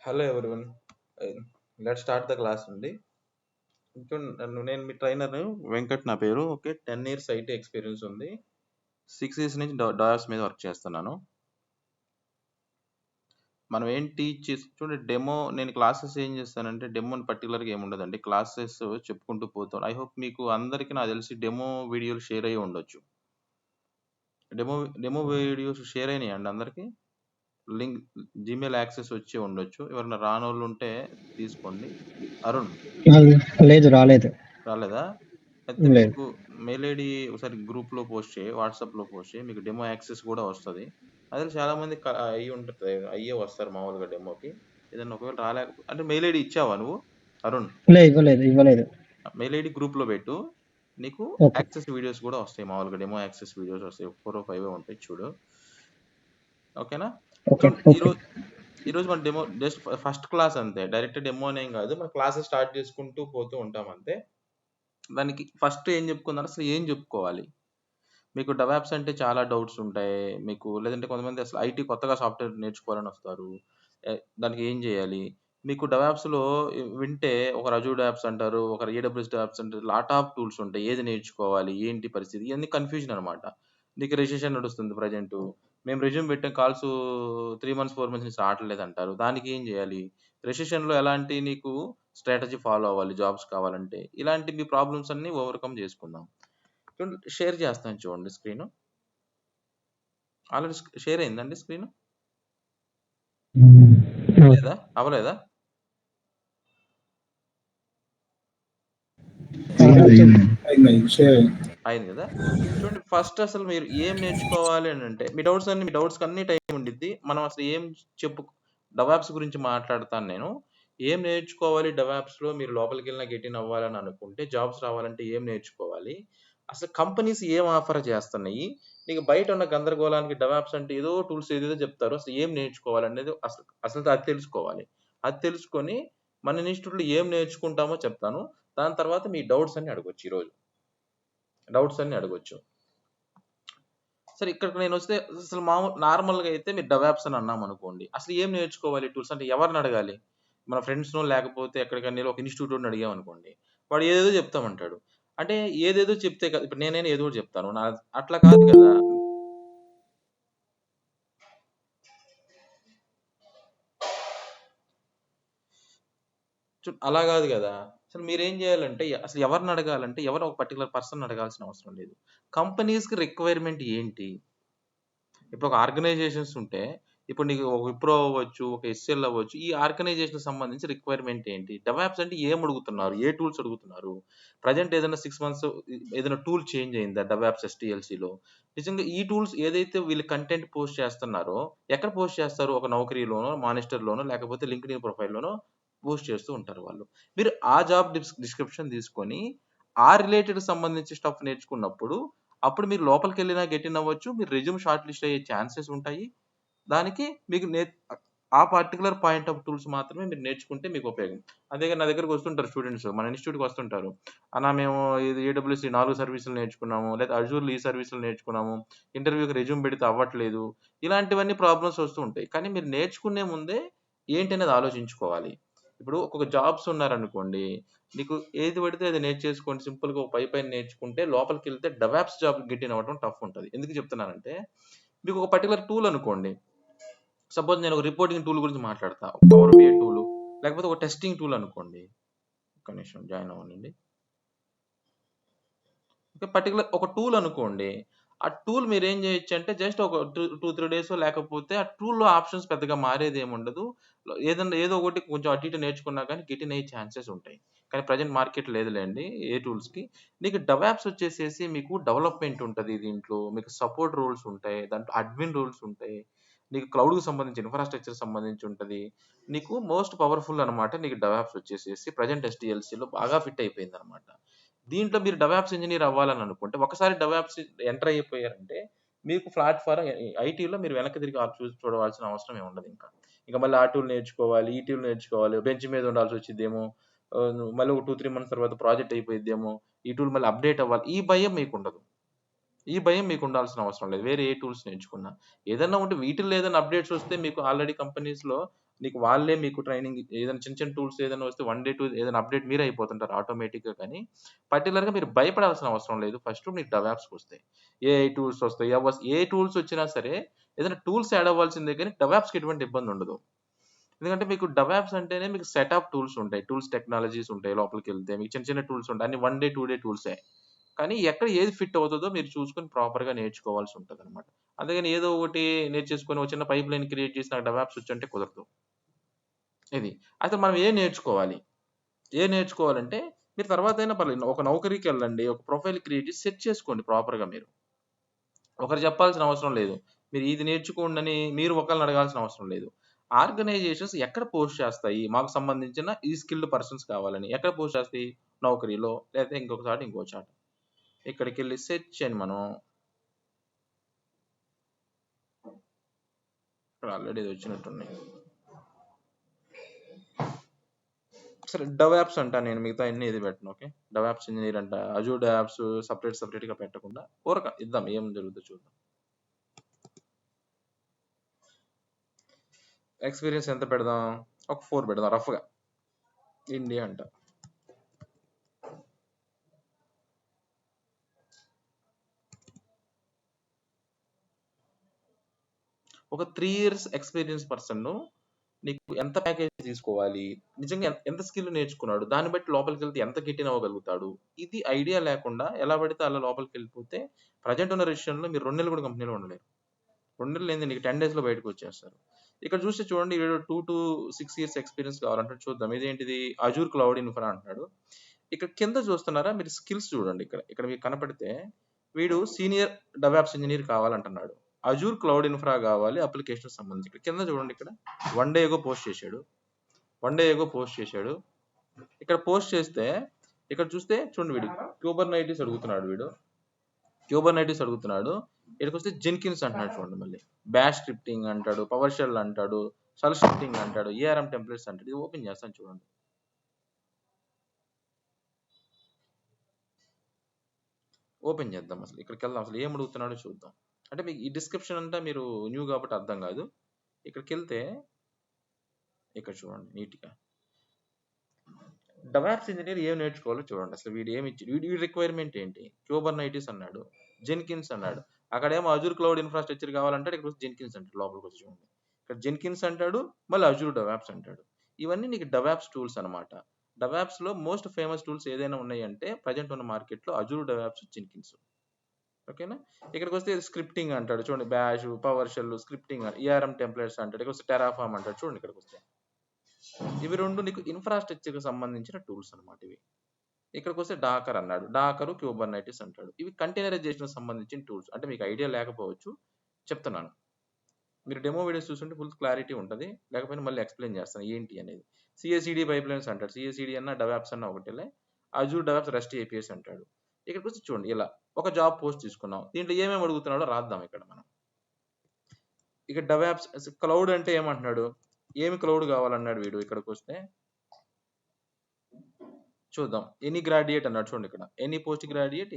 Hello everyone, let start the class అండి. నేను మీ trainer Venkat నా పేరు. ఓకే, 10 years ఐటీ ఎక్స్పీరియన్స్ ఉంది. 6 years నుంచి డాయర్స్ మీద వర్క్ చేస్తున్నాను. మనం ఏం టీచ్ చూడండి, డెమో నేను క్లాసెస్ ఏం చేస్తానంటే డెమో పర్టికులర్గా ఏమి ఉండదండి, క్లాసెస్ చెప్పుకుంటూ పోతాను. ఐ హోప్ మీకు అందరికీ నాకు తెలిసి డెమో వీడియోలు షేర్ అయ్యి ఉండొచ్చు. డెమో డెమో వీడియోస్ షేర్ అయినాయండి అందరికీ. లింక్ జీమెయిల్ యాక్సెస్ వచ్చి ఉండొచ్చు. ఎవరైనా రానోళ్ళు ఉంటే తీసుకోండి. అరుణ్ లేదు, రాలేదు. రాలేదా? అయితే లేదు. మీకు మెయిల్ ఐడి ఒకసారి గ్రూప్లో పోస్ట్ చేయి, వాట్సాప్లో పోస్ట్ చేయి, మీకు డెమో యాక్సెస్ కూడా వస్తుంది. అదే చాలా మంది అయ్యి ఉంటుంది, అయ్యే వస్తారు మామూలుగా డెమోకి. ఏదన్నా ఒకవేళ అంటే మెయిల్ ఐడి ఇచ్చావా నువ్వు అరుణ్? ఇవ్వలేదు. మెయిల్ ఐడి గ్రూప్లో పెట్టు, నీకు ఓకే. యాక్సెస్ వీడియోస్ కూడా వస్తాయి. మామూలుగా డెమో యాక్సెస్ వీడియోస్ వస్తాయి, 4 or 5 ఉంటాయి, చూడు. ఓకేనా? ఓకే. చూడండి, ఓకే. ఈరోజు మన డెమో జస్ట్ ఫస్ట్ క్లాస్ అంతే, డైరెక్ట్ డెమో అనేం కాదు, మన క్లాసెస్ స్టార్ట్ చేసుకుంటూ పోతూ ఉంటాం అంతే. దానికి ఫస్ట్ ఏం చెప్పుకున్నారు, అసలు ఏం చెప్పుకోవాలి? మీకు డెవాప్స్ అంటే చాలా డౌట్స్ ఉంటాయి మీకు, లేదంటే కొంతమంది అసలు ఐటీ కొత్తగా సాఫ్ట్వేర్ నేర్చుకోవాలని వస్తారు. దానికి ఏం చేయాలి? మీకు డెవాప్స్లో వింటే ఒక అజూర్ డెవాప్స్ అంటారు, ఒక ఏడబ్ల్యూఎస్ డెవాప్స్ అంటారు, లాట్ ఆఫ్ టూల్స్ ఉంటాయి. ఏది నేర్చుకోవాలి, ఏంటి పరిస్థితి, ఇవన్నీ కన్ఫ్యూజన్ అనమాట. నీకు రిజిస్ట్రేషన్ నడుస్తుంది ప్రజెంట్, మేము రెజ్యూమ్ పెట్టే కాల్స్ 3 months 4 months నుంచి రావట్లేదు అంటారు. దానికి ఏం చేయాలి? రిజిస్ట్రేషన్లో ఎలాంటి నీకు స్ట్రాటజీ ఫాలో అవ్వాలి జాబ్స్ కావాలంటే, ఇలాంటి మీ ప్రాబ్లమ్స్ అన్ని ఓవర్కమ్ చేసుకుందాం. చూడండి, షేర్ చేస్తాను చూడండి స్క్రీన్. ఆల్రెడీ షేర్ అయిందండి స్క్రీన్? లేదా అవ్వలేదా? అయింది కదా. చూడండి, ఫస్ట్ అసలు మీరు ఏం నేర్చుకోవాలి అని అంటే, మీ డౌట్స్ అన్ని టైం ఉండిద్ది. మనం అసలు ఏం డెవాప్స్ గురించి మాట్లాడతాను నేను. ఏం నేర్చుకోవాలి డెవాప్స్లో? మీరు లోపలికి వెళ్ళినా గెటిన్ అవ్వాలని అనుకుంటే, జాబ్స్ రావాలంటే ఏం నేర్చుకోవాలి? అసలు కంపెనీస్ ఏం ఆఫర్ చేస్తున్నాయి? నీకు బయట ఉన్న గందరగోళానికి డెవాప్స్ అంటే ఏదో టూల్స్ ఏదేదో చెప్తారు, అసలు ఏం నేర్చుకోవాలనేది అసలు అది తెలుసుకోవాలి. అది తెలుసుకొని మన ఇన్స్టిట్యూట్లో ఏం నేర్చుకుంటామో చెప్తాను. దాని తర్వాత మీ డౌట్స్ అన్ని అడగొచ్చు. ఈరోజు డౌట్స్ అన్ని అడగొచ్చు. సరే, ఇక్కడికి నేను వస్తే అసలు నార్మల్గా అయితే మీరు డెవాప్స్ అని అన్నాం అనుకోండి, అసలు ఏం నేర్చుకోవాలి టూల్స్ అంటే ఎవరిని అడగాలి? మన ఫ్రెండ్స్నో లేకపోతే ఎక్కడికన్నా ఒక ఇన్స్టిట్యూట్ని అడిగాం అనుకోండి, వాడు ఏదేదో చెప్తామంటాడు. అంటే ఏదేదో చెప్తే కదా, ఇప్పుడు నేనైనా ఏదో ఒకటి చెప్తాను, అట్లా కాదు కదా. అలా కాదు కదా. అసలు మీరేం చేయాలంటే అసలు ఎవరిని అడగాలంటే, ఎవరు ఒక పర్టికులర్ పర్సన్ అడగాల్సిన అవసరం లేదు. కంపెనీస్కి రిక్వైర్మెంట్ ఏంటి? ఇప్పుడు ఒక ఆర్గనైజేషన్స్ ఉంటే, ఇప్పుడు నీకు ఒక విప్రో అవ్వచ్చు, ఒక ఎస్ఎల్ అవ్వచ్చు, ఈ ఆర్గనైజేషన్‌కి సంబంధించి రిక్వైర్మెంట్ ఏంటి? డెవాప్స్ అంటే ఏం అడుగుతున్నారు? ఏ టూల్స్ అడుగుతున్నారు? ప్రెజెంట్ ఏదైనా 6 months ఏదైనా టూల్ చేంజ్ అయిందా డెవాప్స్ ఎస్‌టీఎల్‌సీలో? నిజంగా ఈ టూల్స్ ఏదైతే వీళ్ళు కంటెంట్ పోస్ట్ చేస్తున్నారో, ఎక్కడ పోస్ట్ చేస్తారు? ఒక నౌకరీలోనో, మానిస్టర్‌లోనో, లేకపోతే లింక్డ్ఇన్ ప్రొఫైల్‌లోనో పోస్ట్ చేస్తూ ఉంటారు వాళ్ళు. మీరు ఆ జాబ్ డిస్క్రిప్షన్ తీసుకొని, ఆ రిలేటెడ్ సంబంధించి స్టఫ్ నేర్చుకున్నప్పుడు, అప్పుడు మీరు లోపలికెళ్ళినా గెట్ ఇన్ అవ్వచ్చు. మీరు రెజ్యూమ్ షార్ట్ లిస్ట్ అయ్యే ఛాన్సెస్ ఉంటాయి. దానికి మీకు ఆ పర్టిక్యులర్ పాయింట్ ఆఫ్ టూల్స్ మాత్రమే మీరు నేర్చుకుంటే మీకు ఉపయోగం. అంతేగాని నా దగ్గరికి వస్తుంటారు స్టూడెంట్స్, మన ఇన్‌స్టిట్యూట్‌కి వస్తుంటారు. అన్నా మేము ఇది ఏడబ్ల్యూఎస్ 4 సర్వీసులు నేర్చుకున్నాము, లేదా అజూర్‌లో ఈ సర్వీసులు నేర్చుకున్నాము, ఇంటర్వ్యూకి రెజ్యూమ్ పెడితే అవ్వట్లేదు. ఇలాంటివన్నీ ప్రాబ్లమ్స్ వస్తూ ఉంటాయి. కానీ మీరు నేర్చుకునే ముందే ఏంటనేది ఆలోచించుకోవాలి. ఇప్పుడు ఒక్కొక్క జాబ్స్ ఉన్నారనుకోండి, నీకు ఏది పడితే అది నేర్చేసుకోండి. సింపుల్‌గా ఒక పైన నేర్చుకుంటే లోపలికెళ్తే డెవాప్స్ జాబ్ గెట్ ఇన్ అవ్వడం టఫ్ ఉంటది. ఎందుకు చెప్తున్నానంటే, మీకు ఒక పర్టిక్యులర్ టూల్ అనుకోండి. సపోజ్ నేను ఒక రిపోర్టింగ్ టూల్ గురించి మాట్లాడతా. పవర్ బిఐ టూల్, లేకపోతే ఒక టెస్టింగ్ టూల్ అనుకోండి. ఒక్క నిమిషం జాయిన్ అవ్వనండి. పర్టికులర్ ఒక టూల్ అనుకోండి. ఆ టూల్ మీరేం చేయొచ్చంటే జస్ట్ ఒక 2, 3 డేసో లేకపోతే ఆ టూల్‌లో ఆప్షన్స్ పెద్దగా మారేదేముండదు. ఏదో ఒకటి కొంచెం అటు ఇటు నేర్చుకున్నా గానీ గెట్ ఇన్ అయ్యే ఛాన్సెస్ ఉంటాయి. కానీ ప్రెజెంట్ మార్కెట్ లేదులెండి ఏ టూల్స్‌కి. నీకు డెవాప్స్ వచ్చేసేసి మీకు డెవలప్‌మెంట్ ఉంటది దీంట్లో. మీకు సపోర్ట్ రోల్స్ ఉంటాయి. దాంట్లో అడ్మిన్ రోల్స్ ఉంటాయి. నీకు క్లౌడ్‌కి సంబంధించి ఇన్‌ఫ్రాస్ట్రక్చర్‌కి సంబంధించి ఉంటది. నీకు మోస్ట్ పవర్‌ఫుల్ అనమాట నీకు డెవాప్స్ వచ్చేసేసి ప్రెజెంట్ ఎస్‌డీఎల్‌సీలో బాగా ఫిట్ అయిపోయిందనమాట. దీంట్లో మీరు డెవాప్స్ ఇంజినీర్ అవ్వాలని అనుకుంటే, ఒకసారి డెవాప్స్ ఎంటర్ అయిపోయారంటే, మీకు ప్లాట్‌ఫార్మ్ ఐటీలో మీరు వెనక్కి తిరిగి చూడవలసిన అవసరం ఏముండదు ఇంకా. ఇంక మళ్ళీ ఆ టూల్ నేర్చుకోవాలి, ఈ టూల్ నేర్చుకోవాలి, బెంచ్ మీద ఉండాల్సి వచ్చిద్దేమో, మళ్ళీ ఒక 2, 3 మంత్స్ తర్వాత ప్రాజెక్ట్ అయిపోయిద్దేమో, ఈ టూల్ మళ్ళీ అప్డేట్ అవ్వాలి. ఈ భయం మీకుండదు. ఈ భయం మీకు ఉండాల్సిన అవసరం లేదు. వేరే ఏ టూల్స్ నేర్చుకున్నా. ఏదన్నా ఉంటే వీటిల్లో ఏదైనా అప్డేట్స్ వస్తే మీకు ఆల్రెడీ కంపెనీస్‌లో నీకు వాళ్ళే మీకు ట్రైనింగ్ ఏదైనా చిన్న చిన్న టూల్స్ ఏదైనా వస్తే 1 డే 2 ఏదైనా అప్డేట్ మీరే అయిపోతుంటారు ఆటోమేటిక్‌గా. కానీ పర్టిక్యులర్‌గా మీరు భయపడాల్సిన అవసరం లేదు. ఫస్ట్ మీకు డెవాప్స్‌కొస్తాయి. ఏఐ టూల్స్ వస్తాయి. ఏ టూల్స్ వచ్చినా సరే ఏదైనా టూల్స్ యాడ్ అవ్వాల్సిందే కానీ డెవాప్స్‌కి ఎటువంటి ఇబ్బంది ఉండదు. ఎందుకంటే మీకు డెవాప్స్ అంటేనే మీకు సెట్ ఆఫ్ టూల్స్ ఉంటాయి. టూల్స్ టెక్నాలజీస్ ఉంటాయి. లోపలికెళ్తే మీకు చిన్న చిన్న టూల్స్ ఉంటాయి. అన్ని 1 డే 2 డే టూల్సే. కానీ ఎక్కడ ఏది ఫిట్ అవుతదో మీరు చూసుకొని ప్రాపర్‌గా నేర్చుకోవాల్సి ఉంటదనమాట. అంతేగాని ఏదో ఒకటి నేర్చేసుకొని ఒక చిన్న పైప్‌లైన్ క్రియేట్ చేసి నాకు డెవాప్స్ వచ్చంటే కుదరదు. ఇది. అయితే మనం ఏం నేర్చుకోవాలి? ఏం నేర్చుకోవాలంటే మీరు తర్వాతైనా పర్లేదు ఒక నౌకరీకెళ్ళండి. ఒక ప్రొఫైల్ క్రియేట్ చేసి సెట్ చేసుకోండి ప్రాపర్‌గా మీరు. ఒకరు చెప్పాల్సిన అవసరం లేదు. మీరు ఇది నేర్చుకోండని మీరు ఒకళ్ళని అడగాల్సిన అవసరం లేదు. ఆర్గనైజేషన్స్ ఎక్కడ పోస్ట్ చేస్తాయి? మాకు సంబంధించిన ఈ స్కిల్డ్ పర్సన్స్ కావాలని. ఎక్కడ పోస్ట్ చేస్తాయి? నౌకరీలో లేతే ఇంకొక చోట, ఇంకో చోట. ఇక్కడికెళ్ళి సెర్చ్ అని మనం ఇక్కడ ఆల్రెడీ ఇది వచ్చినట్టున్నాయి. సరే డెవాప్స్ అంటా నేను మిగతా అన్ని ఇది పెట్టను. ఓకే. డెవాప్స్ ఇంజినీర్ అంట. అజూర్ డెవాప్స్ సెపరేట్‌గా పెట్టకుండా ఊరక ఇద్దాం ఏం జరుగుతుందో చూద్దాం. ఎక్స్‌పీరియన్స్ ఎంత పెడదాం? ఒక 4 పెడదాం రఫ్‌గా. ఇండియా అంట. ఒక 3 ఇయర్స్ ఎక్స్‌పీరియన్స్ పర్సన్‌ను నీకు ఎంత ప్యాకేజ్ తీసుకోవాలి? నిజంగా ఎంత స్కిల్ నేర్చుకున్నాడు? దాన్ని బట్టి లోపలికెళ్తే ఎంత గెయిన్ అవ్వగలుగుతాడు? ఇది ఐడియా లేకుండా ఎలా పడితే అలా లోపలికెళ్ళిపోతే ప్రెజెంట్ ఉన్న రెసిషన్‌లో మీరు 2 నెలలు కూడా కంపెనీలో ఉండలేరు. 2 నెలలు ఏంది నీకు 10 డేస్‌లో బయటకొచ్చేస్తారు. ఇక్కడ చూస్తే చూడండి వీడు 2-6 ఇయర్స్ ఎక్స్‌పీరియన్స్ కావాలంటాడు చూద్దాం. ఇదేంటిది అజూర్ క్లౌడ్ ఇన్ఫ్రా అంటున్నాడు. ఇక్కడ కింద చూస్తున్నారా? మీరు స్కిల్స్ చూడండి ఇక్కడ. ఇక్కడ మీకు కనపడితే వీడు సీనియర్ డెవాప్స్ ఇంజినీర్ కావాలంటున్నాడు. అజూర్ క్లౌడ్ ఇన్ఫ్రా కావాలి అప్లికేషన్ సంబంధించి. ఇక్కడ కింద చూడండి ఇక్కడ 1 డే ఎగో పోస్ట్ చేశాడు. 1 డే ఎగో పోస్ట్ చేశాడు. ఇక్కడ పోస్ట్ చేస్తే ఇక్కడ చూస్తే చూడండి వీడు క్యూబర్నైటిస్ అడుగుతున్నాడు వీడు. క్యూబర్నైటిస్ అడుగుతున్నాడు. ఇక్కడికొస్తే జెన్కిన్స్ అంటున్నాడు చూడండి మళ్ళీ. బ్యాష్ స్క్రిప్టింగ్ అంటాడు, పవర్ షెల్ అంటాడు, షెల్ స్క్రిప్టింగ్ అంటాడు, ఏఆర్ఎం టెంప్లెట్స్ అంటాడు. ఇది ఓపెన్ చేస్తాను చూడండి. ఓపెన్ చేద్దాం అసలు. ఇక్కడికెళ్దాం అసలు ఏం అడుగుతున్నాడో చూద్దాం. అంటే మీకు ఈ డిస్క్రిప్షన్ అంతా మీరు న్యూ కాబట్టి అర్థం కాదు. ఇక్కడికెళ్తే ఇక్కడ చూడండి నీట్‌గా. డెవాప్స్ ఇంజినీర్ ఏం నేర్చుకోవాలో చూడండి. అసలు వీడు ఏమి ఇచ్చి వీడి రిక్వైర్మెంట్ ఏంటి? క్యూబర్నైటిస్ అన్నాడు. జెన్కిన్స్ అన్నాడు. అక్కడేమో అజూర్ క్లౌడ్ ఇన్‌ఫ్రాస్ట్రక్చర్ కావాలంటాడు. ఇక్కడొచ్చి జెన్కిన్స్ అంటాడు లోపలికొచ్చి చూడండి. ఇక్కడ జెన్కిన్స్ అంటాడు. మళ్ళీ అజూర్ డెవాప్స్ అంటాడు. ఇవన్నీ నీకు డెవాప్స్ టూల్స్ అన్నమాట. డెవాప్స్‌లో మోస్ట్ ఫేమస్ టూల్స్ ఏదైనా ఉన్నాయంటే ప్రెజెంట్ ఉన్న మార్కెట్‌లో అజూర్ డెవాప్స్, జెన్కిన్స్. ఓకేనా? ఇక్కడికొస్తే స్క్రిప్టింగ్ అంటాడు. చూడండి bash, power shell, scripting, ARM templates అంటాడు. ఇక్కడొస్తే టెరాఫార్మ్ అంటాడు. చూడండి ఇక్కడికొస్తే. ఇవి 2 నీకు ఇన్‌ఫ్రాస్ట్రక్చర్‌కి సంబంధించిన టూల్స్ అన్నమాట ఇవి. ఇక్కడికొస్తే డాకర్ అన్నాడు. డాకరు, క్యూబర్నైటిస్ అంటాడు. ఇవి కంటైనరైజేషన్‌కి సంబంధించిన టూల్స్. అంటే మీకు ఐడియా లేకపోవచ్చు. చెప్తున్నాను. మీరు డెమో వీడియోస్ చూసుంటే ఫుల్ క్లారిటీ ఉంటది. లేకపోయినా మళ్ళీ ఎక్స్‌ప్లెయిన్ చేస్తాను ఏంటి అనేది. సీఐసీడీ పైప్‌లైన్స్ అంటాడు. సీఐసీడీ అన్నా, డెవాప్స్ అన్నా ఒకటేలే. అజూర్ డెవాప్స్, రెస్ట్ ఏపీఎస్ అంటాడు. ఇక్కడికొచ్చి చూడండి ఇలా ఒక జాబ్ పోస్ట్ తీసుకున్నాం. దీంట్లో ఏమేమి అడుగుతున్నాడో రాద్దాం ఇక్కడ మనం. ఇక డెవాప్స్ క్లౌడ్ అంటే ఏమంటున్నాడు? ఏమి క్లౌడ్ కావాలన్నాడు వీడు ఇక్కడికొస్తే. చూద్దాం. ఎనీ గ్రాడ్యుయేట్ అన్నాడు చూడండి ఇక్కడ. ఎనీ పోస్ట్ గ్రాడ్యుయేట్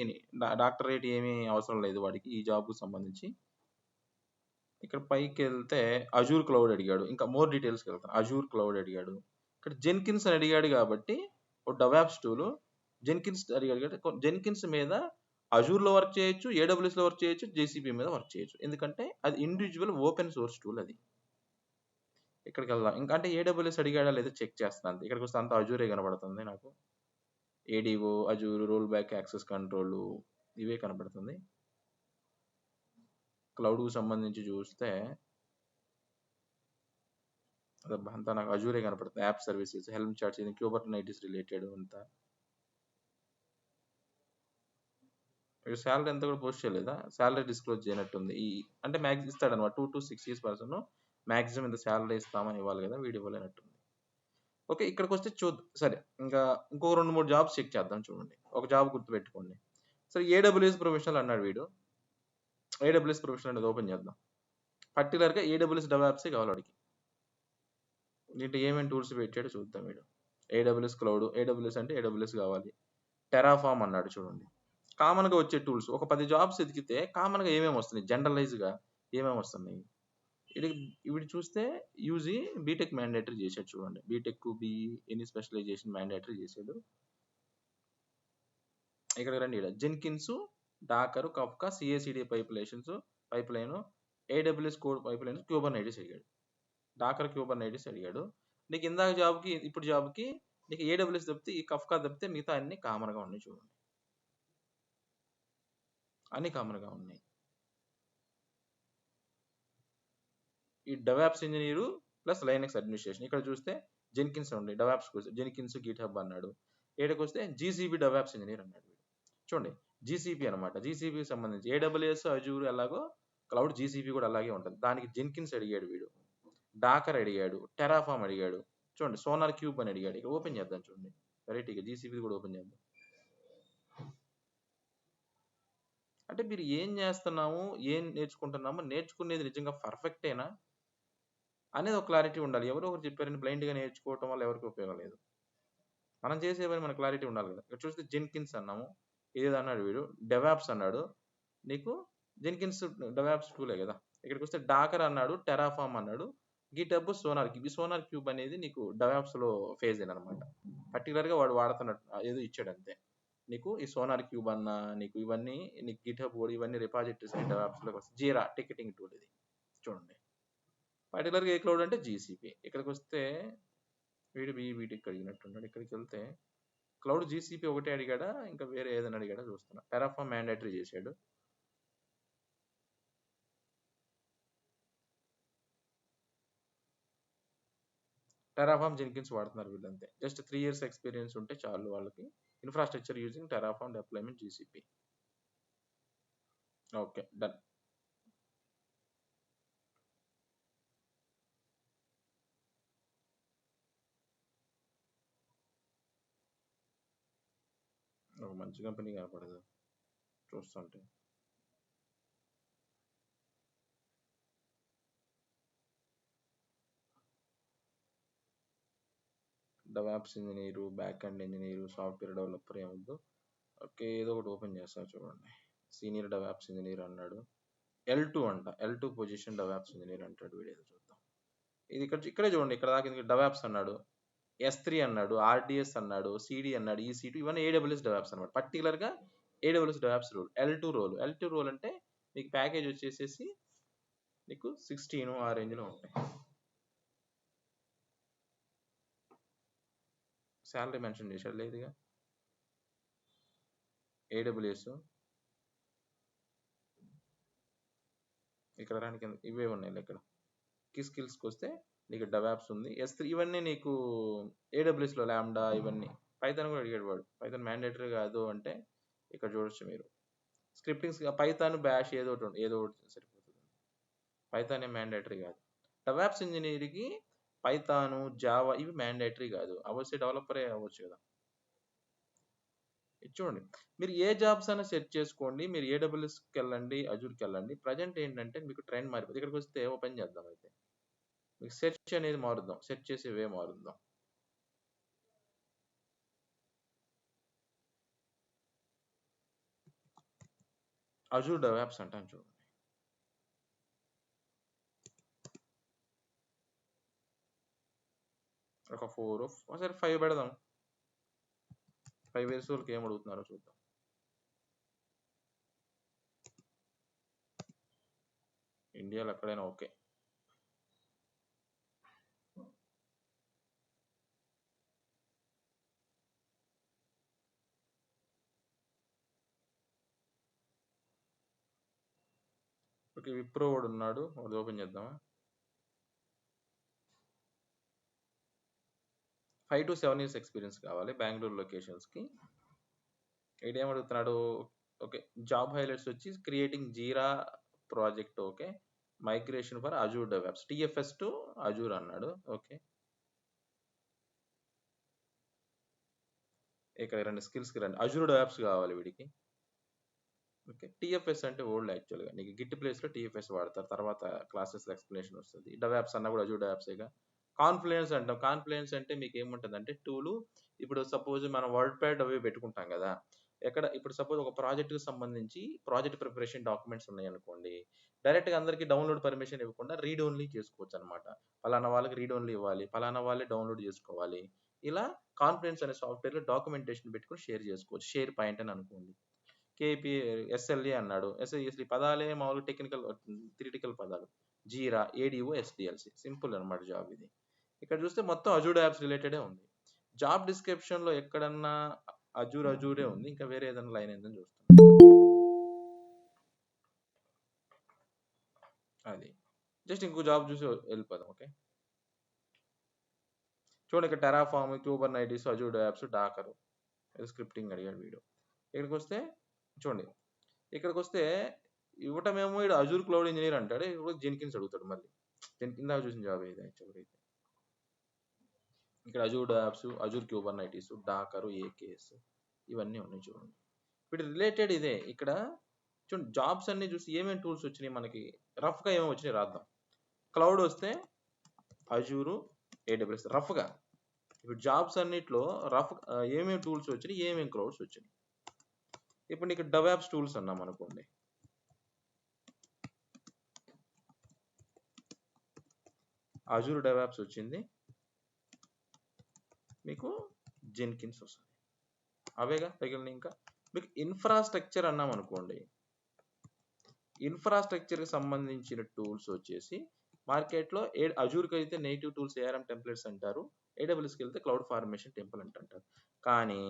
డాక్టరేట్ ఏమీ అవసరం లేదు వాడికి ఈ జాబ్‌కి సంబంధించి. ఇక్కడ పైకెళ్తే అజూర్ క్లౌడ్ అడిగాడు. ఇంకా మోర్ డీటెయిల్స్‌కెళ్తాను. అజూర్ క్లౌడ్ అడిగాడు. ఇక్కడ జెన్కిన్స్ అని అడిగాడు కాబట్టి ఒక డెవాప్స్ టూల్ జెన్కిన్స్ అడిగాడు కాబట్టి జెన్కిన్స్ మీద అజూర్‌లో వర్క్ చేయొచ్చు, ఏడబ్ల్యూఎస్‌లో వర్క్ చేయొచ్చు, జేసీబీ మీద వర్క్ చేయొచ్చు. ఎందుకంటే అది ఇండివిడ్యువల్ ఓపెన్ సోర్స్ టూల్ అది. ఇక్కడికెళ్దాం. ఇంకా అంటే ఏడబ్ల్యూఎస్ అడిగాడా లేదా చెక్ చేస్తున్నాను అంతే. ఇక్కడికొస్తే అంతా అజూరే కనబడుతుంది నాకు. ADO, Azure, roll back access control ఇవే కనబడుతుంది. క్లౌడ్‌కి సంబంధించి చూస్తే అదబ్బా! అంతా నాకు అజూరే కనపడుతుంది. యాప్ సర్వీసెస్, హెల్మ్ చార్ట్స్, ఇది క్యూబర్నైటిస్ రిలేటెడ్ అంతా. ఇక్కడ సాలరీ ఎంత కూడా పోస్ట్ చేయలేదా? సాలరీ డిస్క్లోజ్ చేయనట్టుంది. అంటే ఇస్తాడన్నమాట. 2-6 ఇయర్స్ పర్సన్ మాక్సిమం ఇంత సాలరీ ఇస్తామని ఇవ్వాలి కదా! వీడు ఇవ్వలేనట్టుంది. ఓకే. ఇక్కడికొస్తే చూద్దాం. సరే. ఇంకా ఇంకో 2, 3 జాబ్స్ చెక్ చేద్దాం చూడండి. ఒక జాబ్ గుర్తుపెట్టుకోండి. సరే ఏడబ్ల్యూఎస్ ప్రొఫెషనల్ అన్నాడు వీడు. ఏడబ్ల్యూఎస్ ప్రొఫెషనల్ అనేది ఓపెన్ చేద్దాం. పర్టిక్యులర్‌గా ఏడబ్ల్యూఎస్ డెవాప్సే కావాలి వాడికి. దీంట్లో ఏమేమి టూల్స్ పెట్టాడో చూద్దాం వీడు. ఏడబ్ల్యూఎస్ క్లౌడ్, ఏడబ్ల్యూఎస్ అంటే ఏడబ్ల్యూఎస్ కావాలి. టెరాఫార్మ్ అన్నాడు చూడండి. కామన్‌గా వచ్చే టూల్స్ ఒక 10 జాబ్స్ ఎతికితే కామన్‌గా ఏమేమి వస్తున్నాయి? జనరలైజ్‌గా ఏమేమి వస్తున్నాయి? ఇవి చూస్తే యూజీ బీటెక్ మ్యాండేటరీ చేశాడు చూడండి. BTech BE any specialization mandatory చేశాడు. ఇక్కడ రండి, ఇక్కడ Jenkins, Docker, Kafka, CICD pipeline, AWS code pipeline, Kubernetes అడిగాడు. డాకర్ క్యూబర్నైటిస్ అడిగాడు. నీకు ఇందాక జాబ్కి ఇప్పుడు జాబ్కి నీకు ఏడబ్ల్యూఎస్ తప్పితే ఈ కఫ్కా తప్పితే మిగతా అన్ని కామన్గా ఉన్నాయి చూడండి. అన్ని కామన్గా ఉన్నాయి. ఈ DevOps engineer plus Linux administration. ఇక్కడ చూస్తే జెన్కిన్స్ ఉండి డెవాప్స్ జెన్కిన్స్ గిట్ హబ్ అన్నాడు. ఏడకి వస్తే జీసీబీ డెవాప్స్ ఇంజనీర్ అన్నాడు. చూడండి జీసీబీ అనమాట. జీసీబీకి సంబంధించి ఏడబ్ల్యూఎస్ అజూర్ ఎలాగో క్లౌడ్ జీసీబీ కూడా అలాగే ఉంటుంది. దానికి జెన్కిన్స్ అడిగాడు వీడు, డాకర్ అడిగాడు, టెరాఫామ్ అడిగాడు. చూడండి సోనార్ క్యూబ్ అని అడిగాడు. ఇక్కడ ఓపెన్ చేద్దాం చూడండి వెరైటీగా జీసీబీ కూడా ఓపెన్ చేద్దాం. అంటే మీరు ఏం చేస్తున్నాము, ఏం నేర్చుకుంటున్నాము, నేర్చుకునేది నిజంగా పర్ఫెక్టేనా అనేది ఒక క్లారిటీ ఉండాలి. ఎవరో ఒకరు చెప్పారని బ్లైండ్గా నేర్చుకోవటం వల్ల ఎవరికి ఉపయోగం లేదు. మనం చేసేవని మన క్లారిటీ ఉండాలి కదా. ఇక్కడ చూస్తే జెన్కిన్స్ అన్నాము, ఏది అన్నాడు వీడు, డెవాప్స్ అన్నాడు. నీకు జెన్కిన్స్ డెవాప్స్ టూలే కదా. ఇక్కడికి వస్తే డాకర్ అన్నాడు, టెరాఫామ్ అన్నాడు, గిటబ్, సోనార్ క్యూబ్. ఈ సోనార్ క్యూబ్ అనేది నీకు డెవాప్స్లో ఫేజ్ అనమాట. పర్టికులర్గా వాడు వాడుతున్నట్టు ఏదో ఇచ్చాడు అంతే. నీకు ఈ సోనార్ క్యూబ్ అన్న నీకు ఇవన్నీ నీకు గిటబ్ కూడా ఇవన్నీ రిపాజిటరీస్ అండ్ డెవాప్స్లోకి వస్తాయి. జీరా టికెటింగ్ టూల్ ఇది చూడండి. పర్టికులర్గా ఏ క్లౌడ్ అంటే జీసీపీ. ఇక్కడికి వస్తే వీడు బీటెక్ అడిగినట్టున్నాడు. ఇక్కడికి వెళ్తే క్లౌడ్ జీసీపీ ఒకటే అడిగాడా, ఇంకా వేరే ఏదైనా అడిగాడా చూస్తున్నా. టెరాఫామ్ మ్యాండేటరీ చేశాడు. టెరాఫామ్ జెన్కిన్స్ వాడుతున్నారు వీళ్ళంతే. జస్ట్ 3 years ఎక్స్పీరియన్స్ ఉంటే చాలు వాళ్ళకి. Infrastructure using Terraform deployment GCP. Okay done. ఒక మంచి కంపెనీ కనపడదు చూస్తుంటే. DevOps engineer, back and engineer, software developer ఏమొద్దు. ఓకే ఏదో ఒకటి ఓపెన్ చేస్తా చూడండి. సీనియర్ డెవాప్స్ ఇంజనీర్ అన్నాడు. L2 అంట, L2 పొజిషన్ డెవాప్స్ ఇంజనీర్ అంటాడు వీడు. ఏదో చూద్దాం. ఇది ఇక్కడే చూడండి. ఇక్కడ దాకా డెవాప్స్ అన్నాడు, S3 అన్నాడు, RDS అన్నాడు, CD అన్నాడు, EC2 ఇవన్నీ AWS డెవాప్స్ అనమాట. పర్టికులర్గా AWS DevOps role. L2 role అంటే మీకు ప్యాకేజ్ వచ్చేసేసి నీకు 16 ఆ రేంజ్లో ఉంటాయి. శాలరీ మెన్షన్ చేశాడు లేదుగా. AWS ఇక్కడ రానికి ఇవే ఉన్నాయి. ఇక్కడ కీ స్కిల్స్కి వస్తే నీకు డెవాప్స్ ఉంది, S3 ఇవన్నీ నీకు AWSలో ల్యాండా ఇవన్నీ. పైథాన్ కూడా అడిగాడు వాడు. పైథాన్ మ్యాండేటరీ కాదు అంటే ఇక్కడ చూడొచ్చు మీరు. స్క్రిప్టింగ్స్ పైథాన్, బ్యాష్ ఏదో ఒకటి సరిపోతుంది. పైథాన్ ఏం మ్యాండేటరీ కాదు. డెవాప్స్ ఇంజనీర్కి పైథాను, జావా ఇవి మ్యాండేటరీ కాదు. అవసే డెవలపరే అవ్వచ్చు కదా. చూడండి మీరు ఏ జాబ్స్ అయినా సెర్చ్ చేసుకోండి. మీరు AWSకి వెళ్ళండి, అజూర్కి వెళ్ళండి. ప్రజెంట్ ఏంటంటే మీకు ట్రెండ్ మారిపోతుంది. ఇక్కడికి వస్తే ఓపెన్ చేద్దాం. అయితే మీకు సెర్చ్ అనేది మారుద్దాం, సెర్చ్ చేసే వే మారుద్దాం. అజూర్ డెవాప్స్ అంటాను చూడండి. ఒక 4 ఒకసారి 5 పెడదాం. 5 years వాళ్ళకి ఏం అడుగుతున్నారో చూద్దాం. ఇండియాలో ఎక్కడైనా ఓకే. ఓకే విప్రో వాడు ఉన్నాడు, వాడు ఓపెన్ చేద్దామా. 5 to 7 years ఎక్స్పీరియన్స్ కావాలి బెంగళూరు లొకేషన్స్కి. ఏం అడుగుతున్నాడు. ఓకే జాబ్ హైలైట్స్ వచ్చి creating jeera project, okay migration for Azure DevOps, TFS to Azure అన్నాడు. ఓకే ఇక్కడ 2 స్కిల్స్కి రండి. అజూర్ డెవాప్స్ కావాలి వీడికి. ఓకే TFS అంటే ఓల్డ్ యాక్చువల్గా నీకు గిట్ ప్లేస్లో TFS వాడతారు. తర్వాత క్లాసెస్లో ఎక్స్ప్లెనేషన్ వస్తుంది. డెవాప్స్ అన్నా కూడా అజూర్ డెవాప్సేగా. కాన్ఫ్లుయెన్స్ అంటాం. కాన్ఫ్లుయెన్స్ అంటే మీకు ఏముంటుంది అంటే టూలు. ఇప్పుడు సపోజ్ మనం వర్డ్ ప్యాడ్ అవి పెట్టుకుంటాం కదా, ఎక్కడ ఇప్పుడు సపోజ్ ఒక ప్రాజెక్ట్‌కి సంబంధించి ప్రాజెక్ట్ ప్రిపరేషన్ డాక్యుమెంట్స్ ఉన్నాయనుకోండి. డైరెక్ట్‌గా అందరికి డౌన్‌లోడ్ పర్మిషన్ ఇవ్వకుండా రీడ్ ఓన్లీ చేసుకోవచ్చనమాట. పలానా వాళ్ళకి రీడ్ ఓన్లీ ఇవ్వాలి. పలానా వాళ్ళే డౌన్‌లోడ్ చేసుకోవాలి. ఇలా కాన్ఫిడెన్స్ అనే సాఫ్ట్‌వేర్‌లో డాక్యుమెంటేషన్ పెట్టుకొని షేర్ చేసుకోవచ్చు. షేర్ పాయింట్ అని అనుకోండి. కేపీ ఎస్ఎల్ఏ అన్నాడు. అసలు ఈ పదాలే మామూలుగా టెక్నికల్ థియరిటికల్ పదాలు. జీరా, ఏడీఓ, ఎస్డీఎల్సీ సింపుల్ అనమాట జాబ్ ఇది. ఇక్కడ చూస్తే మొత్తం అజూర్ యాప్స్ రిలేటెడే ఉంది. జాబ్ డిస్క్రిప్షన్‌లో ఎక్కడన్నా అజూరే ఉంది. ఇంకా వేరే ఏదైనా లైన్ ఏందని చూస్తున్నాను. అది. జస్ట్ ఇంకో జాబ్ చూసి వెళ్ళిపోదాం. ఓకే. చూడండి ఇక్కడ Terraform, Kubernetes, Azure apps, Docker scripting అడిగాడు వీడు. ఇక్కడికి వస్తే చూడండి. ఇక్కడికి వస్తే ఇవ్వటమేమో ఇక్కడ అజూర్ క్లౌడ్ ఇంజనీర్ అంటాడు. ఇప్పుడు జెన్కిన్స్ అడుగుతాడు మళ్ళీ. ఇందాక చూసిన జాబ్ ఇది యాక్చువల్గా అయితే. ఇక్కడ Azure apps, Azure Kubernetes, Docker, AKS ఇవన్నీ ఉన్నాయి చూడండి. వీటి రిలేటెడ్ ఇదే. ఇక్కడ చూడండి జాబ్స్ అన్ని చూసి ఏమేమి టూల్స్ వచ్చినాయి మనకి రఫ్గా ఏమేమి వచ్చినాయి రాద్దాం. క్లౌడ్ వస్తే అజూరు, ఏడబ్ల్యూఎస్ రఫ్గా. ఇప్పుడు జాబ్స్ అన్నిట్లో రఫ్ ఏమేమి టూల్స్ వచ్చినాయి, ఏమేమి క్లౌడ్స్ వచ్చినాయి. ఇప్పుడు నీకు డెవాప్స్ టూల్స్ అన్నాం అనుకోండి. అజూర్ డెవాప్స్ వచ్చింది, మీకు జెన్కిన్స్ వస్తుంది. అవేగా తగిలిన ఇంకా మీకు ఇన్ఫ్రాస్ట్రక్చర్ అన్నాం అనుకోండి. ఇన్ఫ్రాస్ట్రక్చర్కి సంబంధించిన టూల్స్ వచ్చేసి మార్కెట్లో అజూర్కి అయితే నేటివ్ టూల్స్ ఏఆర్ఎం టెంప్లెట్స్ అంటారు. ఏడబ్ల్యూఎస్కి వెళ్తే క్లౌడ్ ఫార్మేషన్ టెంపుల్ అంటారు. కానీ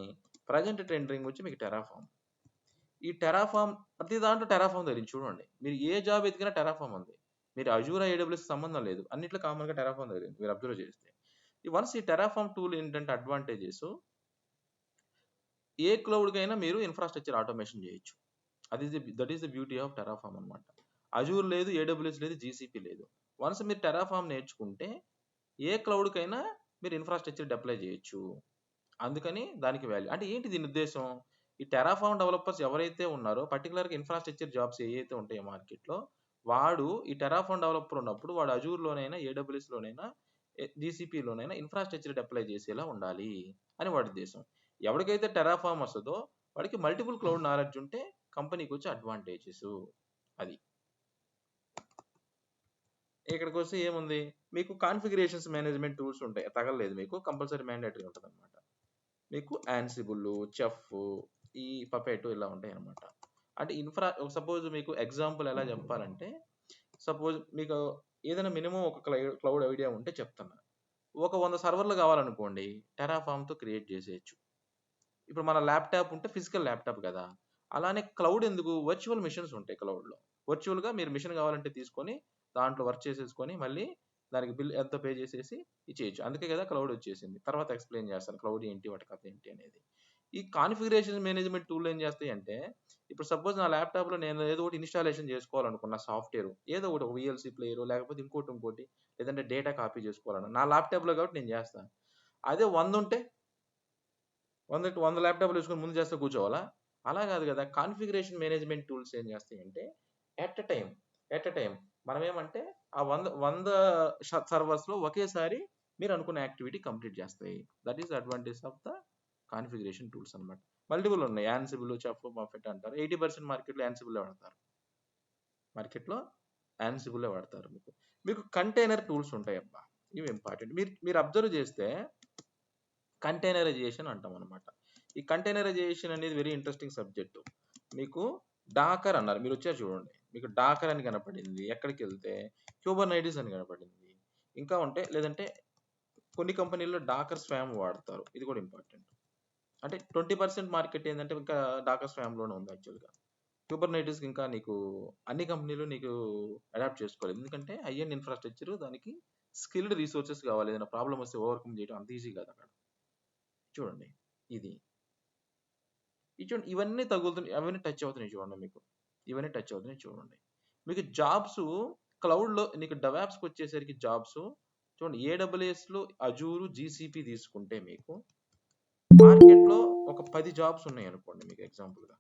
ప్రజెంట్ ట్రెండింగ్ వచ్చి మీకు టెరాఫామ్. ఈ టెరాఫామ్ ప్రతి దాంట్లో టెరాఫామ్ తెలియదు చూడండి. మీరు ఏ జాబ్ ఎతికినా టెరాఫామ్ ఉంది. మీరు అజూర్ ఏడబ్ల్యూఎస్ సంబంధం లేదు. అన్నిట్లో కామన్గా టెరాఫామ్ తెలియదు మీరు అబ్జర్వ్ చేస్తే. వన్స్ ఈ టెరాఫామ్ టూల్ ఏంటంటే అడ్వాంటేజెస్ ఏ క్లౌడ్కైనా మీరు ఇన్ఫ్రాస్ట్రక్చర్ ఆటోమేషన్ చేయొచ్చు. That is the beauty of Terraform అనమాట. అజూర్ లేదు, ఏడబ్ల్యూఎస్ లేదు, జీసీపీ లేదు. వన్స్ మీరు టెరాఫామ్ నేర్చుకుంటే ఏ క్లౌడ్కైనా మీరు ఇన్ఫ్రాస్ట్రక్చర్ డిప్లై చేయొచ్చు. అందుకని దానికి వాల్యూ. అంటే ఏంటి దీని ఉద్దేశం? ఈ టెరాఫామ్ డెవలపర్స్ ఎవరైతే ఉన్నారో పర్టికులర్గా ఇన్ఫ్రాస్ట్రక్చర్ జాబ్స్ ఏవైతే ఉంటాయో మార్కెట్లో, వాడు ఈ టెరాఫామ్ డెవలపర్ ఉన్నప్పుడు వాడు అజూర్లోనైనా, ఏడబ్ల్యూఎస్లోనైనా, జీసీపీలోనైనా ఇన్ఫ్రాస్ట్రక్చర్ డిప్లై చేసేలా ఉండాలి అని వాడి ఉద్దేశం. ఎవరికైతే టెరాఫామ్ వస్తుందో వాడికి మల్టిపుల్ క్లౌడ్ నాలెడ్జ్ ఉంటే కంపెనీకి వచ్చే అడ్వాంటేజెస్ అది. ఇక్కడికి వస్తే ఏముంది, మీకు కాన్ఫిగరేషన్స్ మేనేజ్మెంట్ టూల్స్ ఉంటాయి. తగలలేదు మీకు కంపల్సరీ మ్యాండేటరీ ఉంటుంది అనమాట. మీకు యాన్సిబుల్, చెఫ్, ఈ పపెట్ ఇలా ఉంటాయి అనమాట. అంటే సపోజ్ మీకు ఎగ్జాంపుల్ ఎలా చెప్పాలంటే, సపోజ్ మీకు ఏదైనా మినిమం ఒక క్లౌడ్ ఐడియా ఉంటే చెప్తున్నా. ఒక 100 సర్వర్లు కావాలనుకోండి, టెరాఫామ్తో క్రియేట్ చేసేయచ్చు. ఇప్పుడు మన ల్యాప్టాప్ ఉంటే ఫిజికల్ ల్యాప్టాప్ కదా. అలానే క్లౌడ్ ఎందుకు, వర్చువల్ మిషన్స్ ఉంటాయి క్లౌడ్లో. వర్చువల్గా మీరు మిషన్ కావాలంటే తీసుకొని దాంట్లో వర్క్ చేసేసుకొని మళ్ళీ దానికి బిల్ ఎంత పే చేసేసి ఇచ్చేయచ్చు. అందుకే కదా క్లౌడ్ వచ్చేసింది. తర్వాత ఎక్స్ప్లెయిన్ చేస్తాను క్లౌడ్ ఏంటి, వాటి కథ ఏంటి అనేది. ఈ కాన్ఫిగరేషన్ మేనేజ్మెంట్ టూల్ ఏం చేస్తాయి అంటే, ఇప్పుడు సపోజ్ నా ల్యాప్టాప్లో నేను ఏదో ఒకటి ఇన్స్టాలేషన్ చేసుకోవాలనుకున్న సాఫ్ట్వేర్, ఏదో ఒకటి ఒక విఎల్సీ ప్లేయర్ లేకపోతే ఇంకోటి లేదంటే డేటా కాపీ చేసుకోవాలన్నా నా ల్యాప్టాప్లో కాబట్టి నేను చేస్తాను. అదే 100 ఉంటే 100 ల్యాప్టాప్లు వేసుకొని ముందు చేస్తే కూర్చోవాలా? అలా కాదు కదా. కాన్ఫిగరేషన్ మేనేజ్మెంట్ టూల్స్ ఏం చేస్తాయంటే ఎట్ ఎ టైం మనం ఏమంటే ఆ 100 సర్వర్స్లో ఒకేసారి మీరు అనుకున్న యాక్టివిటీ కంప్లీట్ చేస్తాయి. That is advantage of the configuration tools అనమాట. మల్టిపుల్ ఉన్నాయి. యాన్సిబుల్, చెఫ్, పర్ఫెక్ట్ అంటారు. 80% మార్కెట్లో యాన్సిబుల్ వాడతారు. మార్కెట్లో యాన్సిబుల్ వాడతారు. మీకు కంటైనర్ టూల్స్ ఉంటాయి అబ్బా, ఇవి ఇంపార్టెంట్. మీరు అబ్జర్వ్ చేస్తే కంటైనరైజేషన్ అంటాం అనమాట. ఈ కంటైనరైజేషన్ అనేది వెరీ ఇంట్రెస్టింగ్ సబ్జెక్ట్. మీకు డాకర్ అన్నారు, మీరు వచ్చారు చూడండి. మీకు డాకర్ అని కనపడింది, ఎక్కడికి వెళ్తే క్యూబర్నైటిస్ అని కనపడింది. ఇంకా ఉంటే లేదంటే కొన్ని కంపెనీల్లో డాకర్ స్వామ్ వాడతారు. ఇది కూడా ఇంపార్టెంట్. అంటే 20% మార్కెట్ ఏంటంటే ఇంకా డాకర్ స్వామ్లోనే ఉంది యాక్చువల్గా. క్యూబర్నైటిస్కి ఇంకా నీకు అన్ని కంపెనీలు నీకు అడాప్ట్ చేసుకోలేదు. ఎందుకంటే హై-ఎండ్ ఇన్ఫ్రాస్ట్రక్చర్, దానికి స్కిల్డ్ రీసోర్సెస్ కావాలి. ఏదైనా ప్రాబ్లం వస్తే ఓవర్కమ్ చేయడం అంత ఈజీ కాదు అక్కడ. చూడండి ఇది చూడండి, ఇవన్నీ తగులుతున్నాయి, అవన్నీ టచ్ అవుతున్నాయి చూడండి. ఇవన్నీ టచ్ అవుతున్నాయి చూడండి. మీకు జాబ్స్ క్లౌడ్లో నీకు డెవాప్స్కి వచ్చేసరికి జాబ్స్ చూడండి. ఏడబ్ల్యూఎస్లో అజూరు, జీసీపీ తీసుకుంటే మీకు మార్కెట్లో ఒక 10 జాబ్స్ ఉన్నాయి అనుకోండి. మీకు ఎగ్జాంపుల్గా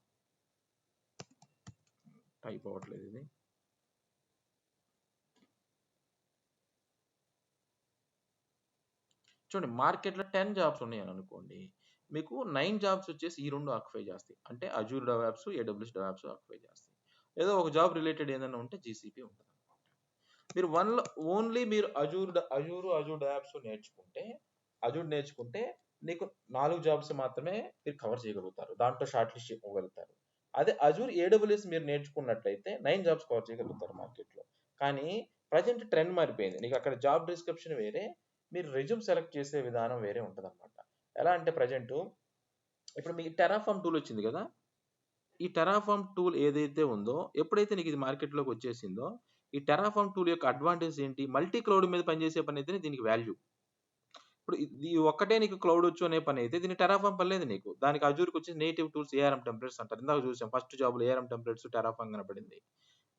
టైప్ అవ్వట్లేదు ఇది. చూడండి మార్కెట్లో 10 జాబ్స్ ఉన్నాయి అనుకోండి. మీకు 9 జాబ్స్ వచ్చేసి ఈ 2 ఆక్యుపై చేస్తాయి. అంటే Azure DevOps, AWS DevOps occupy చేస్తాయి. ఏదో ఒక జాబ్ రిలేటెడ్ ఏదైనా ఉంటే జీసీపీ ఉంటుంది. మీరు ఓన్లీ మీరు అజూర్ డెవాప్స్ నేర్చుకుంటే నీకు 4 జాబ్స్ మాత్రమే మీరు కవర్ చేయగలుగుతారు. దాంట్లో షార్ట్ లిస్ట్ చేసుకోగలుగుతారు. అదే అజూర్ ఏడబ్ల్యూఎస్ మీరు నేర్చుకున్నట్లయితే 9 జాబ్స్ కవర్ చేయగలుగుతారు మార్కెట్లో. కానీ ప్రజెంట్ ట్రెండ్ మారిపోయింది. నీకు అక్కడ జాబ్ డిస్క్రిప్షన్ వేరే, మీరు రెజ్యూమ్ సెలెక్ట్ చేసే విధానం వేరే ఉంటుందన్నమాట. ఎలా అంటే ప్రజెంట్ ఇప్పుడు మీకు టెరాఫామ్ టూల్ వచ్చింది కదా. ఈ టెరాఫామ్ టూల్ ఏదైతే ఉందో, ఎప్పుడైతే నీకు ఇది మార్కెట్లోకి వచ్చేసిందో, ఈ టెరాఫామ్ టూల్ యొక్క అడ్వాంటేజ్ ఏంటి? మల్టీ క్లౌడ్ మీద పనిచేసే పని అయితేనే దీనికి వాల్యూ. ఇప్పుడు ఇది ఒక్కటే నీకు క్లౌడ్ వచ్చు అనే పని అయితే దీనికి టెరాఫామ్ పని లేదు నీకు. దానికి అజూర్కి వచ్చి నేటివ్ టూల్స్ ఏఆర్ఎం టెంప్లెట్స్ అంటారు. ఇందాక చూసాం ఫస్ట్ జాబ్లో ఏఆర్ఎం టెంప్లెట్స్ టెరాఫామ్ కనపడింది.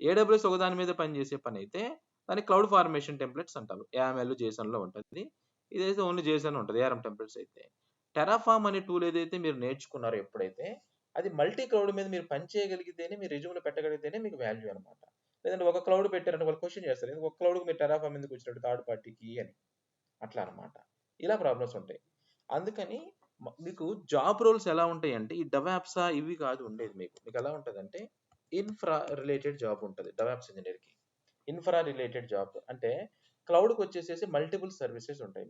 ఏడబ్ల్యూఎస్ ఒక దాని మీద పనిచేసే పని అయితే దానికి క్లౌడ్ ఫార్మేషన్ టెంప్లెట్స్ అంటారు. ఏఎంఎల్ జేసన్లో ఉంటుంది. ఇదైతే ఓన్లీ జేసన్ ఉంటుంది ఏఆర్ఎం టెంప్లెట్స్ అయితే. టెరాఫామ్ అనే టూల్ ఏదైతే మీరు నేర్చుకున్నారో ఎప్పుడైతే, అది మల్టీ క్లౌడ్ మీద మీరు పని చేయగలిగితేనే, మీరు రెజ్యూమ్లో పెట్టగలిగితేనే మీకు వాల్యూ అనమాట. లేదంటే ఒక క్లౌడ్ పెట్టారంటే వాళ్ళు క్వశ్చన్ చేస్తారు, ఒక క్లౌడ్కి మీరు టెరాఫామ్ ఎందుకు వచ్చినట్టు థర్డ్ పార్టీకి అని. అట్లా అనమాట. ఇలా ప్రాబ్లమ్స్ ఉంటాయి. అందుకని మీకు జాబ్ రోల్స్ ఎలా ఉంటాయి అంటే, ఈ డెవాప్సా ఇవి కాదు ఉండేది. మీకు ఎలా ఉంటుందంటే ఇన్ఫ్రా రిలేటెడ్ జాబ్ ఉంటుంది డెవాప్స్ ఇంజనీర్కి. ఇన్ఫ్రా రిలేటెడ్ జాబ్ అంటే క్లౌడ్కి వచ్చేసేసి మల్టిపుల్ సర్వీసెస్ ఉంటాయి.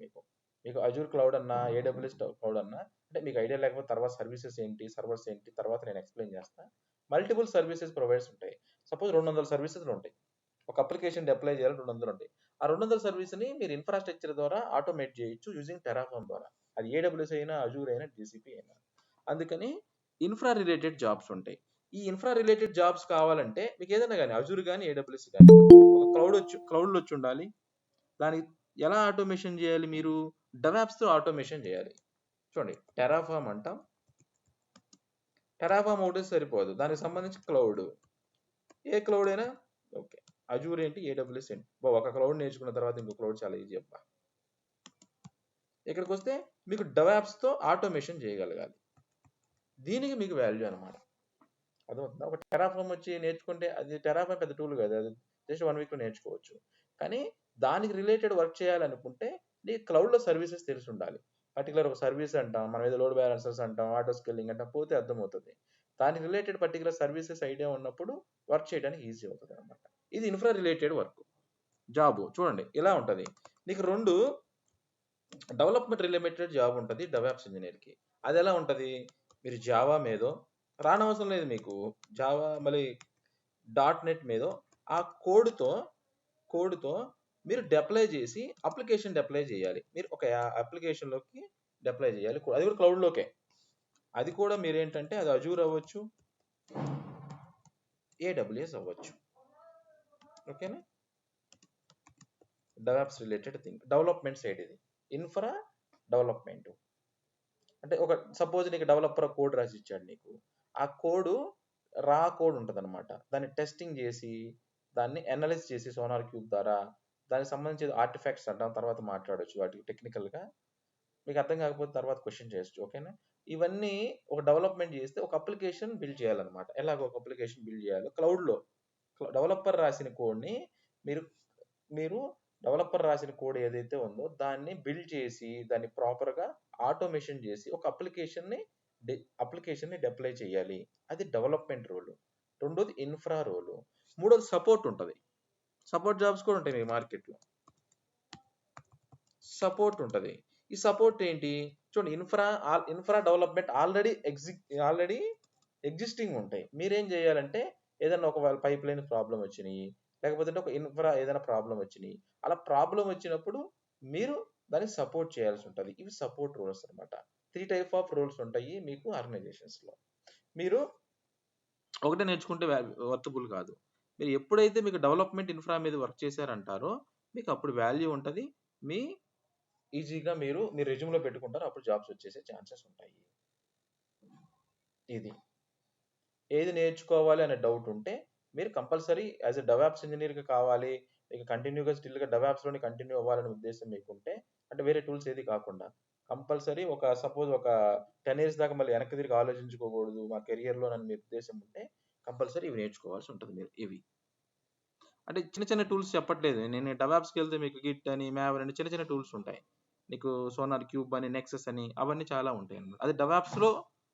మీకు అజూర్ క్లౌడ్ అన్నా, ఏడబ్ల్యూఎస్ క్లౌడ్ అన్నా, అంటే మీకు ఐడియా లేకపోతే తర్వాత సర్వీసెస్ ఏంటి, సర్వర్స్ ఏంటి తర్వాత నేను ఎక్స్ప్లెయిన్ చేస్తాను. మల్టిపుల్ సర్వీసెస్ ప్రొవైడర్స్ ఉంటాయి. సపోజ్ 200 సర్వీసెస్లు ఉంటాయి. ఒక అప్లికేషన్ డిప్లాయ్ చేయాలి 200 ఉంటాయి. ఆ 200 సర్వీస్ని మీరు ఇన్ఫ్రాస్ట్రక్చర్ ద్వారా ఆటోమేట్ చేయొచ్చు యూజింగ్ టెరాఫామ్ ద్వారా. అది ఏడబ్ల్యూఎస్ అయినా, అజూర్ అయినా, జీసీపీ అయినా. అందుకని ఇన్ఫ్రా రిలేటెడ్ జాబ్స్ ఉంటాయి. ఈ ఇన్ఫ్రా రిలేటెడ్ జాబ్స్ కావాలంటే మీకు ఏదైనా కానీ అజూర్ కానీ, ఏడబ్ల్యూఎస్ కానీ ఒక క్లౌడ్లో వచ్చి ఉండాలి. దానికి ఎలా ఆటోమేషన్ చేయాలి? మీరు డెవాప్స్తో ఆటోమేషన్ చేయాలి. చూడండి, టెరాఫామ్ అంటాం. టెరాఫామ్ ఒకటి సరిపోదు, దానికి సంబంధించి క్లౌడ్, ఏ క్లౌడ్ అయినా ఓకే. అజూర్ ఏంటి, ఏడబ్ల్యూఎస్ ఏంటి, ఒక క్లౌడ్ నేర్చుకున్న తర్వాత ఇంకో క్లౌడ్ చాలా ఈజీ అబ్బా. ఇక్కడికి వస్తే మీకు డెవాప్స్తో ఆటోమేషన్ చేయగలగాలి. దీనికి మీకు వాల్యూ అనమాట. అర్థమవుతుందా? ఒక టెరాఫామ్ వచ్చి నేర్చుకుంటే, అది టెరాఫామ్ పెద్ద టూల్ కాదు, అది జస్ట్ 1 వీక్లో నేర్చుకోవచ్చు. కానీ దానికి రిలేటెడ్ వర్క్ చేయాలనుకుంటే నీకు క్లౌడ్లో సర్వీసెస్ తెలిసి ఉండాలి. పర్టికులర్ ఒక సర్వీస్ అంటాం, మనం ఏదో లోడ్ బ్యాలెన్సర్స్ అంటాం, ఆటో స్కేలింగ్ అంటాం, పోతే అర్థమవుతుంది. దానికి రిలేటెడ్ పర్టికులర్ సర్వీసెస్ ఐడియా ఉన్నప్పుడు వర్క్ చేయడానికి ఈజీ అవుతుంది అనమాట. ఇది ఇన్ఫ్రా రిలేటెడ్ వర్క్ జాబ్. చూడండి ఇలా ఉంటుంది. నీకు 2 డెవలప్మెంట్ రిలేటెడ్ జాబ్ ఉంటుంది డెవాప్స్ ఇంజనీర్కి. అది ఎలా ఉంటుంది? మీరు జావా మీదో రానవసరం లేదు, మీకు జావా మళ్ళీ .NET మీదో ఆ కోడ్తో మీరు డిప్లాయ్ చేసి అప్లికేషన్ డిప్లాయ్ చేయాలి. మీరు ఒక అప్లికేషన్లోకి డిప్లాయ్ చేయాలి, అది కూడా క్లౌడ్లోకే. అది కూడా మీరు ఏంటంటే అది అజూర్ అవ్వచ్చు, ఏడబ్ల్యూఎస్ అవ్వచ్చు. ఓకేనా? DevOps related thing, development side ఇది ఇన్ఫ్రా డెవలప్మెంట్. అంటే ఒక సపోజ్ నీకు డెవలపర్ కోడ్ రాసి ఇచ్చాడు, నీకు ఆ కోడ్ రా కోడ్ ఉంటుంది అనమాట. దాన్ని టెస్టింగ్ చేసి దాన్ని అనలైజ్ చేసి సోనార్ క్యూబ్ ద్వారా దానికి సంబంధించి ఆర్టిఫాక్ట్స్ అంటాం, తర్వాత మాట్లాడవచ్చు వాటికి టెక్నికల్గా. మీకు అర్థం కాకపోతే తర్వాత క్వశ్చన్ చేయొచ్చు. ఓకేనా? ఇవన్నీ ఒక డెవలప్మెంట్ చేస్తే ఒక అప్లికేషన్ బిల్డ్ చేయాలన్నమాట. ఎలాగ ఒక అప్లికేషన్ బిల్డ్ చేయాలో క్లౌడ్లో డెవలపర్ రాసిన కోడ్ని మీరు డెవలపర్ రాసిన కోడ్ ఏదైతే ఉందో దాన్ని బిల్డ్ చేసి దాన్ని ప్రాపర్గా ఆటోమేషన్ చేసి ఒక అప్లికేషన్ని డిప్లాయ్ చేయాలి. అది డెవలప్మెంట్ రోల్. రెండోది ఇన్ఫ్రా రోల్. మూడోది సపోర్ట్ ఉంటుంది. సపోర్ట్ జాబ్స్ కూడా ఉంటాయి మీ మార్కెట్లో. సపోర్ట్ ఉంటుంది. ఈ సపోర్ట్ ఏంటి? చూడండి, ఇన్ఫ్రా డెవలప్మెంట్ ఆల్రెడీ ఎగ్జిస్టింగ్ ఉంటాయి. మీరేం చేయాలంటే ఏదైనా ఒకవేళ పైప్ లైన్ ప్రాబ్లం వచ్చినాయి, లేకపోతే ఒక ఇన్ఫ్రా ఏదైనా ప్రాబ్లం వచ్చినాయి, అలా ప్రాబ్లం వచ్చినప్పుడు మీరు దాన్ని సపోర్ట్ చేయాల్సి ఉంటుంది. ఇవి సపోర్ట్ రోల్స్ అనమాట. 3 టైప్ ఆఫ్ రోల్స్ ఉంటాయి మీకు ఆర్గనైజేషన్స్లో. మీరు ఒకటే నేర్చుకుంటే వర్తబుల్ కాదు. మీరు ఎప్పుడైతే మీకు డెవలప్మెంట్ ఇన్ఫ్రా మీద వర్క్ చేశారంటారో మీకు అప్పుడు వాల్యూ ఉంటుంది. ఈజీగా మీరు రెజ్యూమ్లో పెట్టుకుంటారు, అప్పుడు జాబ్స్ వచ్చేసే ఛాన్సెస్ ఉంటాయి. ఇది ఏది నేర్చుకోవాలి అనే డౌట్ ఉంటే మీరు కంపల్సరీ యాజ్ ఎ డెవాప్స్ ఇంజనీర్గా కావాలి, మీకు కంటిన్యూగా స్టిల్గా డెవాప్స్లోని కంటిన్యూ అవ్వాలనే ఉద్దేశం మీకుంటే, అంటే వేరే టూల్స్ ఏది కాకుండా కంపల్సరీ సపోజ్ ఒక 10 years దాకా మళ్ళీ వెనక్కి తిరిగి ఆలోచించుకోకూడదు మా కెరియర్లో అని మీ ఉద్దేశం ఉంటే కంపల్సరీ ఇవి నేర్చుకోవాల్సి ఉంటుంది. మీరు ఇవి అంటే చిన్న చిన్న టూల్స్ చెప్పట్లేదు నేను. డెవాప్స్కి వెళ్తే మీకు గిట్ అని, మ్యావర్ అని చిన్న చిన్న టూల్స్ ఉంటాయి. నీకు సోనార్ క్యూబ్ అని, నెక్సస్ అని అవన్నీ చాలా ఉంటాయి అన్నమాట. అది డెవాప్స్‌లో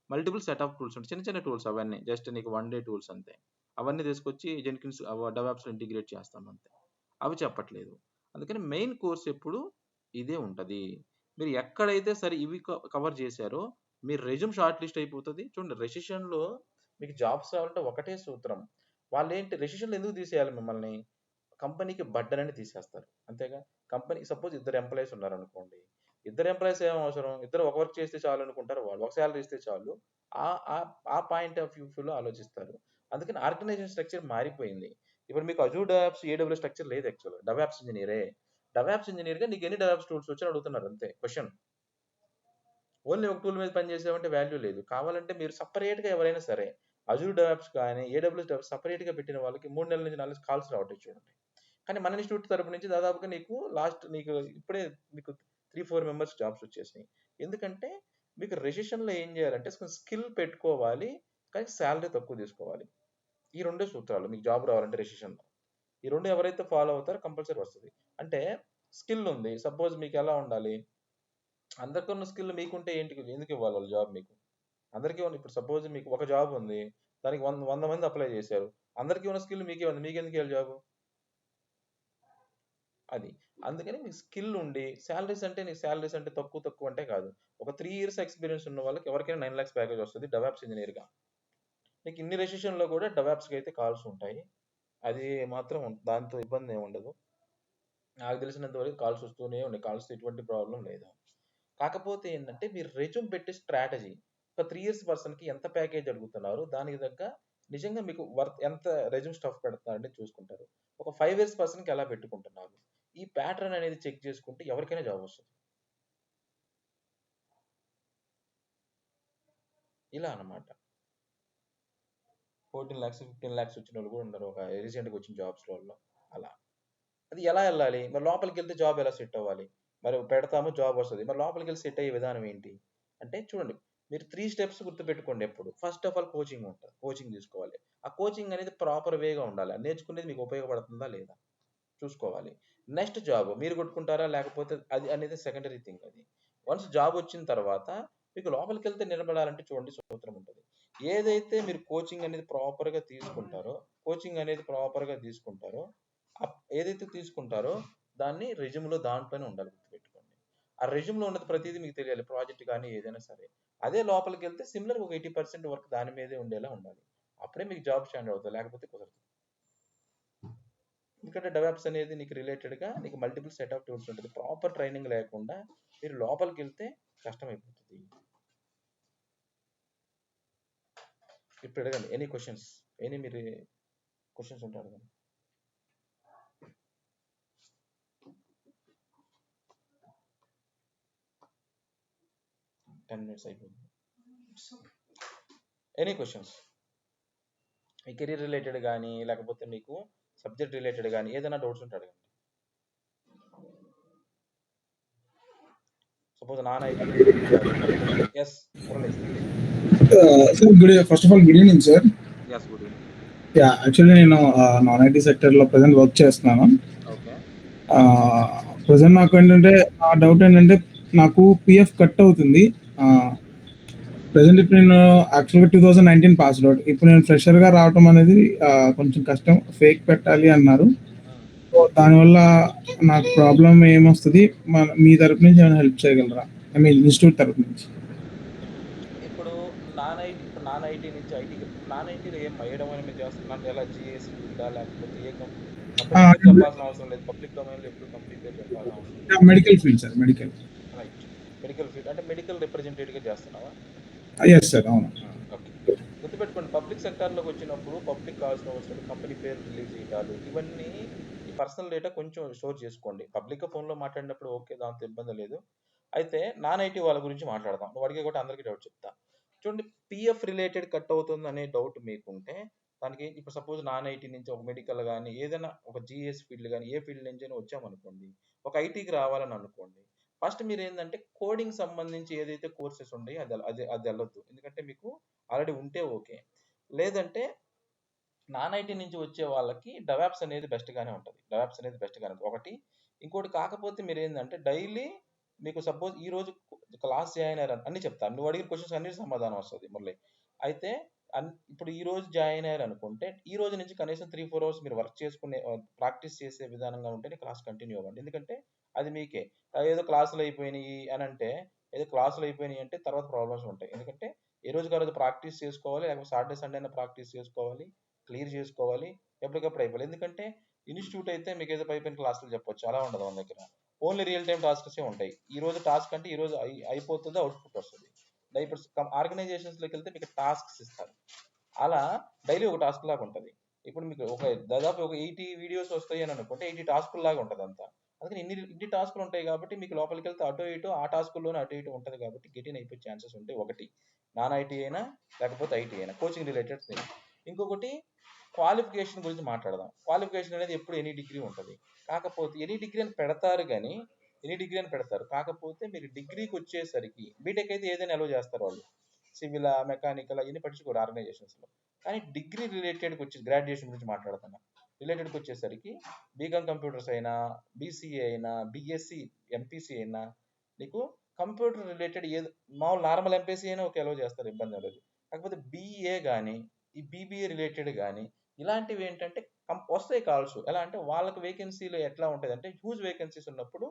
మల్టిపుల్ సెట్ ఆఫ్ టూల్స్ ఉంటాయి. చిన్న చిన్న టూల్స్ అవన్నీ. జస్ట్ నీకు వన్ డే టూల్స్ అంతే. అవన్నీ తీసుకొచ్చి జెన్కిన్స్ డెవాప్స్‌లో ఇంటిగ్రేట్ చేస్తాం అంతే. అవి చెప్పట్లేదు. అందుకని మెయిన్ కోర్స్ ఎప్పుడు ఇదే ఉంటది. మీరు ఎక్కడైతే సరే ఇవి కవర్ చేశారో మీ రెజ్యూమ్ షార్ట్ లిస్ట్ అయిపోతది. చూడండి రెసిషన్‌లో మీకు జాబ్స్ రావాలంటే ఒకటే సూత్రం. వాళ్ళేంటి రెసిషన్‌లో ఎందుకు తీసేయాలి మిమ్మల్ని? కంపెనీకి బర్డెన్ అని తీసేస్తారు. అంతేగా? కంపెనీ సపోజ్ ఇద్దరు ఎంప్లాయీస్ ఉన్నారనుకోండి. ఇద్దరు ఎంప్లాయీస్ ఏం అవసరం? ఇద్దరు ఒక వర్క్ చేస్తే చాలు అనుకుంటారు వాళ్ళు. ఒక సాలరీ ఇస్తే చాలు. ఆ ఆ ఆ పాయింట్ ఆఫ్ వ్యూలో ఆలోచిస్తారు. అందుకని ఆర్గనైజేషన్ స్ట్రక్చర్ మారిపోయింది. ఇప్పుడు మీకు అజూర్ డెవాప్స్, ఏడబ్ల్యూఎస్ స్ట్రక్చర్ లేదు యాక్చువల్‌గా. డెవాప్స్ ఇంజినీరే. డెవాప్స్ ఇంజినీర్‌గా నీకు ఎన్ని డెవాప్స్ టూల్స్ వచ్చని అడుగుతున్నారు అంతే క్వెషన్. ఓన్లీ ఒక టూల్ మీద పని చేసావంటే వాల్యూ లేదు. కావాలంటే మీరు సెపరేట్‌గా ఎవరైనా సరే అజూర్ డెవాప్స్ కానీ, ఏడబ్ల్యూఎస్ డెవాప్స్ సెపరేట్‌గా పెట్టిన వాళ్ళకి 3 నెలల నుంచి 4 కాల్స్ రావట్లేదు చూడండి. కానీ మన ఇన్‌స్టిట్యూట్ తరపు నుంచి దాదాపుగా నీకు ఇప్పుడే మీకు 3, 4 మెంబర్స్ జాబ్స్ వచ్చేసినాయి. ఎందుకంటే మీకు రెసిషన్‌లో ఏం చేయాలంటే స్కిల్ పెట్టుకోవాలి. కానీ సాలరీ తక్కువ తీసుకోవాలి. ఈ రెండే సూత్రాలు మీకు జాబ్ రావాలంటే రెసిషన్‌లో. ఈ 2 ఎవరైతే ఫాలో అవుతారో కంపల్సరీ వస్తది. అంటే స్కిల్ ఉంది. సపోజ్ మీకు ఎలా ఉండాలి? అందరికున్న స్కిల్ మీకుంటే ఎందుకు ఇవ్వాలి వాళ్ళు జాబ్ మీకు? అందరికీ ఉన్న ఇప్పుడు సపోజ్ మీకు ఒక జాబ్ ఉంది. దానికి 100 మంది అప్లై చేశారు. అందరికీ ఉన్న స్కిల్ మీకే ఉంది. మీకెందుకు ఇవ్వాలి జాబ్? అది. అందుకని మీకు స్కిల్ ఉండి సాలరీస్ అంటే తక్కువ తక్కువ అంటే కాదు. ఒక 3 ఇయర్స్ ఎక్స్‌పీరియన్స్ ఉన్న వాళ్ళకి ఎవరికైనా 9,00,000 ప్యాకేజ్ వస్తది డెవాప్స్ ఇంజినీర్‌గా. నీకు ఇన్ని రెసిషన్‌లో కూడా డెవాప్స్‌కి అయితే కాల్స్ ఉంటాయి. అది మాత్రం దాంతో ఇబ్బంది ఏమి ఉండదు. నాకు తెలిసినంత వరకు కాల్స్ వస్తూనే ఉన్నాయి. కాల్స్‌తో ఎటువంటి ప్రాబ్లమ్ లేదు. కాకపోతే ఏంటంటే మీరు రెజ్యూమ్ పెట్టే స్ట్రాటజీ. ఒక 3 ఇయర్స్ పర్సన్‌కి ఎంత ప్యాకేజ్ అడుగుతున్నారు? దానికి తగ్గ నిజంగా మీకు ఎంత రెజ్యూమ్ స్టఫ్ పెడుతున్నారని చూసుకుంటారు. ఒక 5 ఇయర్స్ పర్సన్‌కి ఎలా పెట్టుకుంటున్నారు? ఈ ప్యాటర్న్ అనేది చెక్ చేసుకుంటే ఎవరికైనా జాబ్ వస్తది. ఇలా అన్నమాట. 14,00,000, 15,00,000 వచ్చినోళ్ళు కూడా ఉన్నారు. ఒక రీసెంట్‌గా వచ్చిన జాబ్స్‌లలో అలా. అది ఎలా ఎళ్ళాలి? మరి లోపలికెళ్తే జాబ్ ఎలా సెట్ అవ్వాలి? మరి పెడతాము జాబ్ వస్తది. మరి లోపలికెళ్ళి సెట్ అయ్యే విధానం ఏంటి? అంటే చూడండి. మీరు 3 స్టెప్స్ గుర్తుపెట్టుకోండి ఎప్పుడు. ఫస్ట్ ఆఫ్ ఆల్ కోచింగ్ ఉంటది. కోచింగ్ తీసుకోవాలి. ఆ కోచింగ్ అనేది ప్రాపర్ వేగా ఉండాలి. అది నేర్చుకునేది మీకు ఉపయోగపడుతుందా లేదా? చూసుకోవాలి. నెక్స్ట్ జాబ్ మీరు కొట్టుకుంటారా? లేకపోతే అది అనేది సెకండరీ థింగ్ అది. వన్స్ జాబ్ వచ్చిన తర్వాత మీకు లోపలికెళ్తే నిలబడాలంటే చూడండి సూత్రం ఉంటది. ఏదైతే మీరు కోచింగ్ అనేది ప్రాపర్‌గా తీసుకుంటారో ఏదైతే తీసుకుంటారో దాన్ని రెజ్యూమ్‌లో దాంట్లోనే ఉండాలి గుర్తుపెట్టుకోండి. ఆ రెజ్యూమ్‌లో ఉన్నది ప్రతీదీ మీకు తెలియాలి. ప్రాజెక్ట్ గాని ఏదైనా సరే. అదే లోపలికెళ్తే సిమిలర్‌గా ఒక 80% వర్క్ దాని మీదే ఉండేలా ఉండాలి. అప్పుడే మీకు జాబ్ స్టాండర్డ్ అవుతది. లేకపోతే కుదరదు. ఎందుకంటే డెవాప్స్ అనేది నీకు రిలేటెడ్‌గా నీకు మల్టిపుల్ సెట్ ఆఫ్ టూల్స్ ఉంటది. ప్రాపర్ ట్రైనింగ్ లేకుండా మీరు లోపలికెళ్తే కష్టమైపోతది. ఇప్పుడు అడగండి. Any questions? మీరు క్వెషన్స్ ఉంటే అడగండి. 10 మినిట్స్ అయిపోయింది. Any questions? మీ కెరీర్ రిలేటెడ్ గానీ, లేకపోతే మీకు సబ్జెక్ట్ రిలేటెడ్ గానీ ఏదైనా డౌట్స్ ఉంటే అడగండి. Suppose non IT yes Murali. Sir first of all good evening sir. Yes good evening. Ya actually నేను నాన్ ఐటీ సెక్టర్లో ప్రజెంట్ వర్క్ చేస్తున్నాను. ఓకే. ప్రజెంట్ నాకు ఏంటంటే నా డౌట్ ఏంటంటే నాకు పిఎఫ్ కట్ అవుతుంది. ప్రజెంట్ ఇప్పుడు నేను యాక్చువల్గా 2019 పాస్డ్ అవుట్. ఇప్పుడు నేను ఫ్రెషర్గా రావటం అనేది కొంచెం కష్టం. ఫేక్ పెట్టాలి అన్నారు. సో దానివల్ల నాకు ప్రాబ్లం ఏమొస్తుంది? మీ తరపు నుంచి ఏమైనా హెల్ప్ చేయగలరా? ఐ మీన్ ఇన్స్టిట్యూట్ తరపు నుంచి. ఇప్పుడు నాన్ ఐటీ నుంచి ఐటీకి నాన్ ఐటీలో ఏం వేయడం అనేది మీరు చేస్తున్నారు ఎలా జిఎస్ ఫీల్డా లేకపోతే ఏ కంపెనీ పేరు చెప్పాల్సిన అవసరం లేదు. పబ్లిక్ డొమైన్లో ఎప్పుడు కంపెనీ పేరు చెప్పాల్సిన అవసరం లేదు. Medical field sir. Medical. Right. Medical field అంటే మెడికల్ రిప్రజెంటేటివ్గా చేస్తున్నావా? Yes sir. అవును. ఓకే. గుర్తుపెట్టుకోండి పబ్లిక్ సెక్టార్లోకి వచ్చినప్పుడు పబ్లిక్ కావాల్సిన అవసరం కంపెనీ పేరు రిలీజ్ చేయడాలు ఇవన్నీ ఈ పర్సనల్ డేటా కొంచెం స్టోర్ చేసుకోండి. పబ్లిక్గా ఫోన్లో మాట్లాడినప్పుడు ఓకే దాంతో ఇబ్బంది లేదు. అయితే నాన్ ఐటీ వాళ్ళ గురించి మాట్లాడదాం. నువ్వు అడిగే కూడా అందరికీ డౌట్ చెప్తా. చూడండి పిఎఫ్ రిలేటెడ్ కట్ అవుతుంది అనే డౌట్ మీకుంటే దానికి ఇప్పుడు సపోజ్ నాన్ ఐటీ నుంచి ఒక మెడికల్ కానీ ఏదైనా ఒక జిఎస్ ఫీల్డ్ కానీ ఏ ఫీల్డ్ నుంచి అయినా వచ్చామనుకోండి ఒక ఐటీకి రావాలని అనుకోండి ఫస్ట్ మీరు ఏంటంటే కోడింగ్ సంబంధించి ఏదైతే కోర్సెస్ ఉన్నాయో అది వెళ్ళొద్దు. ఎందుకంటే మీకు ఆల్రెడీ ఉంటే ఓకే. లేదంటే నాన్ ఐటీ నుంచి వచ్చే వాళ్ళకి డెవాప్స్ అనేది బెస్ట్‌గానే ఉంటది. ఒకటి. ఇంకోటి కాకపోతే మీరేందంటే డైలీ మీకు సపోజ్ ఈ రోజు క్లాస్ జాయిన్ అయ్యారు అన్ని చెప్తాను, నువ్వు అడిగిన క్వశ్చన్స్ అన్ని సమాధానం వస్తుంది మురళి. అయితే ఇప్పుడు ఈ రోజు జాయిన్ అయ్యారు అనుకుంటే ఈ రోజు నుంచి కనీసం 3-4 అవర్స్ మీరు వర్క్ చేసుకునే ప్రాక్టీస్ చేసే విధానంగా ఉంటేనే క్లాస్ కంటిన్యూ అవ్వండి. ఎందుకంటే అది మీకే. ఏదో క్లాసులు అయిపోయినాయి అని అంటే, ఏదో క్లాసులు అయిపోయినాయి అంటే తర్వాత ప్రాబ్లమ్స్ ఉంటాయి. ఎందుకంటే ఏ రోజుకి ఆ రోజు ప్రాక్టీస్ చేసుకోవాలి, లేకపోతే సాటర్డే సండే అయినా ప్రాక్టీస్ చేసుకోవాలి, క్లియర్ చేసుకోవాలి, ఎప్పటికప్పుడు అయిపోవాలి. ఎందుకంటే ఇన్స్టిట్యూట్ అయితే మీకు ఏదో పైపోయిన క్లాసులు చెప్పొచ్చు, అలా ఉండదు మన దగ్గర. ఓన్లీ రియల్ టైం టాస్క్సే ఉంటాయి. ఈ రోజు టాస్క్ అంటే ఈ రోజు అయిపోతుంది, అవుట్పుట్ వస్తుంది. ఇప్పుడు ఆర్గనైజేషన్స్లోకి వెళ్తే మీకు టాస్క్స్ ఇస్తారు, అలా డైలీ ఒక టాస్క్ లాగా ఉంటుంది. ఇప్పుడు మీకు దాదాపు ఒక 80 వీడియోస్ వస్తాయి అని అనుకుంటే 80 టాస్కులు లాగా ఉంటుంది అంతా. అందుకని ఇన్ని టాస్కులు ఉంటాయి కాబట్టి మీకు లోపలికి వెళ్తే అటు ఇటు ఆ టాస్కుల్లోనే అటు ఇటు ఉంటుంది కాబట్టి గెటిన్ అయిపోయే ఛాన్సెస్ ఉంటాయి. ఒకటి నాన్ ఐటీ అయినా లేకపోతే ఐటీ అయినా కోచింగ్ రిలేటెడ్ థింగ్. ఇంకొకటి క్వాలిఫికేషన్ గురించి మాట్లాడదాం. క్వాలిఫికేషన్ అనేది ఎప్పుడు ఎనీ డిగ్రీ ఉంటుంది. కాకపోతే ఎనీ డిగ్రీ అని పెడతారు, కానీ కాకపోతే మీరు డిగ్రీకి వచ్చేసరికి బీటెక్ అయితే ఏదైనా అలో చేస్తారు వాళ్ళు, సివిల్ మెకానికల్ ఇవన్నీ పట్టించుకోరు ఆర్గనైజేషన్స్లో. కానీ డిగ్రీ రిలేటెడ్కి వచ్చి గ్రాడ్యుయేషన్ గురించి మాట్లాడుతున్నా, రిలేటెడ్కి వచ్చేసరికి బీకామ్ కంప్యూటర్స్ అయినా, బీసీఏ అయినా, బీఎస్సీ ఎంపీసీ అయినా, నీకు కంప్యూటర్ రిలేటెడ్ ఏదో మామూలు నార్మల్ ఎంపీసీ అయినా ఒక అలో చేస్తారు, ఇబ్బంది లేదు. కాకపోతే బీఏ కానీ ఈ బీబీఏ రిలేటెడ్ కానీ ఇలాంటివి ఏంటంటే వస్తాయి కాల్స్. ఎలా అంటే వాళ్ళకి వేకెన్సీలు ఎట్లా ఉంటుంది అంటే హ్యూజ్ వేకెన్సీస్ ఉన్నప్పుడు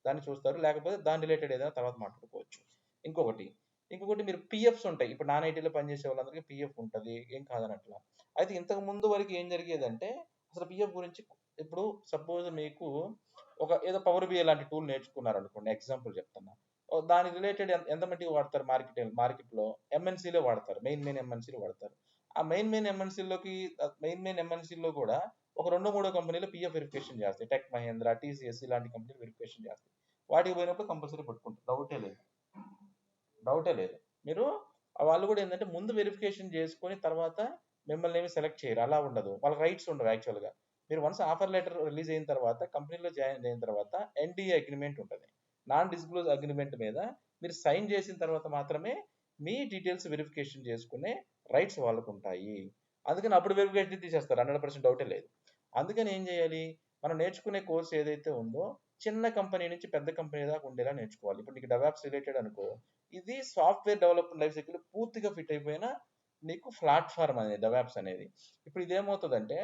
దాన్ని చూస్తారు, లేకపోతే దాని రిలేటెడ్ ఏదైనా తర్వాత మాట్లాడుకోవచ్చు. ఇంకొకటి మీరు పిఎఫ్స్ ఉంటాయి. ఇప్పుడు నాన్ ఐటీలో పనిచేసే వాళ్ళందరికీ పిఎఫ్ ఉంటుంది, ఏం కాదనట్లా. అయితే ఇంతకు ముందు వరకు ఏం జరిగేదంటే అసలు పిఎఫ్ గురించి, ఇప్పుడు సపోజ్ మీకు ఏదో పవర్ బిఐ లాంటి టూల్ నేర్చుకున్నారు అనుకోండి, ఎగ్జాంపుల్ చెప్తున్నా. దాని రిలేటెడ్ ఎంత మట్టికి వాడతారు మార్కెట్లో? ఎంఎన్సీలో వాడతారు, మెయిన్ ఎంఎన్సీలో వాడతారు. ఆ మెయిన్ ఎంఎన్సీలో కూడా ఒక 2-3 కంపెనీలు పిఎఫ్ వెరిఫికేషన్ చేస్తాయి. టెక్ మహేంద్ర, టీసీఎస్ ఇలాంటి కంపెనీలు వెరిఫికేషన్ చేస్తాయి. వాటికి పోయినప్పుడు కంపల్సరీ పట్టుకుంటారు, డౌటే లేదు. మీరు వాళ్ళు కూడా ఏంటంటే ముందు వెరిఫికేషన్ చేసుకొని తర్వాత మిమ్మల్ని ఏమి సెలెక్ట్ చేయరు, అలా ఉండదు. వాళ్ళకి రైట్స్ ఉండవు యాక్చువల్గా. మీరు వన్స్ ఆఫర్ లెటర్ రిలీజ్ అయిన తర్వాత కంపెనీలో జాయిన్ అయిన తర్వాత ఎన్డీఏ అగ్రిమెంట్ ఉంటుంది, నాన్ డిస్క్లోజ్ అగ్రిమెంట్ మీద మీరు సైన్ చేసిన తర్వాత మాత్రమే మీ డీటెయిల్స్ వెరిఫికేషన్ చేసుకునే రైట్స్ వాళ్ళకు ఉంటాయి. అందుకని అప్పుడు వెరిఫికేషన్ తీసేస్తారు, 100% డౌటే లేదు. అందుకని ఏం చేయాలి, మనం నేర్చుకునే కోర్స్ ఏదైతే ఉందో చిన్న కంపెనీ నుంచి పెద్ద కంపెనీ దాకా ఉండేలా నేర్చుకోవాలి. ఇప్పుడు నీకు డెవలప్స్ రిలేటెడ్ అనుకో, ఇది సాఫ్ట్వేర్ డెవలప్మెంట్ లైఫ్ సైకిల్ పూర్తిగా ఫిట్ అయిపోయిన నీకు ప్లాట్ఫామ్ అనేది డెవలప్స్ అనేది. ఇప్పుడు ఇదేమవుతుందంటే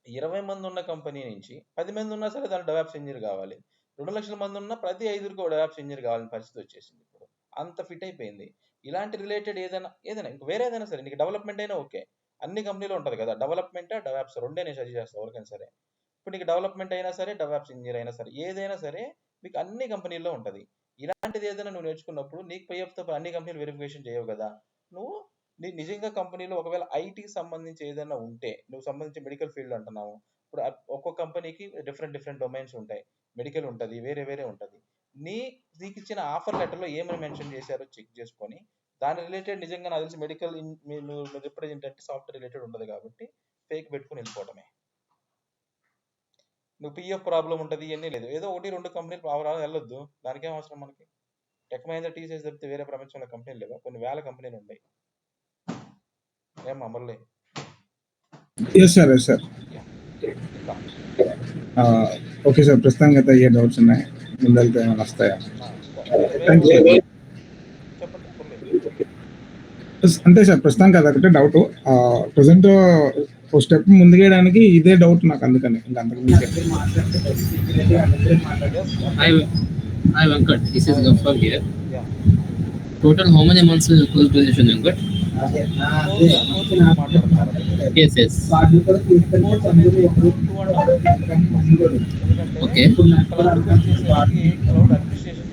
20 మంది ఉన్న కంపెనీ నుంచి 10 మంది ఉన్నా సరే దాని డెవలప్స్ ఇంజనీర్ కావాలి, 2 లక్షల మంది ఉన్న ప్రతి 5కి డెవలప్స్ ఇంజనీర్ కావాలని పరిస్థితి వచ్చేసింది ఇప్పుడు, అంత ఫిట్ అయిపోయింది. ఇలాంటి రిలేటెడ్ ఏదైనా ఇంకా వేరే ఏదైనా సరే, నీకు డెవలప్మెంట్ అయినా ఓకే, అన్ని కంపెనీలో ఉంటుంది కదా డెవలప్మెంట్ డెవలప్స్ రెండే నేను సజెస్ట్ చేస్తాను ఎవరికైనా సరే. ఇప్పుడు నీకు డెవలప్మెంట్ అయినా సరే, డెవలప్స్ ఇంజనీర్ అయినా సరే, ఏదైనా సరే మీకు అన్ని కంపెనీల్లో ఉంటుంది. ఇలాంటిది ఏదైనా నువ్వు నేర్చుకున్నప్పుడు నీకు పైఎఫ్తో అన్ని కంపెనీలు వెరిఫికేషన్ చేయవు కదా. నువ్వు నిజంగా కంపెనీలో ఒకవేళ ఐటీకి సంబంధించి ఏదైనా ఉంటే, నువ్వు సంబంధించి మెడికల్ ఫీల్డ్ అంటున్నావు, ఇప్పుడు ఒక్కొక్క కంపెనీకి డిఫరెంట్ డొమైన్స్ ఉంటాయి, మెడికల్ ఉంటుంది, వేరే ఉంటుంది. నీకు ఇచ్చిన ఆఫర్ లెటర్లో ఏమని మెన్షన్ చేశారో చెక్ చేసుకొని దాని రిలేటెడ్ నిజంగా నాకు తెలిసి మెడికల్ రిప్రజెంట్ అంటే సాఫ్ట్వేర్ రిలేటెడ్ ఉండదు కాబట్టి ఫేక్ పెట్టుకుని వెళ్ళిపోవటమే. నువ్వు పిఎఫ్ ప్రాబ్లం ఉంటుంది ఇవన్నీ లేదు, ఏదో 1-2 కంపెనీలు వెళ్ళొద్దు, దానికేం అవసరం మనకి. టెక్ మహేంద్ర టీసీఎస్ తప్పితే వేరే ప్రపంచంలో కంపెనీలు లేవా? కొన్ని వేల కంపెనీలు ఉన్నాయి. ఏం మురళి? Yes sir. ఇంకా ఓకే సార్, ప్రస్తుతానికి అయితే ఏ డౌట్స్ ఉన్నాయి, ముందరికి ఏమైనా వస్తాయా? చెప్పండి మురళి. అంతే సార్, ప్రస్తుతానికి అదొకటే డౌట్. ప్రజెంట్ ఒక స్టెప్ ముందుకేయడానికి ఇదే డౌట్ నాకు, అందుకని ఇంకా అంతకు Hi Venkat, this is Ghaffar here. Yeah. Total how many months course duration Venkat? Yes. Okay. Cloud administration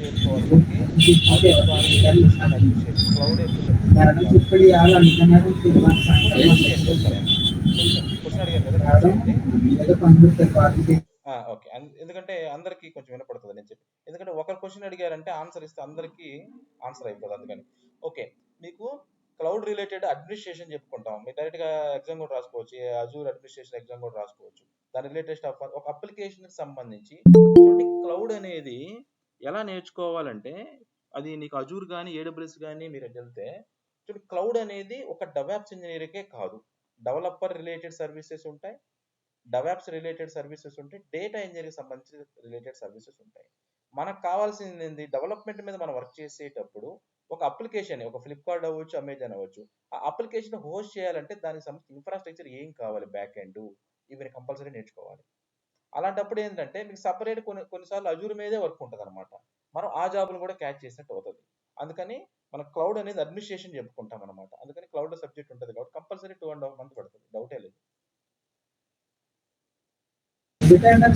okay. ఎందుకంటే అందరికి కొంచెం వినపడుతుంది నేను చెప్పి, ఎందుకంటే ఒకరు క్వశ్చన్ అడిగారంటే ఆన్సర్ ఇస్తే అందరికి ఆన్సర్ అయిపోతుంది. అందుకని ఓకే, మీకు క్లౌడ్ రిలేటెడ్ అడ్మినిస్ట్రేషన్ చెప్పుకుంటాం. మీరు డైరెక్ట్ గా ఎగ్జామ్ కూడా రాసుకోవచ్చు, అజూర్ అడ్మినిస్ట్రేషన్ ఎగ్జామ్ కూడా రాసుకోవచ్చు. దాని రిలేటెడ్ స్టాఫ్ ఒక అప్లికేషన్ సంబంధించి చూడండి, క్లౌడ్ అనేది ఎలా నేర్చుకోవాలంటే అది నీకు అజూర్ కానీ ఏడబ్ల్యూఎస్ కానీ మీరు వెళ్తే చూడండి, క్లౌడ్ అనేది ఒక డెవలప్స్ ఇంజనీర్కే కాదు, డెవలపర్ రిలేటెడ్ సర్వీసెస్ ఉంటాయి, డెవలప్స్ రిలేటెడ్ సర్వీసెస్ ఉంటాయి, డేటా ఇంజనీరింగ్ సంబంధించిన రిలేటెడ్ సర్వీసెస్ ఉంటాయి. మనకు కావాల్సింది ఏంది, డెవలప్మెంట్ మీద మనం వర్క్ చేసేటప్పుడు ఒక అప్లికేషన్, ఒక ఫ్లిప్కార్ట్ అవ్వచ్చు, అమెజాన్ అవ్వచ్చు, ఆ అప్లికేషన్ హోస్ట్ చేయాలంటే దానికి సంబంధించిన ఇన్ఫ్రాస్ట్రక్చర్ ఏం కావాలి, బ్యాక్ ఎండ్ ఇవి కంపల్సరీ నేర్చుకోవాలి. అలాంటప్పుడు ఏంటంటే మీకు సపరేట్ కొన్నిసార్లు అజూర్ మీదే వర్క్ ఉంటుంది అనమాట. మనం ఆ జాబ్ను కూడా క్యాచ్ చేసినట్టు అవుతుంది. అందుకని మన క్లౌడ్ అనేది అడ్మినిస్ట్రేషన్ చెప్పుకుంటాం అనమాట. అందుకని క్లౌడ్ సబ్జెక్ట్ ఉంటుంది కాబట్టి కంపల్సరీ 2.5 months పడుతుంది, డౌటే లేదు.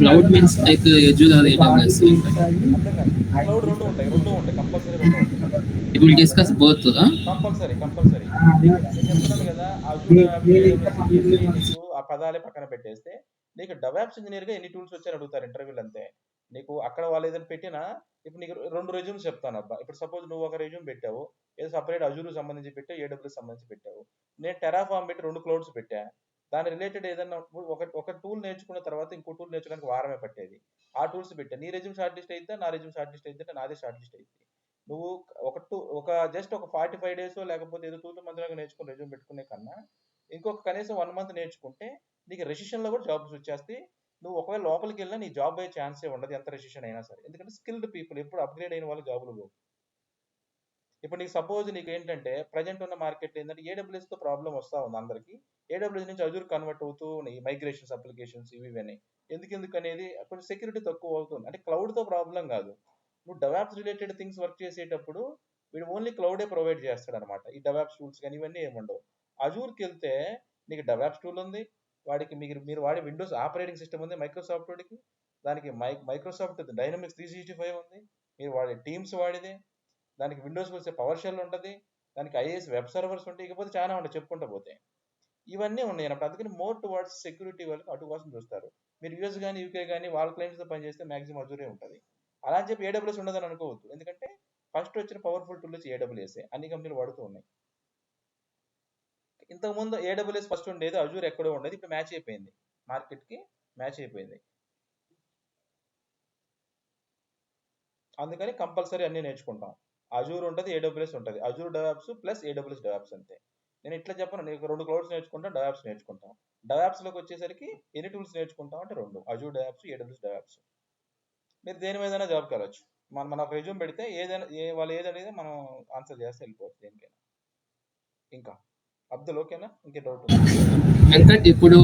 Cloud means like Azure or AWS. అర్థం కాదు, క్లౌడ్ రెండు ఉంటాయి కంపల్సరీ రెండు ఉంటాయి. It will discuss both. Compulsory నేను చెప్తున్నాను కదా, అజూర్ నీకు ఆ పదాలే పక్కన పెట్టేస్తే నీకు డెవలప్స్ ఇంజనీర్ గా ఎన్ని టూల్స్ వచ్చాయని అడుగుతారు ఇంటర్వ్యూలు అంతే. నీకు అక్కడ వాళ్ళు ఏదైనా పెట్టినా, ఇప్పుడు నీకు 2 రెజ్యూమ్స్ చెప్తాను అబ్బా. ఇప్పుడు సపోజ్ నువ్వు ఒక రెజ్యూమ్ పెట్టావు, ఏదో సపరేట్ అజూర్ సంబంధించి పెట్టావు, ఏడబ్ల్యూఎస్ సంబంధించి పెట్టావు. నేను టెరాఫార్మ్ పెట్టి 2 క్లౌడ్స్ పెట్టా. దాని రిలేటెడ్ ఏదైనా ఒక టూల్ నేర్చుకున్న తర్వాత ఇంకో టూల్ నేర్చుకోవడానికి వారమే పట్టేది. ఆ టూల్స్ పెట్టా. నీ రెజ్యూమ్ షార్ట్ లిస్ట్ అయితే, నా రెజ్యూమ్ షార్ట్ లిస్ట్ అయితే నాదే షార్ట్ లిస్ట్ అయితే. నువ్వు జస్ట్ ఒక 45 days లేకపోతే ఏదో 2 months నేర్చుకుని రెజ్యూమ్ పెట్టుకునే కన్నా ఇంకొక కనీసం 1 month నేర్చుకుంటే నీకు రెసిషన్ లో కూడా జాబ్స్ వచ్చేస్తాయి. నువ్వు ఒకవేళ లోపలికి వెళ్ళినా నీ జాబ్ అయ్యే ఛాన్సే ఉండదు, ఎంత రెసిషన్ అయినా సరే. ఎందుకంటే స్కిల్డ్ పీపుల్ ఎప్పుడు అప్గ్రేడ్ అయిన వాళ్ళు జాబులు పోవు. ఇప్పుడు నీకు సపోజ్ నీకు ఏంటంటే ప్రజెంట్ ఉన్న మార్కెట్ ఏంటంటే ఏడబ్ల్యూఎస్ తో ప్రాబ్లం వస్తా ఉంది అందరికి. ఏడబ్ల్యూఎస్ నుంచి అజూర్ కన్వర్ట్ అవుతూ ఈ మైగ్రేషన్స్ అప్లికేషన్స్ ఇవి ఎందుకు అనేది కొంచెం సెక్యూరిటీ తక్కువ అవుతుంది. అంటే క్లౌడ్ తో ప్రాబ్లం కాదు, నువ్వు డెవాప్స్ రిలేటెడ్ థింగ్స్ వర్క్ చేసేటప్పుడు వీడు ఓన్లీ క్లౌడే ప్రొవైడ్ చేస్తాడు అనమాట. ఈ డెవాప్స్ టూల్స్ కానీ ఇవన్నీ ఏముండవు. అజూర్కి వెళ్తే నీకు డెవాప్స్ టూల్ ఉంది, వాడికి మీరు వాడే విండోస్ ఆపరేటింగ్ సిస్టమ్ ఉంది మైక్రోసాఫ్ట్ వాడికి, దానికి మైక్రోసాఫ్ట్ డైనమిక్స్ 365 ఉంది, మీరు వాడే టీమ్స్ వాడిదే, దానికి విండోస్ వస్తే పవర్ షెల్ ఉంటుంది, దానికి ఐఏఎస్ వెబ్ సర్వర్స్ ఉంటాయి, ఇకపోతే చాలా ఉంటాయి చెప్పుకుంటా పోతే. ఇవన్నీ ఉన్నాయి అన్నప్పుడు. అందుకని మోర్ టువర్డ్స్ సెక్యూరిటీ వాళ్ళకి అటు కోసం చూస్తారు. మీరు యూఎస్ కానీ యూకే కానీ వాళ్ళ క్లయింట్స్తో పనిచేస్తే మాక్సిమం అజూరే ఉంటుంది. అలా అని చెప్పి ఏడబ్ల్యూఎస్ ఉండదని అనుకోవద్దు, ఎందుకంటే ఫస్ట్ వచ్చిన పవర్ఫుల్ టూల్ వచ్చి ఏడబ్ల్యూఎస్, అన్ని కంపెనీలు వాడుతూ ఉన్నాయి. ఇంతకుముందు ఏడబ్ల్యూఎస్ ఫస్ట్ ఉండేది, అజూర్ ఎక్కడో ఉండేది, ఇప్పుడు మ్యాచ్ అయిపోయింది, మార్కెట్కి మ్యాచ్ అయిపోయింది. అందుకని కంపల్సరీ అన్ని నేర్చుకుంటాం. అజూర్ ఉంటుంది, ఏడబ్ల్యూఎస్ ఉంటుంది, Azure DevOps plus AWS DevOps అంతే. నేను ఇట్లా చెప్పను, నీకు 2 క్లౌడ్స్ నేర్చుకుంటాం, డెవాప్స్ నేర్చుకుంటాం. డెవాప్స్లోకి వచ్చేసరికి ఎన్ని టూల్స్ నేర్చుకుంటాం అంటే 2, అజూర్ డెవాప్స్, ఏడబ్ల్యూఎస్ డెవాప్స్. మీరు దేని మీదైనా జాబ్కి వెళ్ళచ్చు. మన రెజ్యూమ్ పెడితే ఏదైనా వాళ్ళు ఏదనేది మనం ఆన్సర్ చేస్తే వెళ్ళిపోవచ్చు దేనికైనా. ఇంకా అబ్దుల్ ఓకేనా, ఇంకే డౌట్ ఉంది? వెంకట్, ఇప్పుడు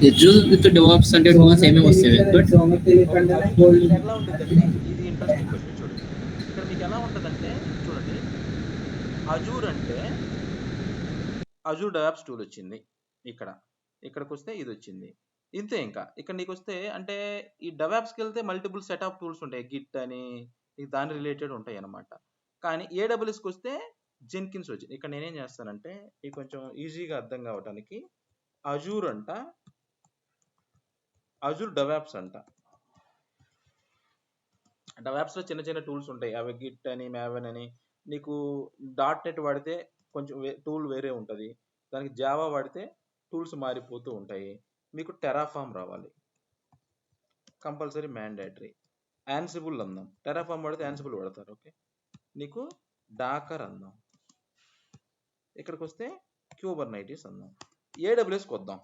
Azure with DevOps అంటే టూల్స్ ఏమేమి వస్తాయి వెంకట్? ఎట్లా ఉంటుందంటే, ఇది ఇంట్రెస్టింగ్ క్వశ్చన్. చూడండి ఇక్కడ మీకు ఎలా ఉంటుందంటే, చూడండి అజూర్ అంటే అజూర్ డెవాప్స్ టూల్ వచ్చింది, ఇక్కడికి వస్తే ఇది వచ్చింది, ఇంతే. ఇంకా ఇక్కడ నీకు వస్తే అంటే ఈ డెవాప్స్కి వెళ్తే మల్టిపుల్ సెట్ ఆఫ్ టూల్స్ ఉంటాయి, గిట్ అని దాని రిలేటెడ్ ఉంటాయి అనమాట. కానీ ఏడబ్ల్యూఎస్కి వస్తే జెన్కిన్స్ వచ్చింది. ఇక్కడ నేనేం చేస్తానంటే ఇది కొంచెం ఈజీగా అర్థం కావడానికి అజూర్ అంట, అజూర్ డెవాప్స్ అంట. డెవాప్స్లో చిన్న చిన్న టూల్స్ ఉంటాయి, అవి గిట్ అని, మ్యావెన్ అని. నీకు .NET వాడితే కొంచెం టూల్ వేరే ఉంటుంది, దానికి జావా వాడితే టూల్స్ మారిపోతూ ఉంటాయి. మీకు టెరాఫామ్ రావాలి కంపల్సరీ, మ్యాండేటరీ. యాన్సిబుల్ అందాం, టెరాఫామ్ వాడితే యాన్సిబుల్ వాడతారు, ఓకే. నీకు డాకర్ అందాం, ఇక్కడికి వస్తే క్యూబర్నైటిస్ అందాం. ఏడబ్ల్యూఎస్కి వద్దాం,